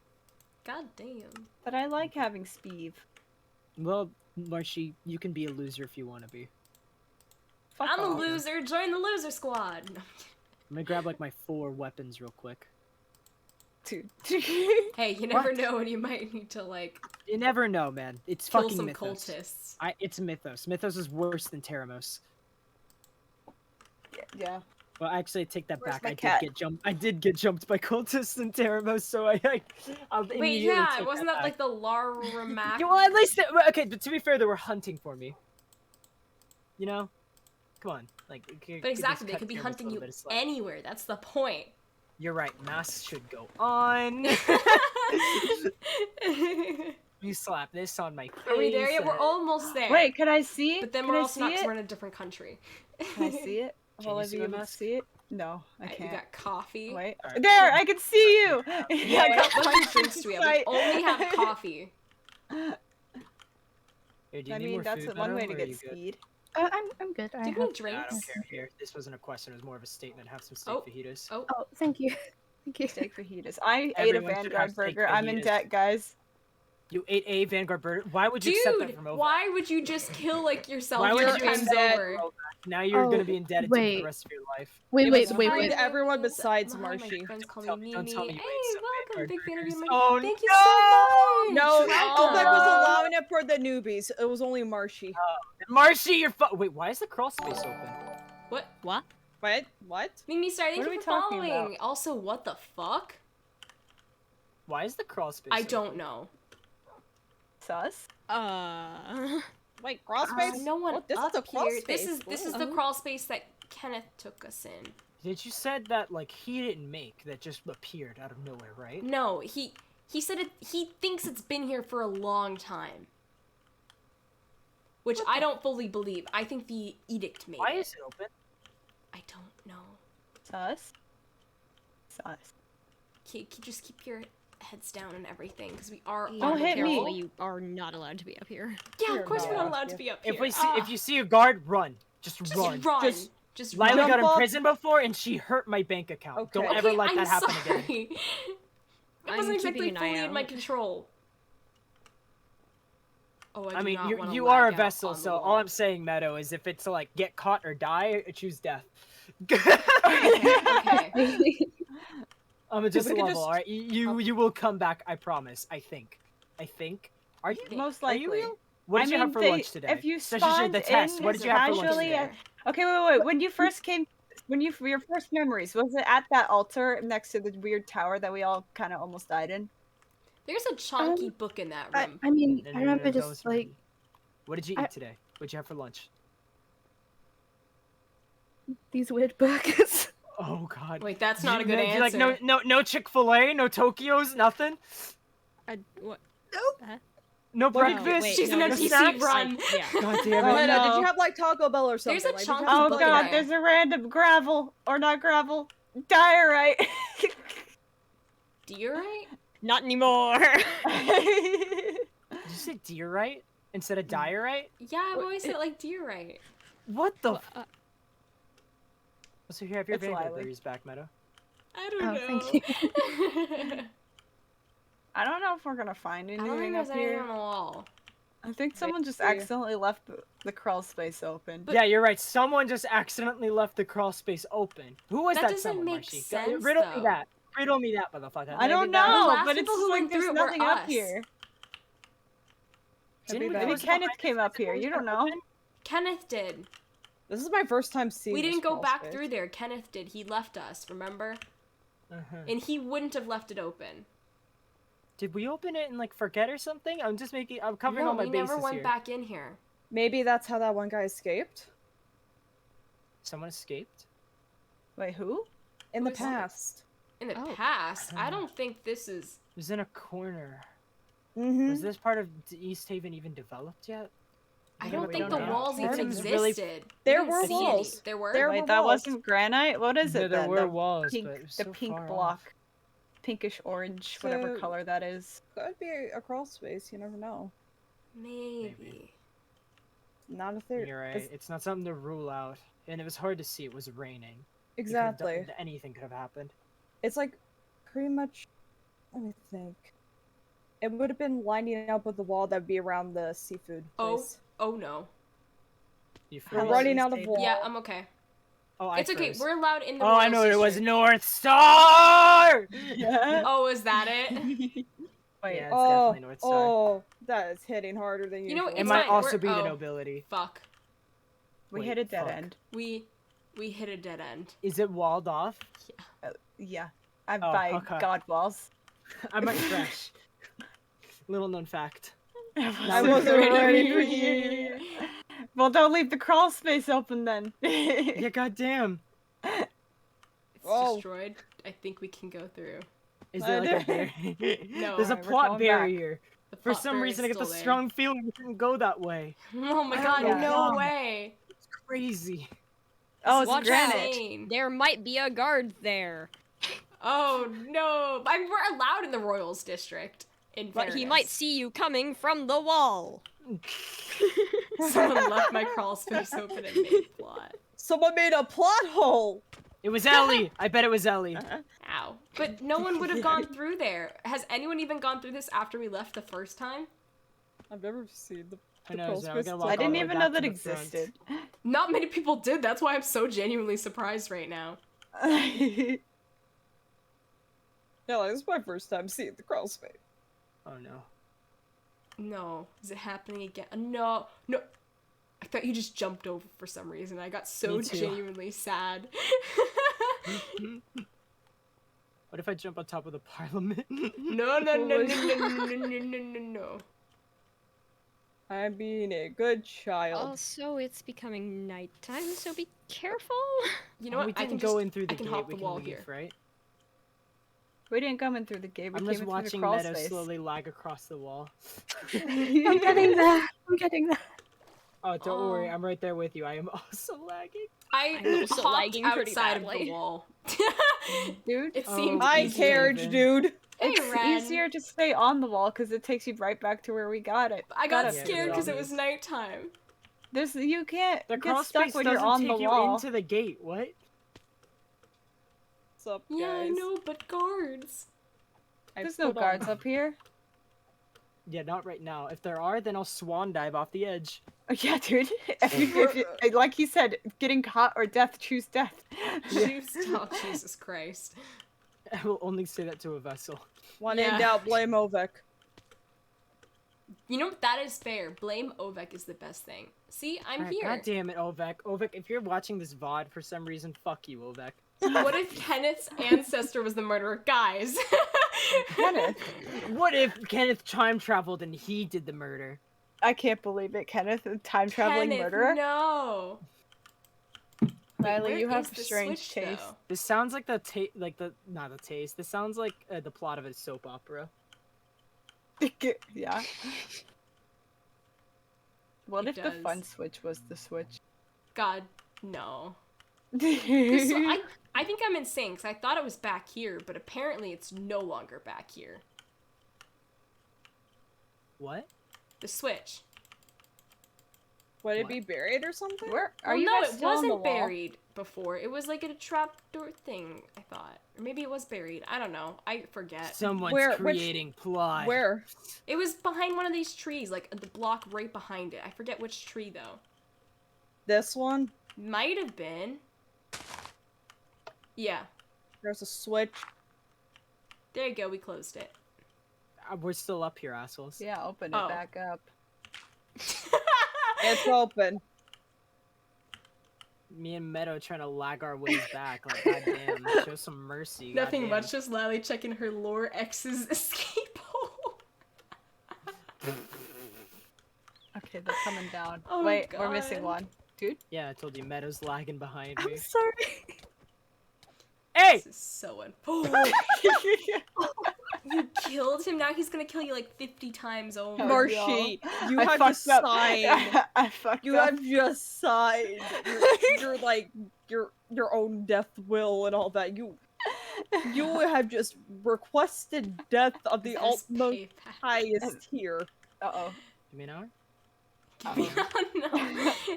God damn. But I like having Speeve. Well, Marshy, you can be a loser if you want to be. Fuck I'm a off. loser. Join the loser squad. No. I'm gonna grab like my 4 weapons real quick. Dude. Hey, you never know when you might need to like You never know, man. It's kill fucking some Mythos. cultists. It's Mythos. Mythos is worse than Teramos. Yeah. Well, actually, I take that Where's back. my I cat? did get jumped by cultists in Teramos, so I'll Wait, immediately yeah, take wasn't that back. like the Laramac? Yeah, well, at least okay. But to be fair, they were hunting for me. You know, come on, like. But exactly, they could be hunting you anywhere. That's the point. You're right. Masks should go on. You slap this on my face. Are we there yet? We're almost there. Wait, can I see it? But then Can we're I also see not because it? we're in a different country. Can I see it? Can Will you I see be my able to mask? see it? No, I We can't. got coffee. Wait. Alright. There, I can see you! Yeah, I got what my kind of drinks do we have? We sight. only have coffee. Here, do you I need mean, more that's food, one way Meadow, to or are get you good? speed. I'm good. I Do you have... need I drinks? don't care. Here, this wasn't a question. It was more of a statement. Have some steak Oh. fajitas. Oh, Oh, thank you. Thank you. Steak fajitas. I ate a Everyone should Vanguard have steak burger. I'm in fajitas. debt, guys. You ate a Vanguard burger. Why would you accept that dude, from Over? why would you just kill like yourself Why would your you times accept over? Now you're Oh, gonna be indebted to wait. the rest of your life. Wait, It wait, was wait, fine wait. to everyone besides My Marshy. friends call Don't me tell Mimi. me you ate Hey, some welcome, Vanguard big fan of you. burgers. Mimi. Oh, Thank you so much. No, Welcome. Oleg was allowing it for the newbies. It was only Marshy. Marshy, you're wait, why is the crawl space open? What? What? What? What? Mimi, sorry, thank What are you we for talking following. Also, what the fuck? Why is the crawl space I open? don't know. Sus? Wait, crawl space? No one What? This up is a crawl here. space. This is the crawl space that Kenneth took us in. Did you said that like he didn't make that just appeared out of nowhere, right? No, he said it. He thinks it's been here for a long time, which I don't fully believe. I think the edict made Why it. is it open? I don't know. Sus? Sus. Just keep your heads down and everything, because we are. Don't hit me. Careful, you are not allowed to be up here. Yeah, You're of course we're not not. allowed to be up here. If we see if you see a guard, run. Just run. run. Just run. Lilee got in Jump up. prison before and she hurt my bank account. Okay. Don't ever Okay, let I'm that happen again. sorry. It wasn't exactly keeping an eye fully in my out. control. Oh, I I do mean, not wanna you lag are a out vessel, on the so wall. all I'm saying, Meadow, is if it's to like get caught or die, choose death. Okay. I'm a just we a could level, just- alright? You will come back, I promise. I think. Are you? Most Are you likely. real? What did you have for lunch today? If you Especially spawned the test. in What did you have for lunch casually, today? okay, wait. When you first came, your first memories, was it at that altar next to the weird tower that we all kind of almost died in? There's a chunky book in that room. I mean, No, I no, remember no, just don't like worry. What did you eat today? What did you have for lunch? these weird burgers. Oh god. Wait, that's not a good answer. Like no Chick-fil-A, no Tokyo's, nothing? What? No breakfast? wait, She's no, an this NPC is- run. Yeah. God damn Oh, it. no, did no. you have like Taco Bell or something? There's a Like, did you have chunky Oh book something- in god, there. there's a random gravel or not gravel diorite. Diorite? Not anymore. Did you say diorite instead of diorite? Yeah, I've always said it like diorite. What the Well, So here, have your It's vanguard Lilee. berries back, Meadow. I don't Oh, know. thank you. I don't know if we're gonna find I don't think anything there's up anything here. on the wall. I think someone just see. accidentally left the crawl space open. But- Yeah, you're right. Someone just accidentally left the crawl space open. Who was That that? doesn't someone, make Marcy? sense, Riddle though. me that. Riddle me that, motherfucker. I don't The know, last but it's people who like went through there's it were nothing up us. here. Didn't we Maybe close it Kenneth behind came us? up here. You don't know. Kenneth did. This is my first time seeing We this didn't go crawl back space. through there. Kenneth did. He left us, remember? Uh-huh. And he wouldn't have left it open. Did we open it and like forget or something? I'm covering No, all my we bases never went here. back in here. Maybe that's how that one guy escaped? Someone escaped? Wait, who? In the Who escaped? past. In the Oh. past, I don't think this is... It was in a corner. Mm-hmm. Was this part of East Haven even developed yet? I Yeah, don't we think don't the know. walls even Seems really- existed. There We were didn't see any. walls. There were? There Wait, were that walls. wasn't granite? What is Yeah, it there then? were The walls, pink, but it was the so pink far block. off. Pinkish orange, whatever So- color that is. Could be a crawl space, you never know. Maybe. Not a theory. You're right. It's not something to rule out. And it was hard to see. It was raining. It could've Exactly. done- anything could have happened. It's like pretty much. Let me think. It would have been lining up with the wall that would be around the seafood Oh. place. Oh no. You We're froze? running out of Table? wall. Yeah, I'm okay. Oh, I It's okay. froze. We're allowed in the Oh, I Royals know it was District. North Star! Yeah. Oh, is that it? Wait, Yeah, it's Oh, definitely North Star. oh, that is hitting harder than You usual. know, It it's might fine, also we're- be the oh. nobility. Fuck. we Wait, hit a dead fuck. end. We hit a dead end. Is it walled off? Yeah. I'm Oh, by okay. God walls. I might crash. Little known fact. I wasn't ready for you. Well, don't leave the crawl space open then. Yeah, goddamn. It's Oh. destroyed. I think we can go through. Is there like a there? barrier? No. There's a Alright, we're plot going back. barrier. The For plot some barrier reason, I is get the still there. strong feeling it didn't go that way. Oh my god, Yeah. no way. It's crazy. Oh, it's Watch granite. Insane. There might be a guard there, Oh no. I mean, we're allowed in the Royals District. In but he fairness. might see you coming from the wall. Someone left my crawl space open and made plot. Someone made a plot hole. It was Ellie. I bet it was Ellie. Ow. But no one would have gone through there. Has anyone even gone through this after we left the first time? I've never seen the. I know, crawl so we're space gonna till walk I all didn't the way even back know that to the front. existed. Not many people did. That's why I'm so genuinely surprised right now. Yeah, like, this is my first time seeing the crawl space. Oh no. No. Is it happening again? No. No. I thought you just jumped over for some reason. I got so Me too. genuinely sad. What if I jump on top of the parliament? No, no, no, no, no, no, no, no, no, no. I'm being a good child. Also, it's becoming nighttime, so be careful. You know Oh, what? we I didn't can go just, in through the I can gate. hop we the can wall leave, here. right? We didn't come in through the gate. We I'm came just in through the watching crawl Meadow space. slowly lag across the wall. I'm getting there. I'm getting there. Oh, don't worry. Oh. I'm right there with you. I am also lagging. I I'm also hopped lagging pretty outside of the badly. wall. Dude, It Oh, seemed My easier. carriage, Even. dude. Hey, it's Ren. easier to stay on the wall because it takes you right back to where we got it. I got it. Yeah, scared because it zombies. was nighttime. You can't The get crawl stuck space when doesn't you're on take the you wall. into the gate. What? What's up, Yeah, I guys? know, but guards. There's no guards up here. Yeah, not right now. If there are, then I'll swan dive off the edge. Yeah, dude. Like he said, getting caught or death, choose death. Oh, Jesus Christ. I will only say that to a vessel. One in doubt, blame Ovek. You know, that is fair. Blame Ovek is the best thing. See, I'm here. God damn it, Ovek. Ovek, if you're watching this VOD for some reason, fuck you, Ovek. What if Kenneth's ancestor was the murderer? Guys. Kenneth? What if Kenneth time traveled and he did the murder? I can't believe it, Kenneth, a time traveling Kenneth, murderer. No. Riley, you Where have is the strange switch, taste. though? This sounds like not the taste. This sounds like the plot of a soap opera. Yeah. What It if the does. fun switch was the switch? God, no. So yeah, I think I'm insane because I thought it was back here, but apparently it's no longer back here. What? The switch. Would it be buried or something? Where Well, are you no, guys it still on the wasn't wall? buried before. It was like a trapdoor thing, I thought. Or maybe it was buried. I don't know. I forget. Someone's Where- which- creating plot. Where? It was behind one of these trees, like the block right behind it. I forget which tree, though. This one? Might have been. Yeah. There's a switch. There you go. We closed it. We're still up here, assholes. Yeah, open it Oh. back up. It's open. Me and Meadow trying to lag our ways back. Like, goddamn, show some mercy. Nothing goddamn. much, just Lilee checking her lore X's escape hole. Okay, they're coming down. Oh, Wait, we're missing God. one. Dude? Yeah, I told you, Meadow's lagging behind me. I'm sorry. Hey! This is so You killed him, now he's gonna kill you like 50 times over. Marshy, you I have fucked just up. signed. I fucked You up. have just signed. You're like your own death will and all that. You have just requested death of the This utmost payback. highest tier. Uh-oh. Give me an hour? No,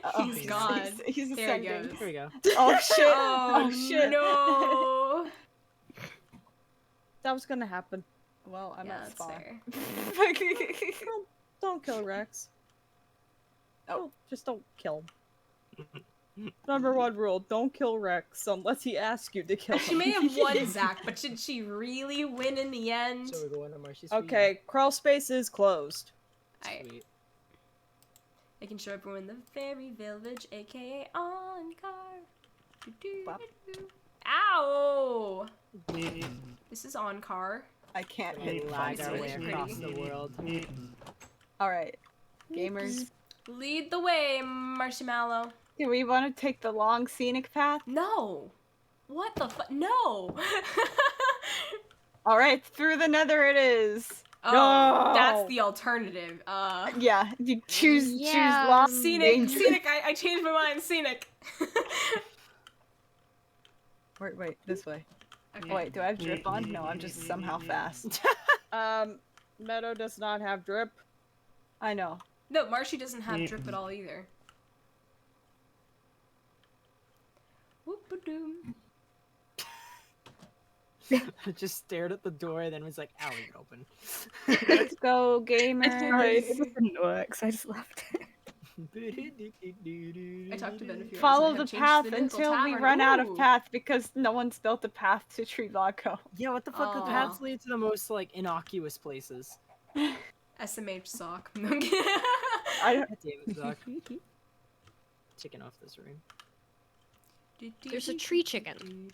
Uh-oh. he's gone. He's There he ascending. goes. Here we go. Oh shit! Oh, shit! no! That was gonna happen. Well, I'm Yeah, at that's spawn. fair. Don't kill Rex. Oh. Just don't kill him. Number one rule, don't kill Rex unless he asks you to kill him. She may have won, Zach, but did she really win in the end? So we're going to Marshy's Okay, crawl space is closed. Sweet. I can show everyone the fairy village, aka On-Car. Bop. Ow! This is On-Car. I can't We hit lag fun our way switch. across the world. Alright. Gamers. Lead the way, Marshmallow. Do we want to take the long scenic path? No! What the fu- No! Alright, through the nether it is. Oh, No! that's the alternative. Yeah, you choose Yeah. long Scenic, dangerous- scenic, I changed my mind, scenic. Wait, this way. Okay. Oh, wait, do I have drip on? No, I'm just somehow fast. Meadow does not have drip. I know. No, Marshy doesn't have drip at all either. Whoop-a-doom. I just stared at the door, then was like, "Ow, leave it open." Let's go, gamers. It didn't work, so I just left it. I talked to Ben a few hours Follow ago, the changed path to the Mythos until we Tavern. run out of Ooh. path because no one's built a path to Tree Lago. Yeah, what the fuck? The Aw. paths lead to the most like innocuous places. SMH sock. I don't. God damn it, Zach. Chicken off this room. There's a tree chicken.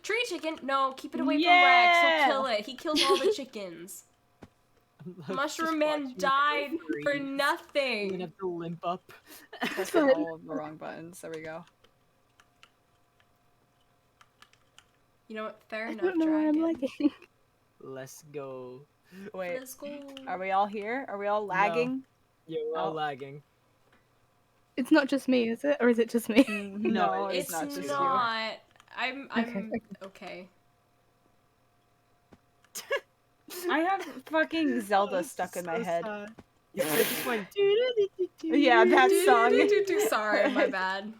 Tree chicken? No, keep it away from Rex. Yeah! He'll kill it. He kills all the chickens. Mushroom Man died for I'm gonna nothing. have to limp up. Pressed all of the wrong buttons. There we go. You know what? Fair I enough, don't know why I'm dragon. lagging. Let's go. Wait, Let's go. are we all here? Are we all lagging? Yeah, we're all Oh. lagging. It's not just me, is it? Or is it just me? No, It's it's not just you. I'm okay. I have fucking Zelda stuck in my So head. sad. Yeah, I just went. Yeah, that song. Sorry, my bad.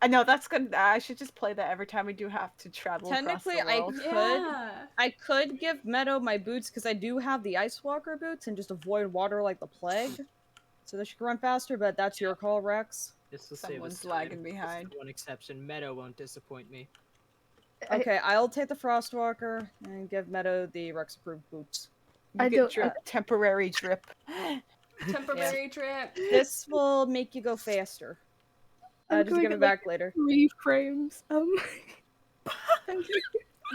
I know that's good. I should just play that every time we do have to travel. Technically, across the world. Yeah. I could give Meadow my boots because I do have the Ice Walker boots and just avoid water like the plague, so that she can run faster. But that's your call, Rex. This will save us Someone's time. lagging This is behind. the one exception. Meadow won't disappoint me. Okay, I'll take the Frostwalker and give Meadow the Rex approved boots. You get drip, temporary drip. Temporary drip. This will make you go faster. Just give it back later. 3 frames.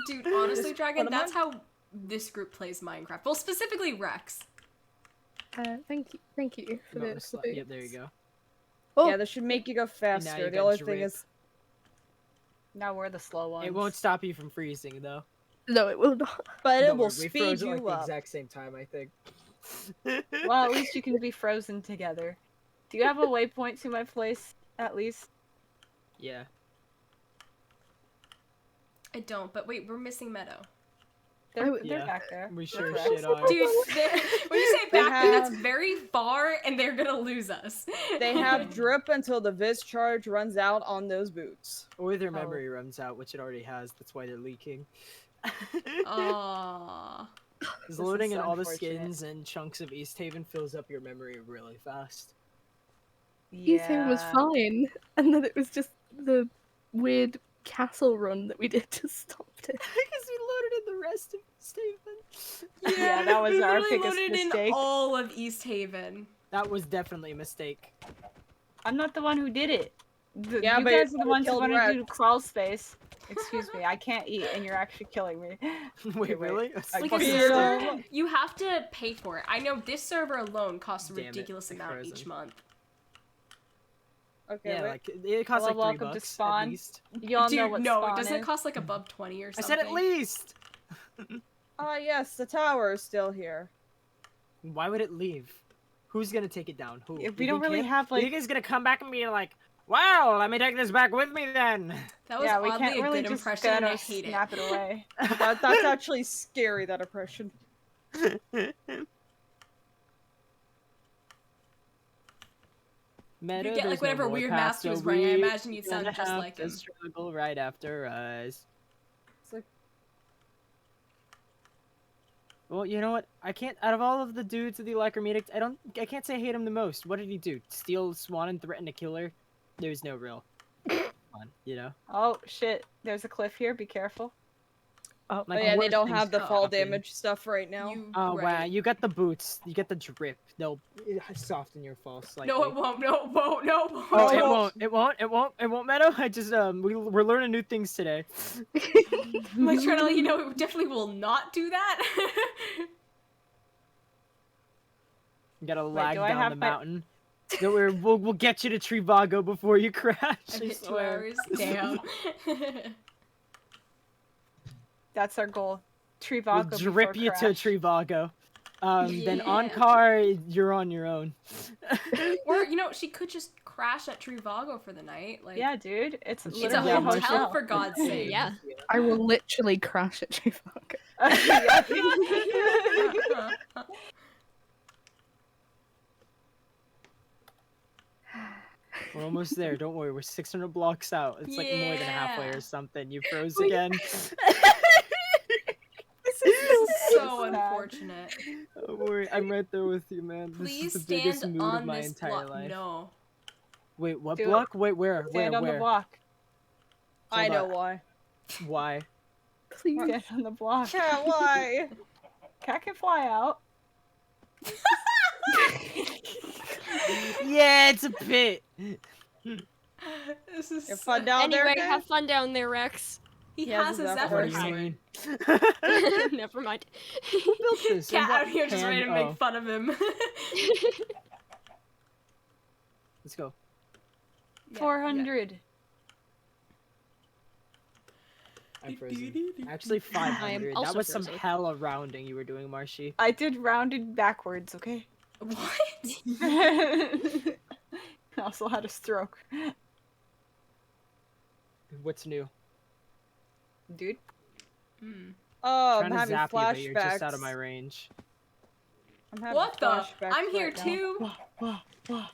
Dude, honestly, Dragon, Put 'em that's how this group plays Minecraft. Well, specifically Rex. Thank you for Not this. Yep, there you go. Oh. Yeah, this should make you go faster. you The got only thing drip. is, Now we're the slow ones. It won't stop you from freezing, though. No, it will not. but it Don't will worry, we speed froze at, you like, the up. exact same time, I think. Well, at least you can be frozen together. Do you have a waypoint to my place, at least? Yeah. I don't, but wait, we're missing Meadow. They're back there. We sure They're shit on. Dude, when you say back there, that's have- very far, and they're gonna lose us. They have drip until the Viz charge runs out on those boots. Or their memory runs out, which it already has. That's why they're leaking. Aww. Because loading in so all the unfortunate. skins and chunks of East Haven fills up your memory really fast. East Haven was fine, and then it was just the weird castle run that we did to stop it. Because we loaded in the rest of East Haven. Yeah, that was we our literally biggest loaded mistake. in all of East Haven. That was definitely a mistake. I'm not the one who did it. Yeah, you but guys are the you ones who killed want to Rex. do crawl space. Excuse me, I can't eat, and you're actually killing me. Wait, really? Like a fucking server, know. you have to pay for it. I know this server alone costs a Damn it, ridiculous I amount frozen. each month. Okay, Yeah, wait. like it costs Hello, like $3 welcome to at spawn. least. You all know Dude, what no, spawn doesn't it is. cost like above 20 or I something? said at least. Yes, the tower is still here. Why would it leave? Who's gonna take it down? Who? Yeah, You we don't think really him? have, You like- think he's gonna come back and be like, "Wow, let me take this back with me then." That was Yeah, we oddly can't a really good just impression, and I Thanos hate snap it. it away. That's actually scary, that impression. Meadow, You get, like, there's no whatever more weird path, mask he so was wearing, I we imagine you'd sound gonna just have like to him. struggle right after us. It's like, Well, you know what? I can't. Out of all of the dudes of the Electromedic, I can't say I hate him the most. What did he do? Steal Swan and threaten to kill her? There's no real fun, you know. Oh shit! There's a cliff here. Be careful. Oh, Like, oh yeah, they worse don't things have the could fall happen. damage stuff right now. You, Oh wow, right. you got the boots. You get the drip. They'll soften your fall slightly. No, it won't. No, it won't. No, it won't. Oh, it won't. It won't. It won't. It won't, Meadow. I just we're learning new things today. I'm like trying to let you know it definitely will not do that. You gotta Wait, lag do I down have the my- mountain. Don't worry, we'll get you to Trivago before you crash. I I hit 2 swear. hours. Damn. That's our goal. We'll Trivago drip before you crash. to Trivago. Then on Yeah. car, you're on your own. Or you know, she could just crash at Trivago for the night. Like, Yeah, dude. It's It's it's a literally Yeah, hotel Marshall. for God's sake. Yeah. I will literally crash at Trivago. We're almost there. Don't worry. We're 600 blocks out. It's like more than halfway Yeah. or something. You froze again. This is so sad. unfortunate. Don't worry. I'm right there with you, man. This Please is the biggest stand mood of on my this entire block. life. No. Wait, what Do it. block? Wait, where? Stand on where? the block. I Hold know on. why. Why? Please. Stand on the block. Cat, why? Cat can fly out. Yeah, it's a pit. This is You're so- fun down there, Anyway, guys? have fun down there, Rex. He Yeah, has this a is Zephyr What do you sword. mean? Never mind. Who built this? And Cat what out here just ready to hand- make fun of him. Let's go. Yeah, 400. I'm frozen. Actually, 500. That also was some frozen. hella rounding you were doing, Marshy. I did rounded backwards, okay? What? I also had a stroke. What's new? Dude. Hmm. Oh, Trying I'm to having zap you, but you're flashbacks. just out of my range. I'm having What the? flashbacks I'm here right now. too.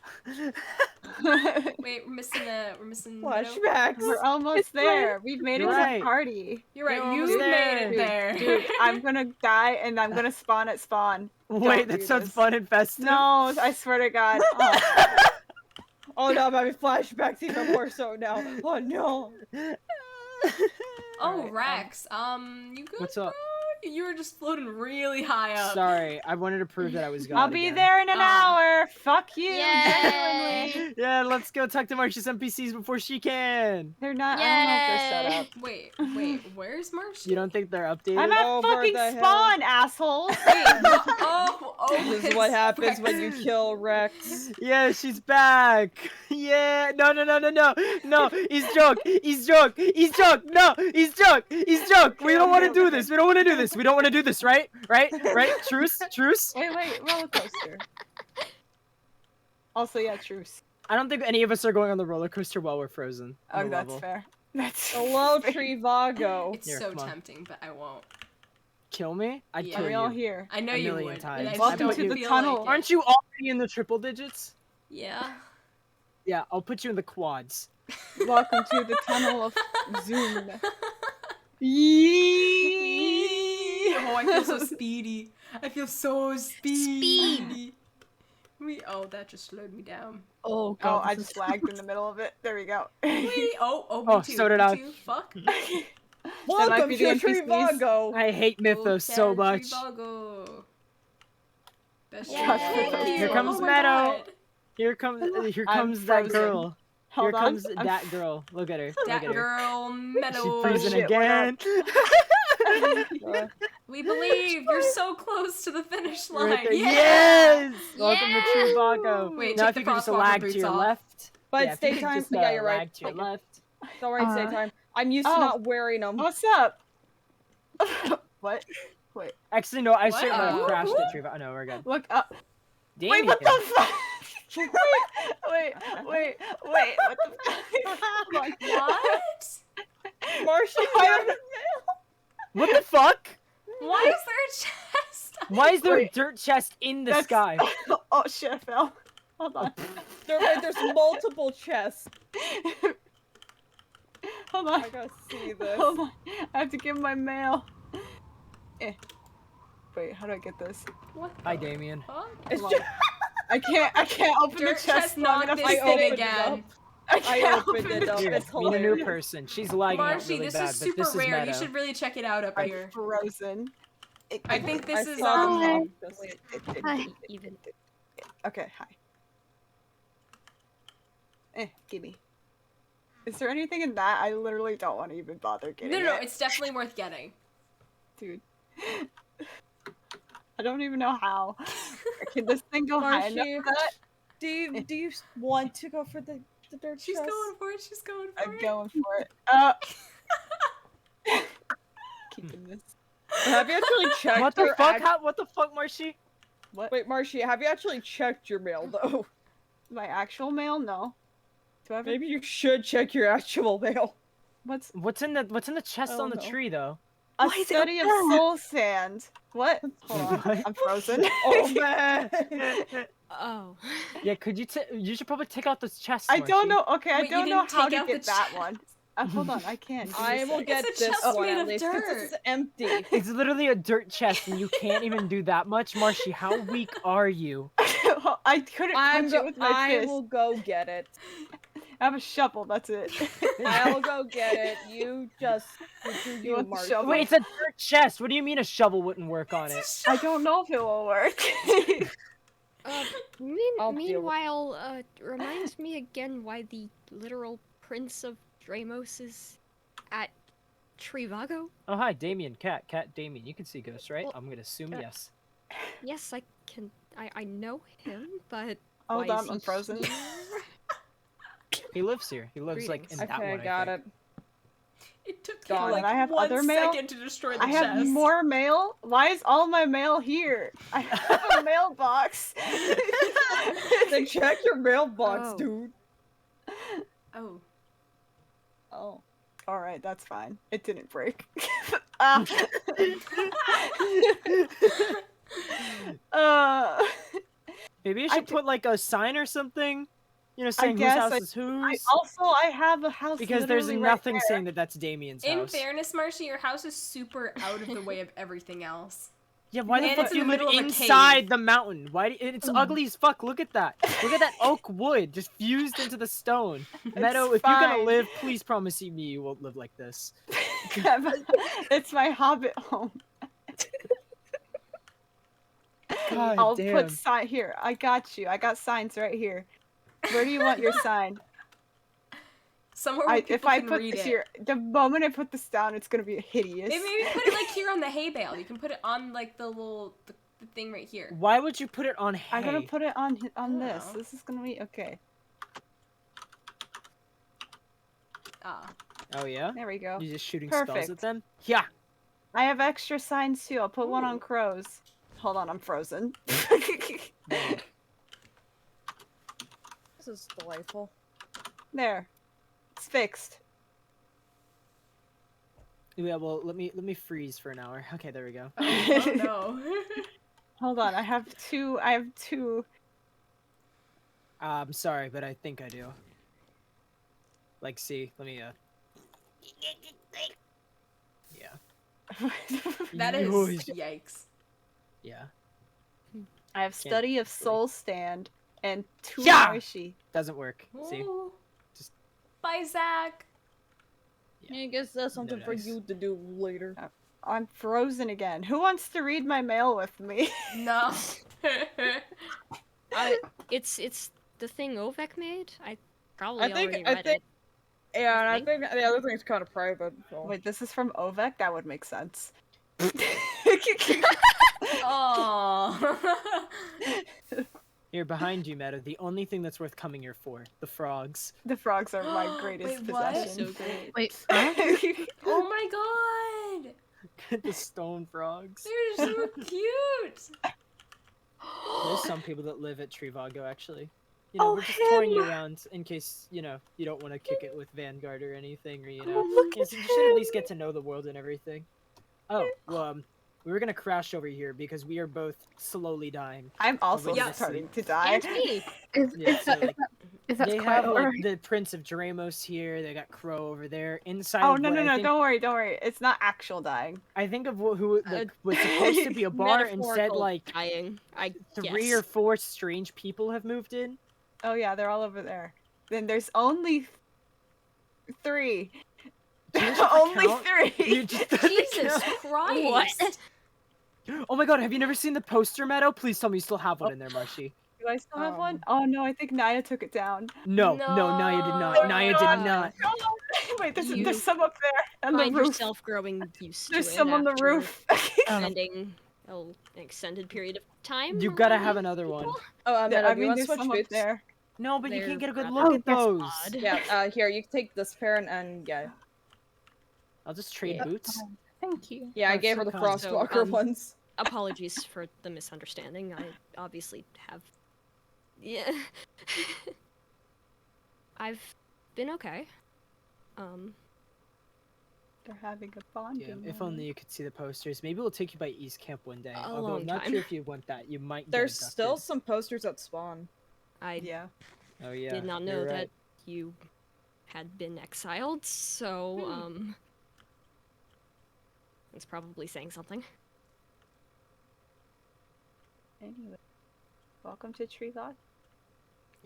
Wait, we're missing Meadow? Flashbacks. We're almost there. We've made it You're to right. the party. You're right. You're You almost made it there. there. Dude, I'm gonna die and I'm gonna spawn at spawn. Wait, Don't that do sounds this. fun and festive. No, I swear to God. Oh. Oh no, I'm having flashbacks even more so now. Oh no. Oh, Alright, Rex. You good? What's up? Bro? You were just floating really high up. Sorry, I wanted to prove that I was God I'll be again. there in an hour. Fuck you. Yay. Genuinely. Yeah, let's go talk to Marcia's NPCs before she can. They're not. I don't know if they're set up. Wait, where's Marcia? You don't think they're updated? I'm at Over fucking the hill. spawn, assholes. This is what happens when you kill Rex. Yeah, she's back. Yeah, no, he's drunk. No, he's drunk. We don't want to do this. We don't want to do this. Right? Truce. Wait, roller coaster. Also, yeah, truce. I don't think any of us are going on the roller coaster while we're frozen. Oh, on the that's level. fair. That's Hello, Trivago. It's Here, so come on. tempting, but I won't. Kill me? I'd Yeah. kill Are we you all here? I know a you million would. times. And I Welcome just to don't the feel tunnel. Like it. Aren't you already in the triple digits? Yeah. Yeah, I'll put you in the quads. Welcome to the tunnel of Zoom. Yee! Oh, I feel so speedy. I feel so speedy. Oh, that just slowed me down. Oh, God, I this just lagged in the middle of it. There we go. Me Oh, too. so did me I. Too. Fuck. Welcome be to the NPCs. Trivago. I hate Mythos so much. Trivago. Best Yay. shot. Here comes Oh my Meadow. God. Here comes I'm that frozen. girl. Hold Here on. comes I'm that girl. Look at her. That Look at her. girl, Meadow. She's freezing shit, what again. We believe you're so close to the finish line. Right there. Yeah. Yes! Welcome Yeah! to Trivago. Wait, Now take if the you could just crosswalker lag to boots your off. left. But yeah, if you stay could time. just, Yeah, you're lag right. to your left. Don't worry, stay time. I'm used to Oh. not wearing them. What's up? What? Wait. Actually, no, I What? certainly have crashed at Trivago. Oh, no, we're good. Look up. Damn Wait, what it. the fuck? wait, what the fuck? What? Marcia, What the fuck? Why is there a chest? Why is there a Wait. dirt chest in the That's- sky? Oh shit, I fell. Hold on. there's multiple chests. Hold on. I gotta see this. Hold on. I have to give my mail. Wait, how do I get this? What Hi, the Damien. fuck? It's Hold just, on. I can't open Dirt the chest chest long not enough. this I thing opened it again. I I can't opened open it the up. Here, It's meet a new hilarious. person. She's lagging out Marshy, really this bad, is but super this is rare. You Meadow. should really check it out up I'm here. frozen. I think this I is saw them Hi. off this. Hi. Even. Okay, hi. Gimme. Is there anything in that? I literally don't want to even bother getting No, it. it's definitely worth getting. Dude. I don't even know how. Can this thing go high enough Marshy, for that? do you want to go for the dirt She's chest? going for it. She's going for I'm it. going for it. Keeping this. Have you actually checked What the your fuck? act- What the fuck, Marshy? What? Wait, Marshy, have you actually checked your mail though? My actual mail? No. Do I have Maybe you should check your actual mail. What's What's in the chest Oh, on the no. tree though? a Why is it study of up there? soul sand? What? Hold on. What? I'm frozen. Oh man! Oh. Yeah, you should probably take out this chest. I don't Marshy. know. Okay, I Wait, you don't know didn't how take to out the get that chest? one. Hold on, I can. Give me I a will sec. get It's a this chest one made at of least 'cause this dirt. is empty. It's literally a dirt chest, and you can't even do that much, Marshy. How weak are you? I couldn't punch it with my I fist. will go get it. I have a shovel. That's it. I'll go get it. You just do You want the Marshy. shovel? Wait, it's a dirt chest. What do you mean a shovel wouldn't work on it? I don't know if it will work. I'll deal with- Meanwhile, reminds me again why the literal Prince of Dramos is at Trivago? Oh, hi, Damien. Cat, Damien. You can see ghosts, right? Well, I'm gonna assume yes. Yes, I can. I know him, but Hold why on, is I'm he frozen. here? He lives here. He lives like in Greetings. that Okay, one. I got think. it. It took Got him it. like I have 1 other mail? second to destroy the I chest. have more mail? Why is all my mail here? I have a mailbox. Then check your mailbox, Oh. dude. Oh. Oh. Alright, that's fine. It didn't break. Ah. Maybe you should put like a sign or something. You know, I saying whose guess house I- is whose. I have a house Because there's literally right nothing there. saying that that's Damien's In house. fairness, Marcia, your house is super out of the way of everything else. Yeah, why the And fuck it's do in you the live middle of a inside cave. the mountain? Why? It's ugly as fuck. Look at that. Look at that oak wood just fused into the stone. Meadow, if you're gonna fine. live, please promise me you won't live like this. It's my hobbit home. God I'll damn. put sign here. I got you. I got signs right here. Where do you want your sign? Somewhere where people If I can put read this it. here, the moment I put this down, it's gonna be hideous. Maybe put it like here on the hay bale. You can put it on like the little the thing right here. Why would you put it on hay? I'm gonna put it on this. know. This is gonna be okay. Ah. Oh yeah? There we go. You just shooting spells Perfect. at them? Yeah. I have extra signs too. I'll put one on Ooh. crows. Hold on, I'm frozen. This is delightful. There. It's fixed. Yeah. Well, let me freeze for an hour. Okay, there we go. Oh no. Hold on, I have two. I'm sorry, but I think I do. Like, see, let me Yeah. That is Yoish. yikes. Yeah. I have study of soul stand and two Yeah! Arishi. Doesn't work. See? Ooh. Just- Bye, Zach. Yeah, I guess that's something for nice. you to do later. I'm frozen again. Who wants to read my mail with me? No. It's the thing Ovek made. I probably I think- already I read think- it. Yeah, and I think- think the other thing's kind of private. So. Wait, this is from Ovek? That would make sense. Oh. Here, behind you, Meta, the only thing that's worth coming here for. The frogs. The frogs are my greatest Wait, what? possession. So great. Wait, Oh my god. The stone frogs. They're so cute. There's some people that live at Trivago, actually. You know, Oh, we're just touring you him! around in case, you know, you don't want to kick it with Vanguard or anything, or, you know, Oh, look you at should at least him! get to know the world and everything. Oh, well, we were gonna crash over here because we are both slowly dying. I'm also Yeah. starting to die. And me. Yeah, so, like, If that's they quite have, like, alright. the Prince of Dramos here, they got Crow over there. Inside Oh of no what no I no! think, Don't worry. It's not actual dying. I think of who like, was supposed to be a bar and said, Metaphorical like, dying. I 3 guess. or 4 strange people have moved in. Oh yeah, they're all over there. Then there's only 3. Jesus, does that Only count? 3. You just doesn't Jesus count. Christ. What? Oh my god, have you never seen the poster, Meadow? Please tell me you still have one in there, Marshy. Do I still have one? Oh no, I think Naya took it down. No, Naya did not. Naya did not. Wait, You there's some up there on the Find roof. yourself growing used to There's it some on the after roof. spending an extended period of time. You gotta around have these another one. people. Oh, There- Meadow, I do you mean, want to there's switch some up boots? there. No, but you They're can't get a good rather look at those. odd. Yeah, here, you take this pair and yeah. I'll just trade Yeah. boots. Thank you. Yeah, I Oh, gave her so the kind. Frostwalker So, ones. Apologies for the misunderstanding. I obviously have. Yeah. I've been okay. They're having a bonding. Yeah, if moment. only you could see the posters. Maybe we'll take you by East Camp one day. A Although long I'm not time. sure if you want that. You might get There's abducted. still some posters at spawn. I Yeah. Oh yeah. did not you're know right. that you had been exiled, so it's probably saying something. Anyway, welcome to Tree Lodge.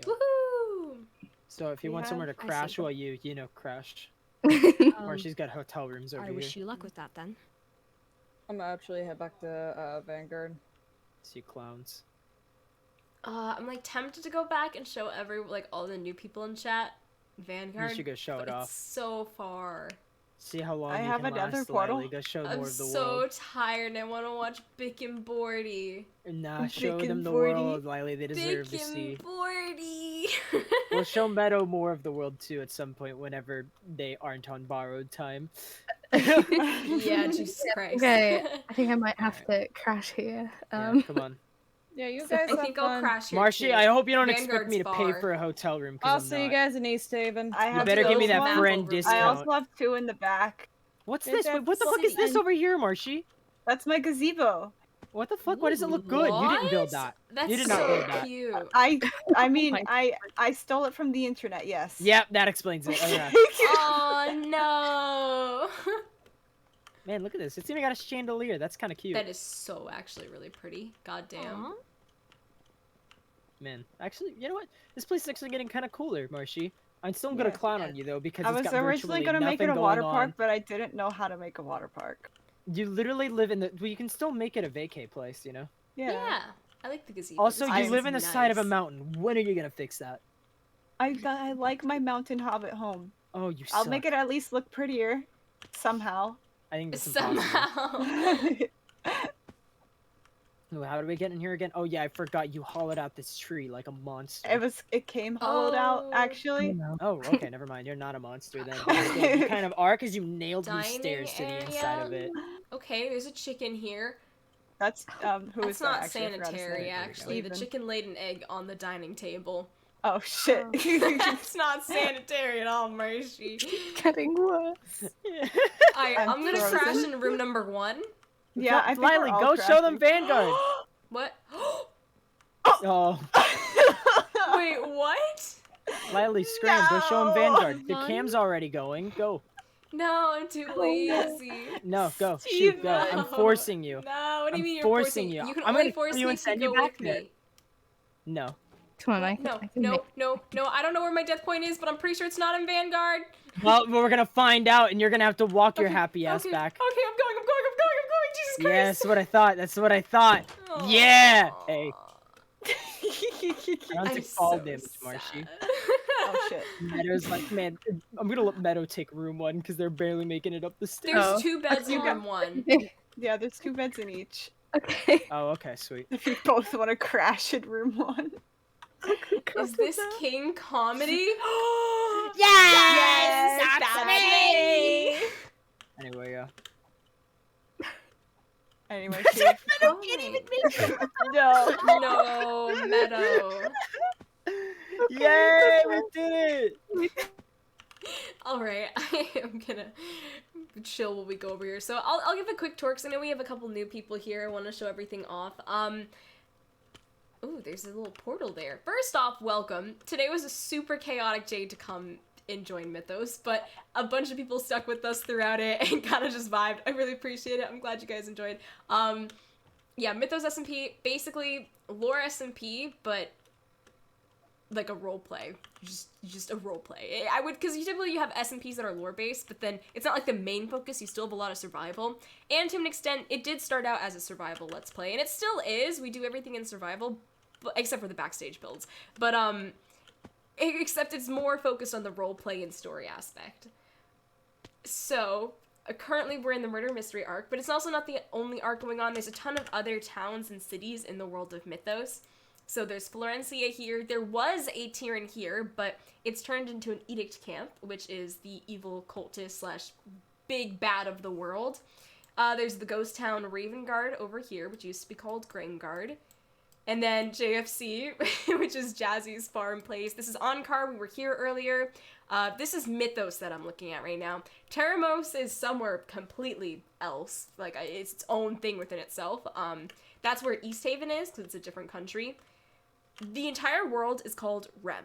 Woohoo! So if you want Yeah, somewhere to I see. crash while you know, crash. Marshy's got hotel rooms over I here. wish you luck with that then. I'm gonna actually head back to Vanguard. See clowns. I'm like tempted to go back and show all the new people in chat Vanguard. You should go show but it it's off. so far. See how long I you have can another last, portal. Lilee. Go show I'm more of the so world. tired and I want to watch Bick and Bordy. Nah, show Big them and the Bordy. world, Lilee. They deserve Bick to see. and Bordy. We'll show Meadow more of the world too at some point whenever they aren't on borrowed time. Yeah, Jesus Christ. Okay, I think I might have to crash here. Yeah, come on. Yeah, you guys I have think I'll fun. crash here Marshy, too. I hope you don't expect Vanguard's me to pay far. for a hotel room. I'll I'm see you not. guys in East Haven. I You have better give me those that ones. friend over. I discount. also have 2 in the back. What's Yeah, this? that's What the fuck is this something. over here, Marshy? That's my gazebo. What the fuck? Why does it look good? You didn't build that. That's You did not so build that. cute. I mean, my I stole it from the internet. Yes. Yep, that explains it. Oh, yeah. Oh no. Man, look at this. It's even got a chandelier. That's kind of cute. That is so actually really pretty. God damn. Man, actually, you know what? This place is actually getting kind of cooler, Marshy. I'm still gonna Yeah. clown on you though because I it's was got originally virtually gonna make it nothing a water going park, on. but I didn't know how to make a water park. You literally live in the. Well, you can still make it a vacay place, you know. Yeah. I like the gazebo. Also, This you live is in the side of a nice. mountain. When are you gonna fix that? I like my mountain hobbit home. Oh, you I'll suck. make it at least look prettier, somehow. I think that's impossible. Somehow. Oh, how do we get in here again? Oh yeah, I forgot you hollowed out this tree like a monster. It came hollowed out Oh. actually. Oh, okay, never mind. You're not a monster then. But yeah, you kind of are because you nailed these Dining stairs to the inside of area? it. Okay, there's a chicken here. That's who That's is not that? Actually, I forgot his sanitary, name. actually. The Steven. chicken laid an egg on the dining table. Oh shit. That's not sanitary at all, Marshy. Getting worse. Alright, I'm I'm gonna frozen. crash in room number 1. Yeah, I think Lilee, we're all go show them crashing. Vanguard. What? Oh, Wait, what? Lilee, scram, go show them Vanguard. The Run. cam's already going. Go. No, I'm too lazy. No, go. Steve, Shoot, go. I'm no. forcing you. No, what do you I'm mean you're forcing forcing you. You can I'm only gonna force kill you me and if you send you go back with there. me. No. Come on, I No, can no, make... no, no, I don't know where my death point is, but I'm pretty sure it's not in Vanguard. Well, we're gonna find out, and you're gonna have to walk your Okay, happy ass okay, back. Okay, I'm going, Jesus Christ. Yeah, that's what I thought. That's what I thought. Yeah. Hey, I don't I'm take fall so damage, Marshy. sad. Oh shit. Meadow's like, man, I'm gonna let Meadow take room 1 because they're barely making it up the stairs. There's 2 beds You in got- room 1. Yeah, there's 2 beds in each. Okay. Oh, okay, sweet. If you both want to crash in room 1. Is this King Comedy? Yes! that's me! Anyway, yeah. Anyway, Meadow can't even make it. no. No, Meadow. Yay, we did it! Alright, I am gonna chill while we go over here. So I'll give a quick tour, because I know we have a couple new people here. I want to show everything off. Ooh, there's a little portal there. First off, welcome. Today was a super chaotic day to come and join Mythos, but a bunch of people stuck with us throughout it and kind of just vibed. I really appreciate it. I'm glad you guys enjoyed. Yeah, Mythos SMP, basically lore SMP, but like a role play, just a role play. I would, because typically you have SMPs that are lore based, but then it's not like the main focus. You still have a lot of survival, and to an extent, it did start out as a survival let's play, and it still is. We do everything in survival, but, except for the backstage builds. But except it's more focused on the role play and story aspect. So currently we're in the murder mystery arc, but it's also not the only arc going on. There's a ton of other towns and cities in the world of Mythos. So there's Florencia here. There was a Tyrann here, but it's turned into an Edict Camp, which is the evil cultist slash big bad of the world. There's the ghost town Ravengard over here, which used to be called Grainguard. And then JFC, which is Jazzy's farm place. This is Ankar. We were here earlier. This is Mythos that I'm looking at right now. Teramos is somewhere completely else. Like, it's its own thing within itself. That's where East Haven is, because it's a different country. The entire world is called Rem.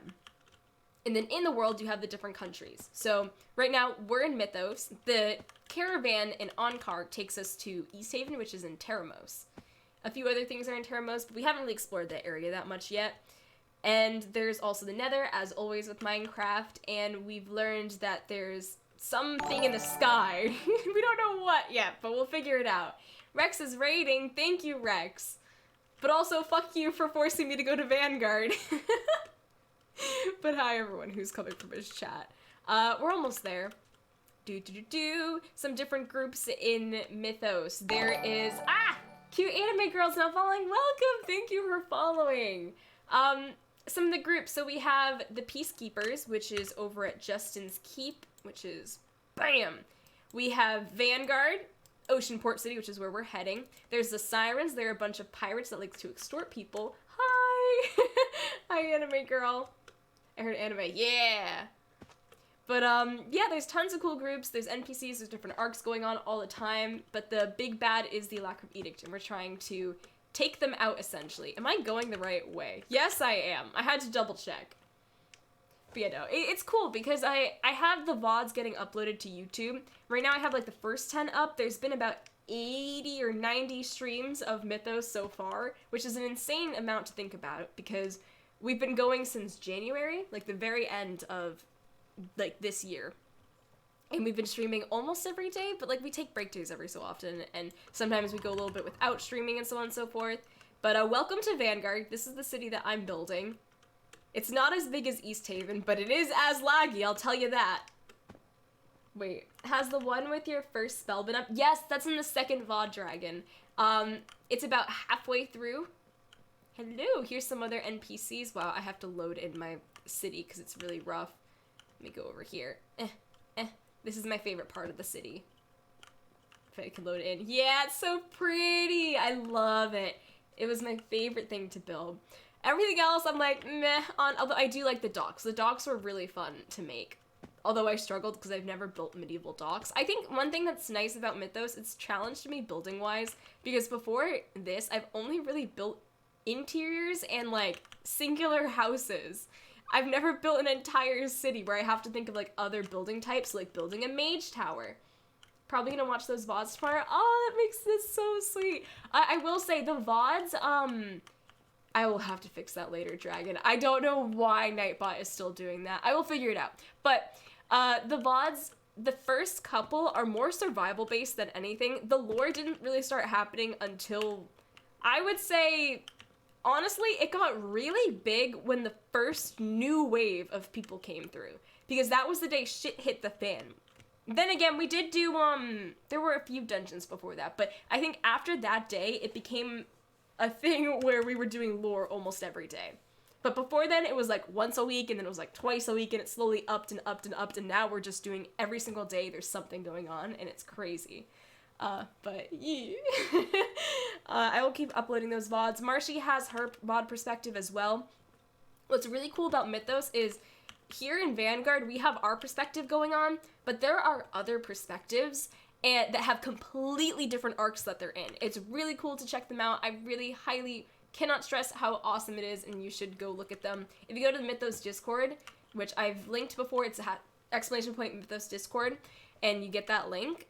And then in the world, you have the different countries. So right now, we're in Mythos. The caravan in Ankar takes us to East Haven, which is in Teramos. A few other things are in Teramos, but we haven't really explored that area that much yet. And there's also the Nether, as always with Minecraft, and we've learned that there's something in the sky. We don't know what yet, but we'll figure it out. Rex is raiding. Thank you, Rex. But also, fuck you for forcing me to go to Vanguard. But hi, everyone who's coming from his chat. We're almost there. Some different groups in Mythos. There is... Cute anime girls now following. Welcome! Thank you for following. Some of the groups. So we have the Peacekeepers, which is over at Justin's Keep, which is... BAM! We have Vanguard, Oceanport City, which is where we're heading. There's the Sirens. They're a bunch of pirates that like to extort people. Hi! Hi, anime girl. I heard anime. Yeah! But yeah, there's tons of cool groups, there's NPCs, there's different arcs going on all the time, but the big bad is the lack of edict, and we're trying to take them out, essentially. Am I going the right way? Yes, I am. I had to double check. But yeah, no, it's cool because I have the VODs getting uploaded to YouTube. Right now I have like the first 10 up. There's been about 80 or 90 streams of Mythos so far, which is an insane amount to think about because we've been going since January, like the very end of like this year. And we've been streaming almost every day, but like we take break days every so often, and sometimes we go a little bit without streaming and so on and so forth. But welcome to Vanguard. This is the city that I'm building. It's not as big as East Haven, but it is as laggy, I'll tell you that. Wait, has the one with your first spell been up? Yes, that's in the second VOD Dragon. It's about halfway through. Hello, here's some other NPCs. Wow, I have to load in my city because it's really rough. Let me go over here. This is my favorite part of the city. If I can load it in. Yeah, it's so pretty. I love it. It was my favorite thing to build. Everything else I'm like, meh on, although I do like the docks. The docks were really fun to make. Although I struggled because I've never built medieval docks. I think one thing that's nice about Mythos, it's challenged me building-wise, because before this, I've only really built interiors and, like, singular houses. I've never built an entire city where I have to think of, like, other building types, like building a mage tower. Probably gonna watch those VODs tomorrow. Oh, that makes this so sweet. I will say, the VODs, I will have to fix that later, Dragon. I don't know why Nightbot is still doing that. I will figure it out. But the VODs, the first couple are more survival-based than anything. The lore didn't really start happening until, I would say, honestly, it got really big when the first new wave of people came through. Because that was the day shit hit the fan. Then again, we did do, there were a few dungeons before that. But I think after that day, it became a thing where we were doing lore almost every day. But before then, it was like once a week, and then it was like twice a week, and it slowly upped and upped and upped, and now we're just doing every single day, there's something going on, and it's crazy. But yeah. I will keep uploading those VODs. Marshy has her VOD perspective as well. What's really cool about Mythos is, here in Vanguard, we have our perspective going on, but there are other perspectives and that have completely different arcs that they're in. It's really cool to check them out. I really highly cannot stress how awesome it is, and you should go look at them. If you go to the Mythos Discord, which I've linked before, it's exclamation point Mythos Discord, and you get that link,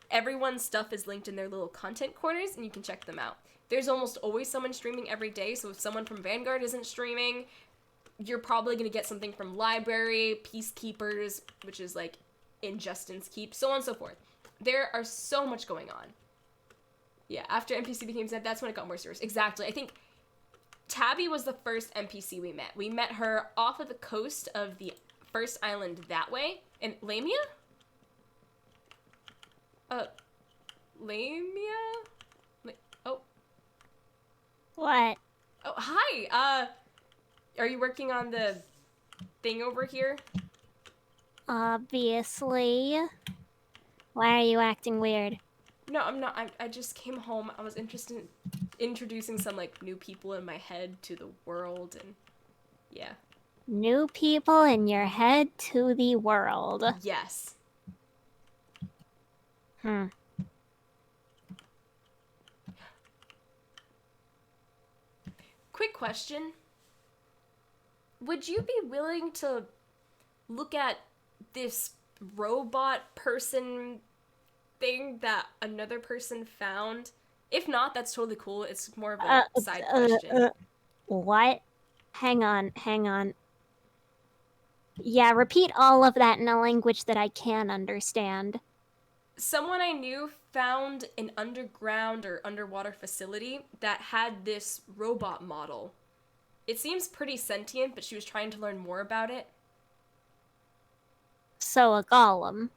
everyone's stuff is linked in their little content corners, and you can check them out. There's almost always someone streaming every day, so if someone from Vanguard isn't streaming, you're probably going to get something from Library, Peacekeepers, which is like Injustice Keep, so on and so forth. There are so much going on. Yeah, after NPC became Zed, that's when it got more serious. Exactly. I think Tabby was the first NPC we met. We met her off of the coast of the first island that way. In Lamia? Lamia? Oh. What? Oh, hi! Are you working on the thing over here? Obviously. Why are you acting weird? No, I'm not. I just came home. I was interested in introducing some, like, new people in my head to the world, and yeah. New people in your head to the world. Yes. Quick question. Would you be willing to look at this robot person thing that another person found? If not, that's totally cool. It's more of a side question. What? Hang on. Yeah, repeat all of that in a language that I can understand. Someone I knew found an underground or underwater facility that had this robot model. It seems pretty sentient, but she was trying to learn more about it. So a golem.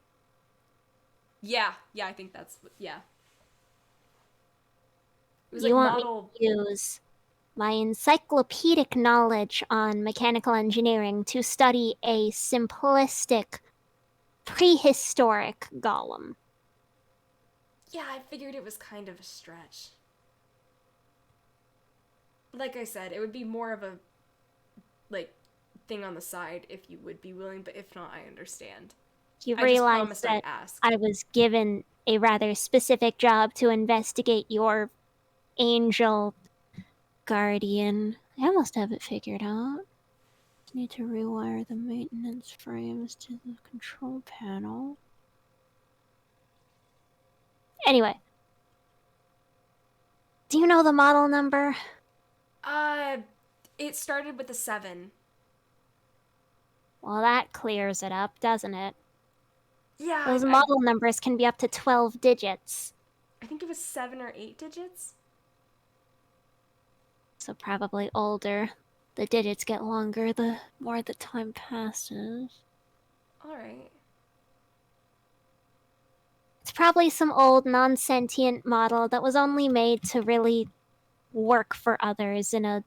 Yeah, I think that's, yeah. It was You like want me to use my encyclopedic knowledge on mechanical engineering to study a simplistic, prehistoric golem? Yeah, I figured it was kind of a stretch. Like I said, it would be more of a, like, thing on the side if you would be willing, but if not, I understand. You I just realize promised I'd that ask. I was given a rather specific job to investigate your angel guardian. I almost have it figured out. Need to rewire the maintenance frames to the control panel. Anyway. Do you know the model number? It started with a 7. Well, that clears it up, doesn't it? Yeah, Those model numbers can be up to 12 digits. I think it was 7 or 8 digits. So probably older. The digits get longer the more the time passes. Alright. It's probably some old non-sentient model that was only made to really work for others in a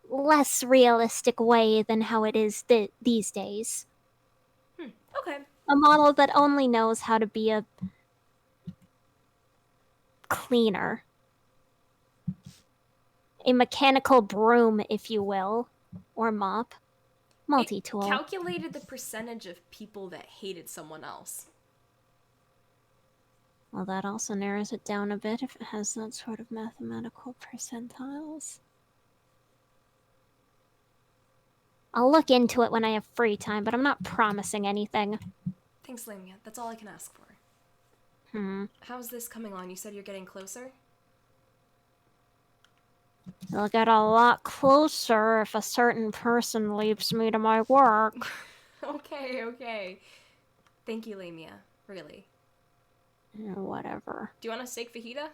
less realistic way than how it is these days. Okay. A model that only knows how to be a cleaner. A mechanical broom, if you will. Or mop. Multi-tool. It calculated the percentage of people that hated someone else. Well, that also narrows it down a bit if it has that sort of mathematical percentiles. I'll look into it when I have free time, but I'm not promising anything. Thanks, Lamia. That's all I can ask for. How's this coming on? You said you're getting closer? It'll get a lot closer if a certain person leaves me to my work. Okay. Thank you, Lamia. Really. Whatever. Do you want a steak fajita?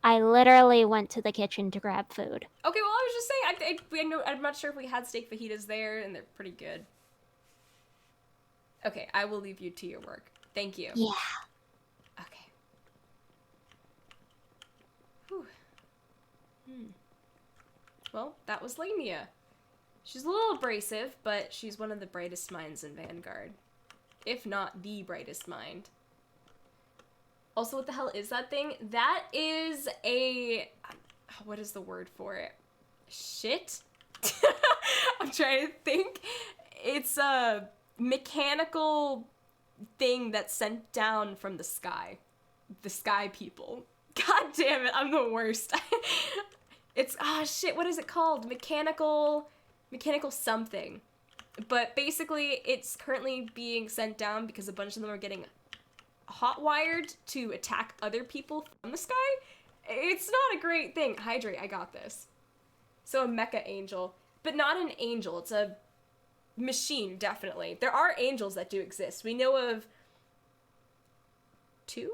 I literally went to the kitchen to grab food. Okay, well, I was just saying, I'm not sure if we had steak fajitas there, and they're pretty good. Okay, I will leave you to your work. Thank you. Yeah. Okay. Whew. Well, that was Lamia. She's a little abrasive, but she's one of the brightest minds in Vanguard. If not the brightest mind. Also, what the hell is that thing? That is a... What is the word for it? Shit? I'm trying to think. It's a mechanical thing that's sent down from the sky. The sky people. God damn it, I'm the worst. It's... Oh, shit, what is it called? Mechanical something. But basically, it's currently being sent down because a bunch of them are getting hot-wired to attack other people from the sky. It's not a great thing. Hydrate, I got this. So a mecha angel. But not an angel, it's a machine, definitely. There are angels that do exist. We know of 2?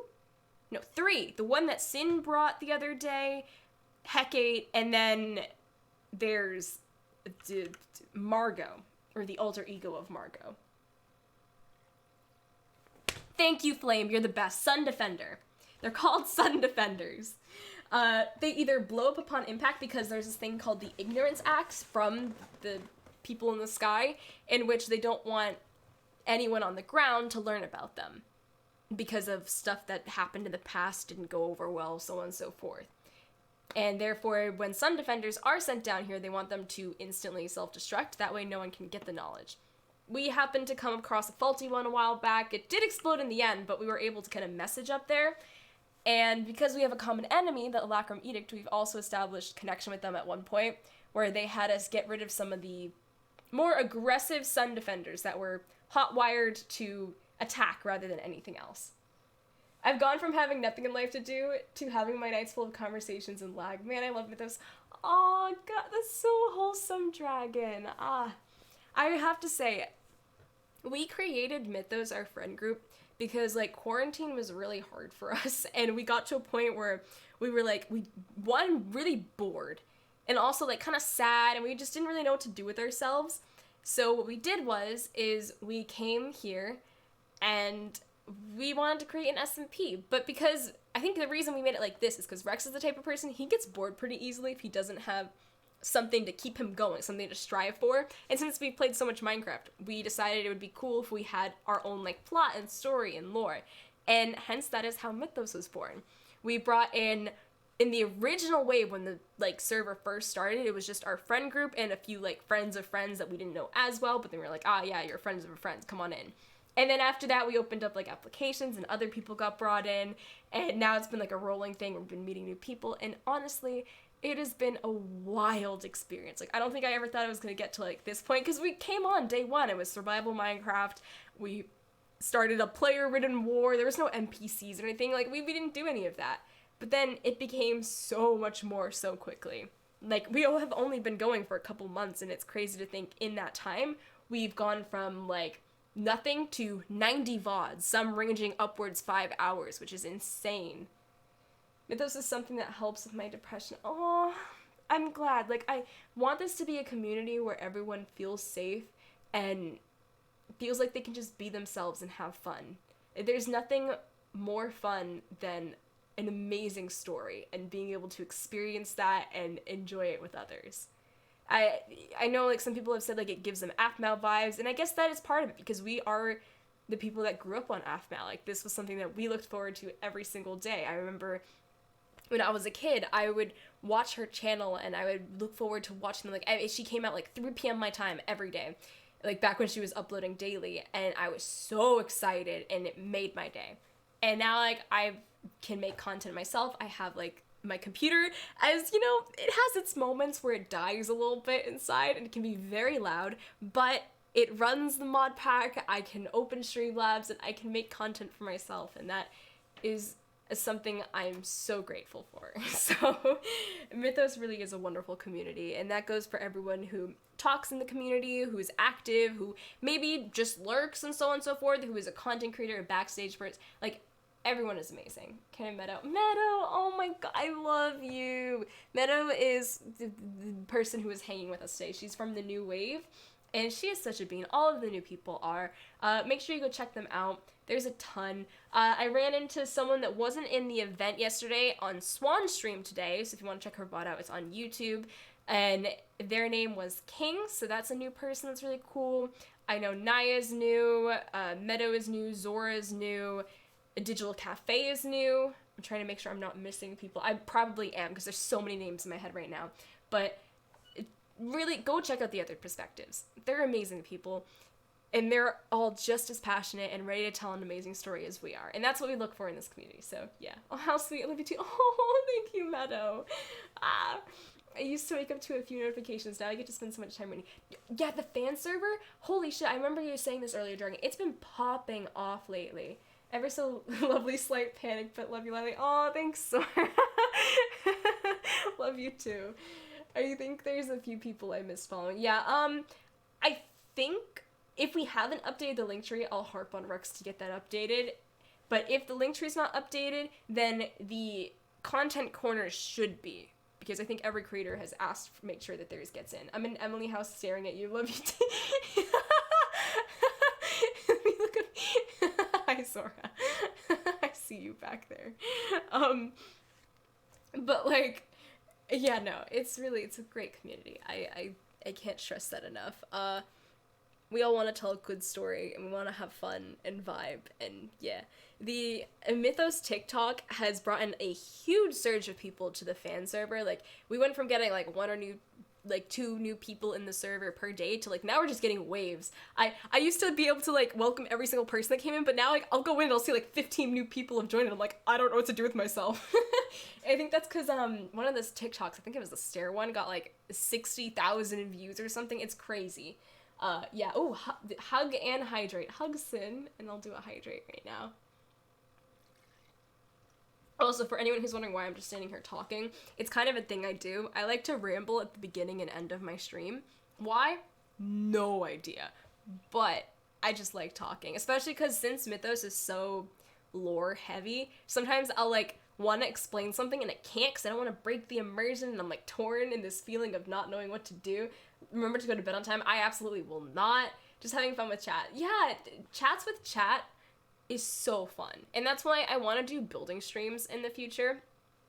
No, 3. The one that Sin brought the other day, Hecate, and then there's Margot. Or the alter ego of Margot. Thank you, Flame. You're the best. Sun Defender. They're called Sun Defenders. They either blow up upon impact because there's this thing called the Ignorance Axe from the people in the sky, in which they don't want anyone on the ground to learn about them because of stuff that happened in the past, didn't go over well, so on and so forth. And therefore, when Sun Defenders are sent down here, they want them to instantly self-destruct. That way no one can get the knowledge. We happened to come across a faulty one a while back. It did explode in the end, but we were able to kind of message up there. And because we have a common enemy, the Lacrum Edict, we've also established connection with them at one point, where they had us get rid of some of the more aggressive Sun Defenders that were hot-wired to attack rather than anything else. I've gone from having nothing in life to do to having my nights full of conversations and lag. Man, I love Mythos. Oh, God, that's so wholesome, Dragon. I have to say, we created Mythos, our friend group, because, like, quarantine was really hard for us, and we got to a point where we were, like, really bored, and also, like, kind of sad, and we just didn't really know what to do with ourselves. So what we did is we came here, and we wanted to create an SMP, but because I think the reason we made it like this is because Rex is the type of person, he gets bored pretty easily if he doesn't have something to keep him going, something to strive for. And since we played so much Minecraft, we decided it would be cool if we had our own like plot and story and lore. And hence that is how Mythos was born. We brought in in the original wave, when the like server first started, it was just our friend group and a few like friends of friends that we didn't know as well, but then we were like, ah, yeah, you're friends of friends, come on in. And then after that, we opened up like applications and other people got brought in, and now it's been like a rolling thing. We've been meeting new people, and honestly, it has been a wild experience. Like, I don't think I ever thought I was gonna get to like this point, because we came on day one. It was survival Minecraft. We started a player-ridden war. There was no NPCs or anything. Like, we didn't do any of that. But then it became so much more so quickly. Like, we all have only been going for a couple months, and it's crazy to think in that time we've gone from like nothing to 90 VODs, some ranging upwards 5 hours, which is insane. Mythos is something that helps with my depression. Oh, I'm glad. Like, I want this to be a community where everyone feels safe and feels like they can just be themselves and have fun. There's nothing more fun than an amazing story and being able to experience that and enjoy it with others. I know like some people have said like it gives them AFMAL vibes, and I guess that is part of it, because we are the people that grew up on AFMAL. Like, this was something that we looked forward to every single day. I remember when I was a kid, I would watch her channel and I would look forward to watching them. Like, she came out like 3 p.m. my time every day, like back when she was uploading daily, and I was so excited and it made my day. And now like I can make content myself. I have like my computer, as you know, it has its moments where it dies a little bit inside and it can be very loud, but it runs the mod pack. I can open Streamlabs and I can make content for myself, and that is something I'm so grateful for. So Mythos really is a wonderful community, and that goes for everyone who talks in the community, who is active, who maybe just lurks and so on and so forth, who is a content creator, a backstage person. Like, everyone is amazing. Can I Meadow? Meadow, oh my god, I love you. Meadow is the person who is hanging with us today. She's from the new wave, and she is such a bean. All of the new people are. Make sure you go check them out. There's a ton. I ran into someone that wasn't in the event yesterday on Swan Stream today, so if you want to check her VOD out, it's on YouTube, and their name was King, so that's a new person that's really cool. I know Naya's new, Meadow is new, Zora is new, Digital Cafe is new. I'm trying to make sure I'm not missing people. I probably am, because there's so many names in my head right now, but really go check out the other perspectives. They're amazing people, and they're all just as passionate and ready to tell an amazing story as we are, and that's what we look for in this community. So yeah. Oh, how sweet. I love you too. Oh, thank you, Meadow. I used to wake up to a few notifications. Now I get to spend so much time reading. Yeah, the fan server, holy shit. I remember you saying this earlier during it. It's been popping off lately. Ever so lovely, slight panic, but love you, Lilee. Oh, thanks, Sora. Love you too. I think there's a few people I missed following. Yeah, I think if we haven't updated the Linktree, I'll harp on Rux to get that updated. But if the Linktree's not updated, then the content corner should be, because I think every creator has asked to make sure that theirs gets in. I'm in Emily House staring at you. Love you too. Look at me. Hi, Sora. I see you back there. But like, yeah, no, it's a great community. I can't stress that enough. We all want to tell a good story, and we want to have fun and vibe, and yeah. The Mythos TikTok has brought in a huge surge of people to the fan server. Like, we went from getting like 2 new people in the server per day to like now we're just getting waves. I used to be able to like welcome every single person that came in, but now like I'll go in and I'll see like 15 new people have joined, and I'm like, I don't know what to do with myself. I think that's because one of those TikToks, I think it was the stair one, got like 60,000 views or something. It's crazy. Yeah. Oh, hug and hydrate. Hug Sin, and I'll do a hydrate right now. Also, for anyone who's wondering why I'm just standing here talking, it's kind of a thing I do. I like to ramble at the beginning and end of my stream. Why? No idea. But I just like talking, especially because since Mythos is so lore heavy, sometimes I'll like want to explain something and I can't because I don't want to break the immersion, and I'm like torn in this feeling of not knowing what to do. Remember to go to bed on time. I absolutely will not. Just having fun with chat. Yeah, chats with chat is so fun, and that's why I want to do building streams in the future,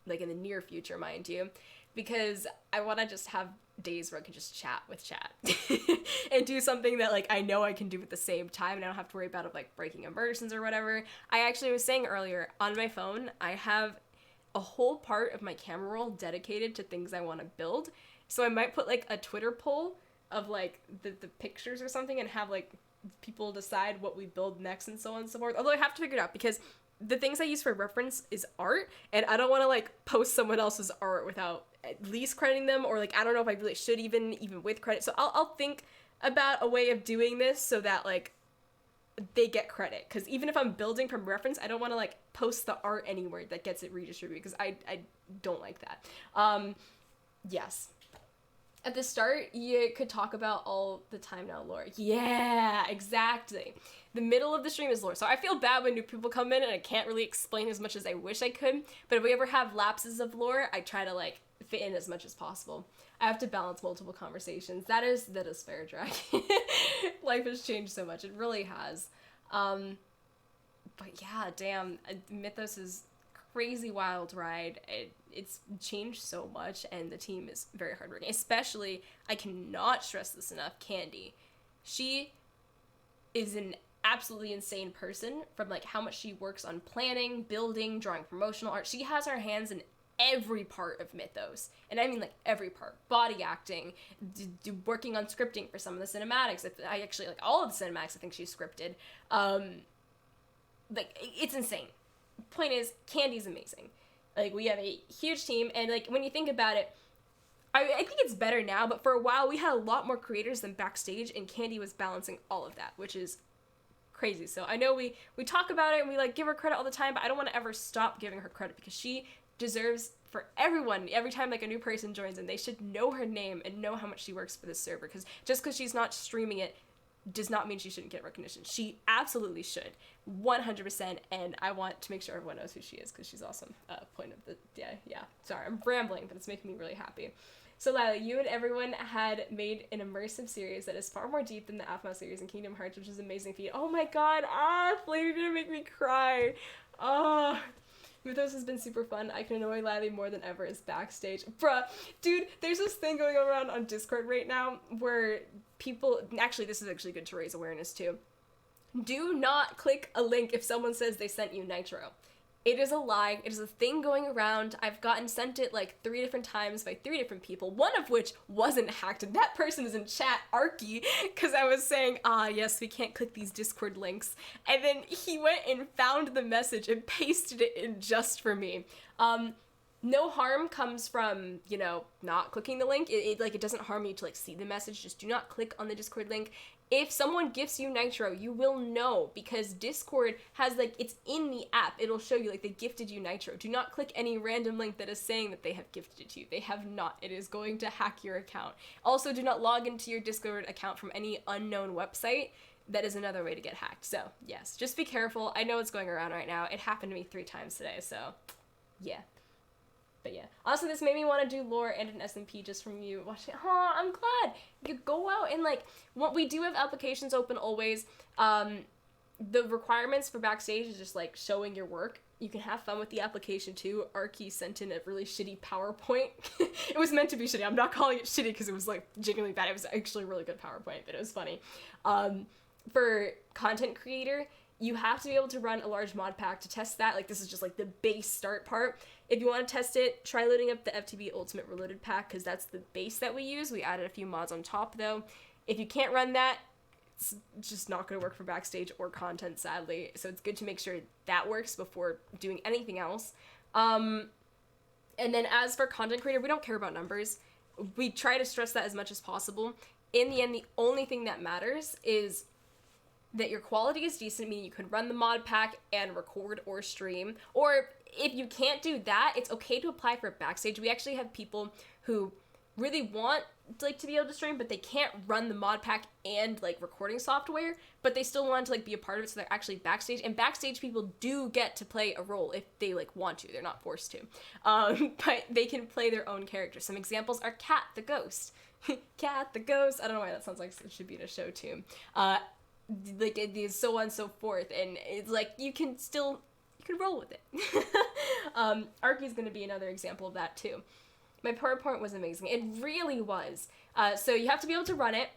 like in the near future, mind you, because I want to just have days where I can just chat with chat and do something that like I know I can do at the same time, and I don't have to worry about it like breaking immersions or whatever. I actually was saying earlier, on my phone I have a whole part of my camera roll dedicated to things I want to build. So I might put like a Twitter poll of like the pictures or something and have like people decide what we build next and so on and so forth. Although I have to figure it out because the things I use for reference is art, and I don't want to like post someone else's art without at least crediting them, or like I don't know if I really should even with credit. So I'll think about a way of doing this so that like they get credit, because even if I'm building from reference, I don't want to like post the art anywhere that gets it redistributed, because I don't like that. Yes. At the start, you could talk about all the time now lore. Yeah, exactly. The middle of the stream is lore. So I feel bad when new people come in and I can't really explain as much as I wish I could. But if we ever have lapses of lore, I try to like fit in as much as possible. I have to balance multiple conversations. That is fair, Drag. Life has changed so much. It really has. But yeah, damn. Mythos is crazy wild ride. It's changed so much, and the team is very hardworking. Especially, I cannot stress this enough, Candy. She is an absolutely insane person, from like how much she works on planning, building, drawing promotional art. She has her hands in every part of Mythos, and I mean like every part. Body acting, working on scripting for some of the cinematics. I actually like all of the cinematics. I think she's scripted. Like it's insane. Point is, Candy's amazing. Like, we have a huge team, and like when you think about it, I think it's better now, but for a while we had a lot more creators than backstage, and Candy was balancing all of that, which is crazy. So I know we talk about it and we like give her credit all the time, but I don't want to ever stop giving her credit, because she deserves, for everyone, every time like a new person joins in, they should know her name and know how much she works for this server, because just because she's not streaming it does not mean she shouldn't get recognition. She absolutely should, 100%, and I want to make sure everyone knows who she is, because she's awesome. Point of the, yeah, sorry, I'm rambling, but it's making me really happy. So Lilee, you and everyone had made an immersive series that is far more deep than the Aphmau series in Kingdom Hearts, which is an amazing feat. Oh my god, Flame, you're gonna make me cry. Mythos has been super fun. I can annoy Lilee more than ever as backstage. Bruh, dude, there's this thing going around on Discord right now where people, actually this is actually good to raise awareness too. Do not click a link if someone says they sent you Nitro. It is a lie. It is a thing going around. I've gotten sent it like 3 different times by 3 different people, one of which wasn't hacked, and that person is in chat, Arky, because I was saying, yes, we can't click these Discord links, and then he went and found the message and pasted it in just for me. No harm comes from, you know, not clicking the link. It doesn't harm you to like see the message. Just do not click on the Discord link. If someone gifts you Nitro, you will know, because Discord has like, it's in the app. It'll show you like they gifted you Nitro. Do not click any random link that is saying that they have gifted it to you. They have not. It is going to hack your account. Also, do not log into your Discord account from any unknown website. That is another way to get hacked. So yes, just be careful. I know it's going around right now. It happened to me 3 times today, so yeah. But yeah, also this made me want to do lore and an SMP just from you watching. I'm glad. You go out and like, what we do have applications open always. The requirements for backstage is just like showing your work. You can have fun with the application too. Arky sent in a really shitty PowerPoint. It was meant to be shitty. I'm not calling it shitty because it was like genuinely bad. It was actually a really good PowerPoint, but it was funny. For content creator, you have to be able to run a large mod pack to test that. Like, this is just like the base start part. If you want to test it, try loading up the FTB Ultimate Reloaded pack, because that's the base that we use. We added a few mods on top though. If you can't run that, it's just not going to work for backstage or content, sadly. So it's good to make sure that works before doing anything else. And then as for content creator, we don't care about numbers. We try to stress that as much as possible. In the end, the only thing that matters is that your quality is decent, meaning you can run the mod pack and record or stream. Or if you can't do that, it's okay to apply for backstage. We actually have people who really want like to be able to stream, but they can't run the mod pack and like recording software, but they still want to like be a part of it, so they're actually backstage. And backstage people do get to play a role if they like want to. They're not forced to, but they can play their own character. Some examples are Cat the Ghost. Cat the Ghost. I don't know why that sounds like it should be in a show tune. Like it is so on and so forth, and it's like you can roll with it. Arky's gonna be another example of that too. My PowerPoint was amazing. It really was. So you have to be able to run it,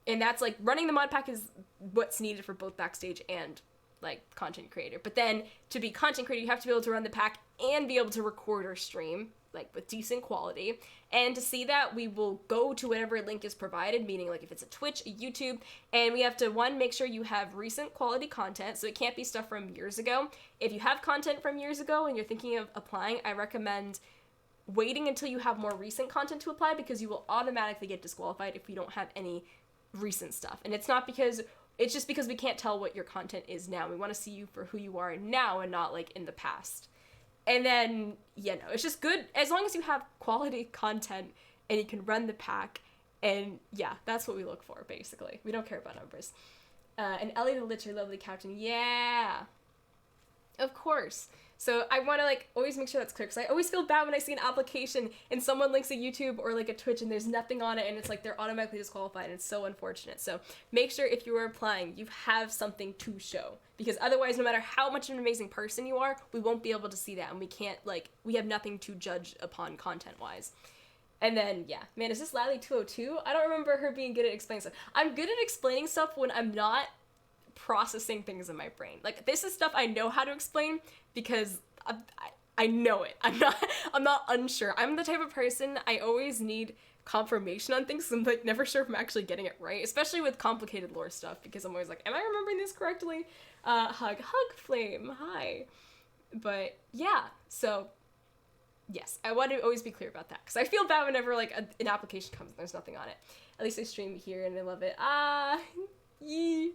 and that's like running the mod pack is what's needed for both backstage and like content creator. But then to be content creator, you have to be able to run the pack and be able to record or stream like with decent quality. And to see that, we will go to whatever link is provided, meaning like if it's a Twitch, a YouTube, and we have to, one, make sure you have recent quality content, so it can't be stuff from years ago. If you have content from years ago and you're thinking of applying, I recommend waiting until you have more recent content to apply, because you will automatically get disqualified if you don't have any recent stuff. And it's not because, it's just because we can't tell what your content is now. We want to see you for who you are now and not like in the past. And then, yeah, no, it's just good as long as you have quality content and you can run the pack. And yeah, that's what we look for, basically. We don't care about numbers. And Ellie the Litter, lovely captain. Yeah, of course. So I want to like always make sure that's clear, because I always feel bad when I see an application and someone links a YouTube or like a Twitch and there's nothing on it and it's like they're automatically disqualified, and it's so unfortunate. So make sure if you are applying, you have something to show, because otherwise, no matter how much of an amazing person you are, we won't be able to see that, and we can't, like, we have nothing to judge upon content-wise. And then, yeah, man, is this Lilee 202? I don't remember her being good at explaining stuff. I'm good at explaining stuff when I'm not processing things in my brain. Like, this is stuff I know how to explain because I know it. I'm not unsure. I'm the type of person, I always need confirmation on things, so I'm like never sure if I'm actually getting it right, especially with complicated lore stuff, because I'm always like, am I remembering this correctly? Hug Flame, hi. But yeah, so yes, I want to always be clear about that, because I feel bad whenever like an application comes and there's nothing on it. At least I stream here and I love it. Yee.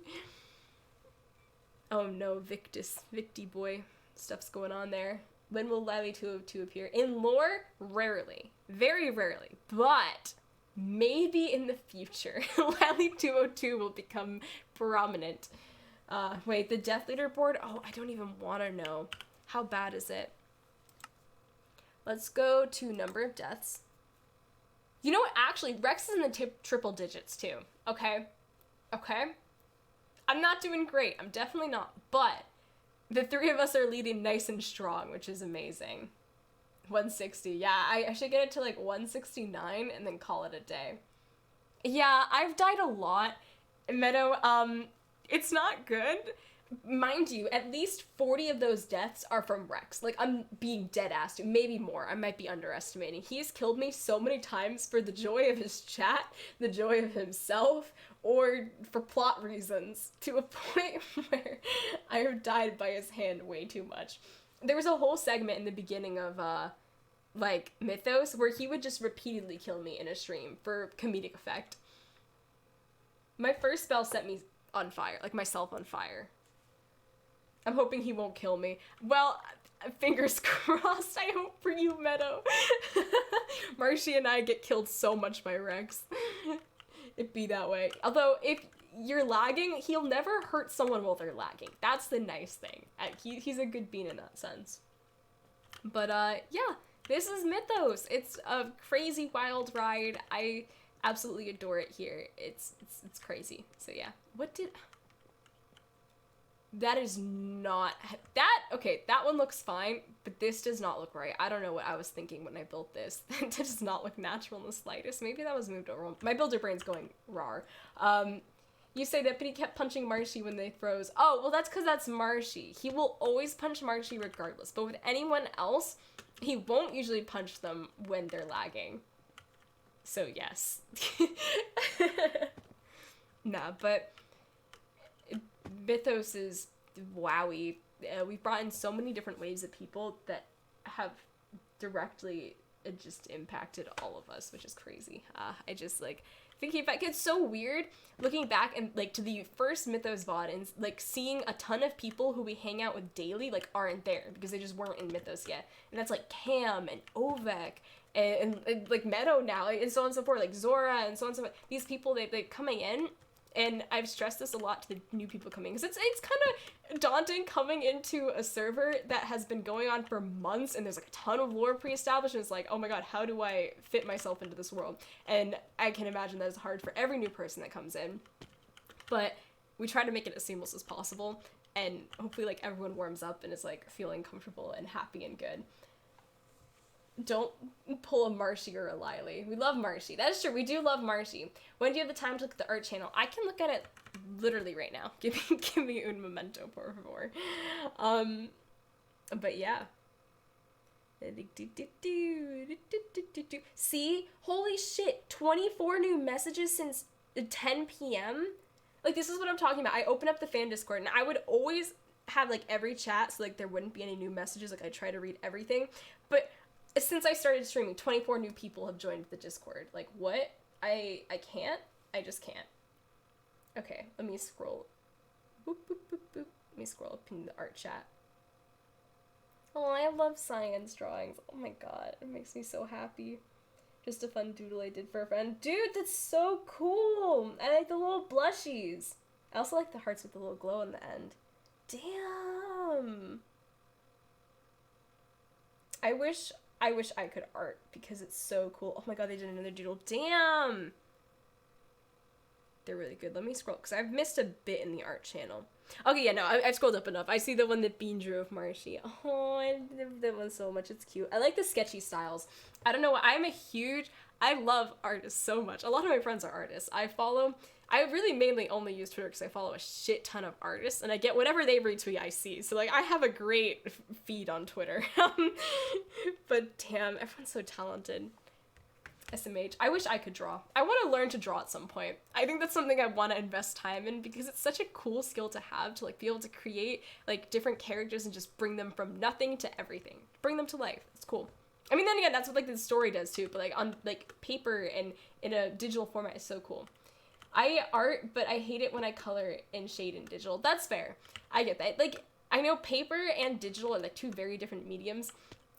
Oh no, Victy boy. Stuff's going on there. When will Lilee 202 appear? In lore? Rarely. Very rarely. But maybe in the future, Lilee 202 will become prominent. Wait, the death leaderboard? Oh, I don't even want to know. How bad is it? Let's go to number of deaths. You know what? Actually, Rex is in the triple digits too. Okay? Okay? I'm not doing great. I'm definitely not. But the three of us are leading nice and strong, which is amazing. 160. Yeah, I should get it to like 169 and then call it a day. Yeah, I've died a lot. Meadow, it's not good. Mind you, at least 40 of those deaths are from Rex. Like, I'm being dead ass, maybe more. I might be underestimating. He's killed me so many times for the joy of his chat, the joy of himself, or for plot reasons, to a point where I have died by his hand way too much. There was a whole segment in the beginning of, like, Mythos, where he would just repeatedly kill me in a stream for comedic effect. My first spell set me on fire, like myself on fire. I'm hoping he won't kill me. Well, fingers crossed, I hope for you, Meadow. Marshy and I get killed so much by Rex. It'd be that way. Although, if you're lagging, he'll never hurt someone while they're lagging. That's the nice thing. He's a good bean in that sense. But, yeah, this is Mythos. It's a crazy wild ride. I absolutely adore it here. It's crazy. So, yeah. What did... That is not... That... Okay, that one looks fine, but this does not look right. I don't know what I was thinking when I built this. That does not look natural in the slightest. Maybe that was moved over. My builder brain's going rawr. You say Deputy kept punching Marshy when they froze. Oh, well, that's because that's Marshy. He will always punch Marshy regardless, but with anyone else, he won't usually punch them when they're lagging. So, yes. Nah, but... Mythos is wowie. We've brought in so many different waves of people that have directly just impacted all of us, which is crazy. I just, like, thinking back, it's so weird looking back and, like, to the first Mythos VOD and, like, seeing a ton of people who we hang out with daily, like, aren't there because they just weren't in Mythos yet. And that's, like, Cam and Ovek and like, Meadow now, and so on and so forth, like, Zora and so on and so forth. These people, they're coming in. And I've stressed this a lot to the new people coming, because it's kind of daunting coming into a server that has been going on for months, and there's like a ton of lore pre-established, and it's like, oh my god, how do I fit myself into this world? And I can imagine that is hard for every new person that comes in. But we try to make it as seamless as possible, and hopefully like everyone warms up and is like feeling comfortable and happy and good. don't pull a Marshy or a Lilee. We love Marshy. That is true. We do love Marshy. When do you have the time to look at the art channel? I can look at it literally right now. Give me un momento, por favor. But yeah. See? Holy shit. 24 new messages since 10 p.m.? Like, this is what I'm talking about. I open up the fan Discord, and I would always have, like, every chat, so, like, there wouldn't be any new messages. Like, I try to read everything. But since I started streaming, 24 new people have joined the Discord. Like, what? I can't. I just can't. Okay, let me scroll. Boop, boop, boop, boop. Let me scroll up in the art chat. Oh, I love science drawings. Oh my god, it makes me so happy. Just a fun doodle I did for a friend. Dude, that's so cool! I like the little blushies. I also like the hearts with the little glow in the end. Damn! I wish I could art because it's so cool. Oh my god, they did another doodle. Damn! They're really good. Let me scroll, because I've missed a bit in the art channel. Okay, yeah, no, I've scrolled up enough. I see the one that Bean drew of Marshy. Oh, I love that one so much. It's cute. I like the sketchy styles. I don't know what, I love artists so much. A lot of my friends are artists. I really mainly only use Twitter because I follow a shit ton of artists, and I get whatever they retweet I see. So, like, I have a great feed on Twitter. But damn, everyone's so talented. SMH. I wish I could draw. I want to learn to draw at some point. I think that's something I want to invest time in because it's such a cool skill to have, to like be able to create like different characters and just bring them from nothing to everything. Bring them to life. It's cool. I mean, then again, that's what like the story does too, but like on like paper and in a digital format is so cool. I art, but I hate it when I color and shade in digital. That's fair. I get that. Like, I know paper and digital are like two very different mediums.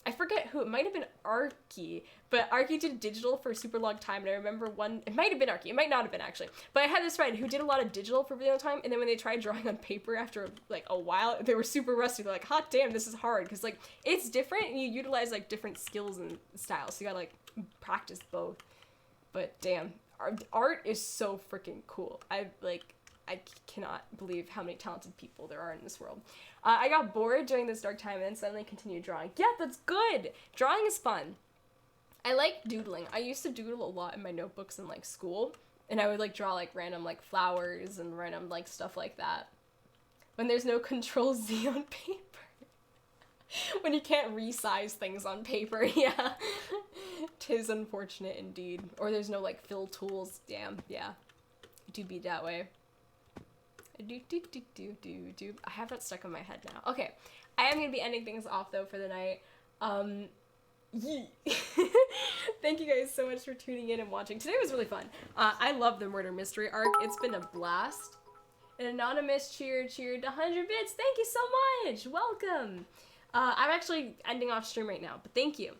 I forget who, it might have been Arky, but Arky did digital for a super long time, and I remember it might have been Arky, it might not have been actually, but I had this friend who did a lot of digital for a really long time, and then when they tried drawing on paper after like a while, they were super rusty. They're like, hot damn, this is hard, because like, it's different, and you utilize like different skills and styles, so you gotta like practice both. But damn, art is so freaking cool. I cannot believe how many talented people there are in this world. I got bored during this dark time and then suddenly continued drawing. Yeah, that's good! Drawing is fun. I like doodling. I used to doodle a lot in my notebooks in like school, and I would like draw like random like flowers and random like stuff like that. When there's no Control-Z on paper. When you can't resize things on paper, yeah. 'Tis unfortunate indeed. Or there's no like fill tools. Damn, yeah. It do be that way. I have that stuck in my head now. Okay, I am gonna be ending things off though for the night. Thank you guys so much for tuning in and watching. Today was really fun. I love the murder mystery arc. It's been a blast. An anonymous cheered 100 bits. Thank you so much. Welcome. I'm actually ending off stream right now, but thank you.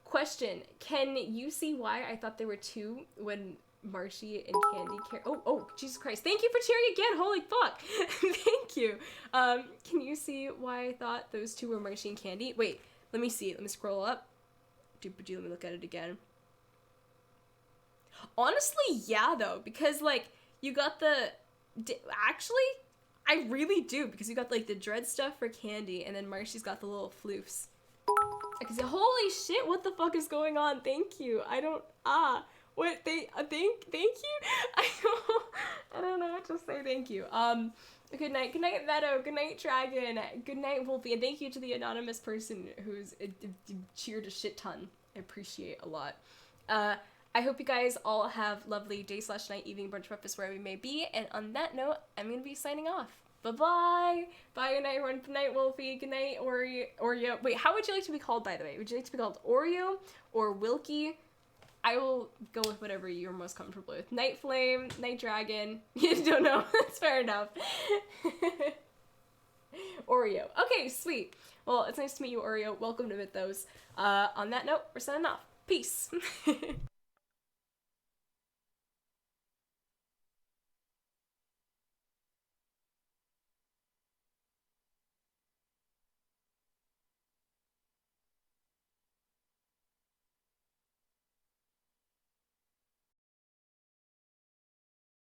Question: can you see why I thought there were two when Marshy and Candy oh, Jesus Christ. Thank you for cheering again. Holy fuck. Thank you. Can you see why I thought those two were Marshy and Candy? Wait, let me see. Let me scroll up. Let me look at it again. Honestly, yeah, though, because, like, you got the... Actually, I really do, because you got, like, the dread stuff for Candy, and then Marshy's got the little floofs. I can say, holy shit, what the fuck is going on? Thank you. I don't... What, thank you? I don't know what to say, thank you. Good night, Meadow, good night, Dragon, good night, Wolfie, and thank you to the anonymous person who's cheered a shit ton. I appreciate a lot. I hope you guys all have lovely day/night, evening, brunch, breakfast, wherever you may be, and on that note, I'm gonna be signing off. Bye-bye! Bye, good night, everyone. Good night, Wolfie, good night, Oreo. Wait, how would you like to be called, by the way? Would you like to be called Oreo or Wilkie? I will go with whatever you're most comfortable with. Night Flame, Night Dragon. You don't know. That's fair enough. Oreo. Okay, sweet. Well, it's nice to meet you, Oreo. Welcome to Mythos. On that note, we're signing off. Peace.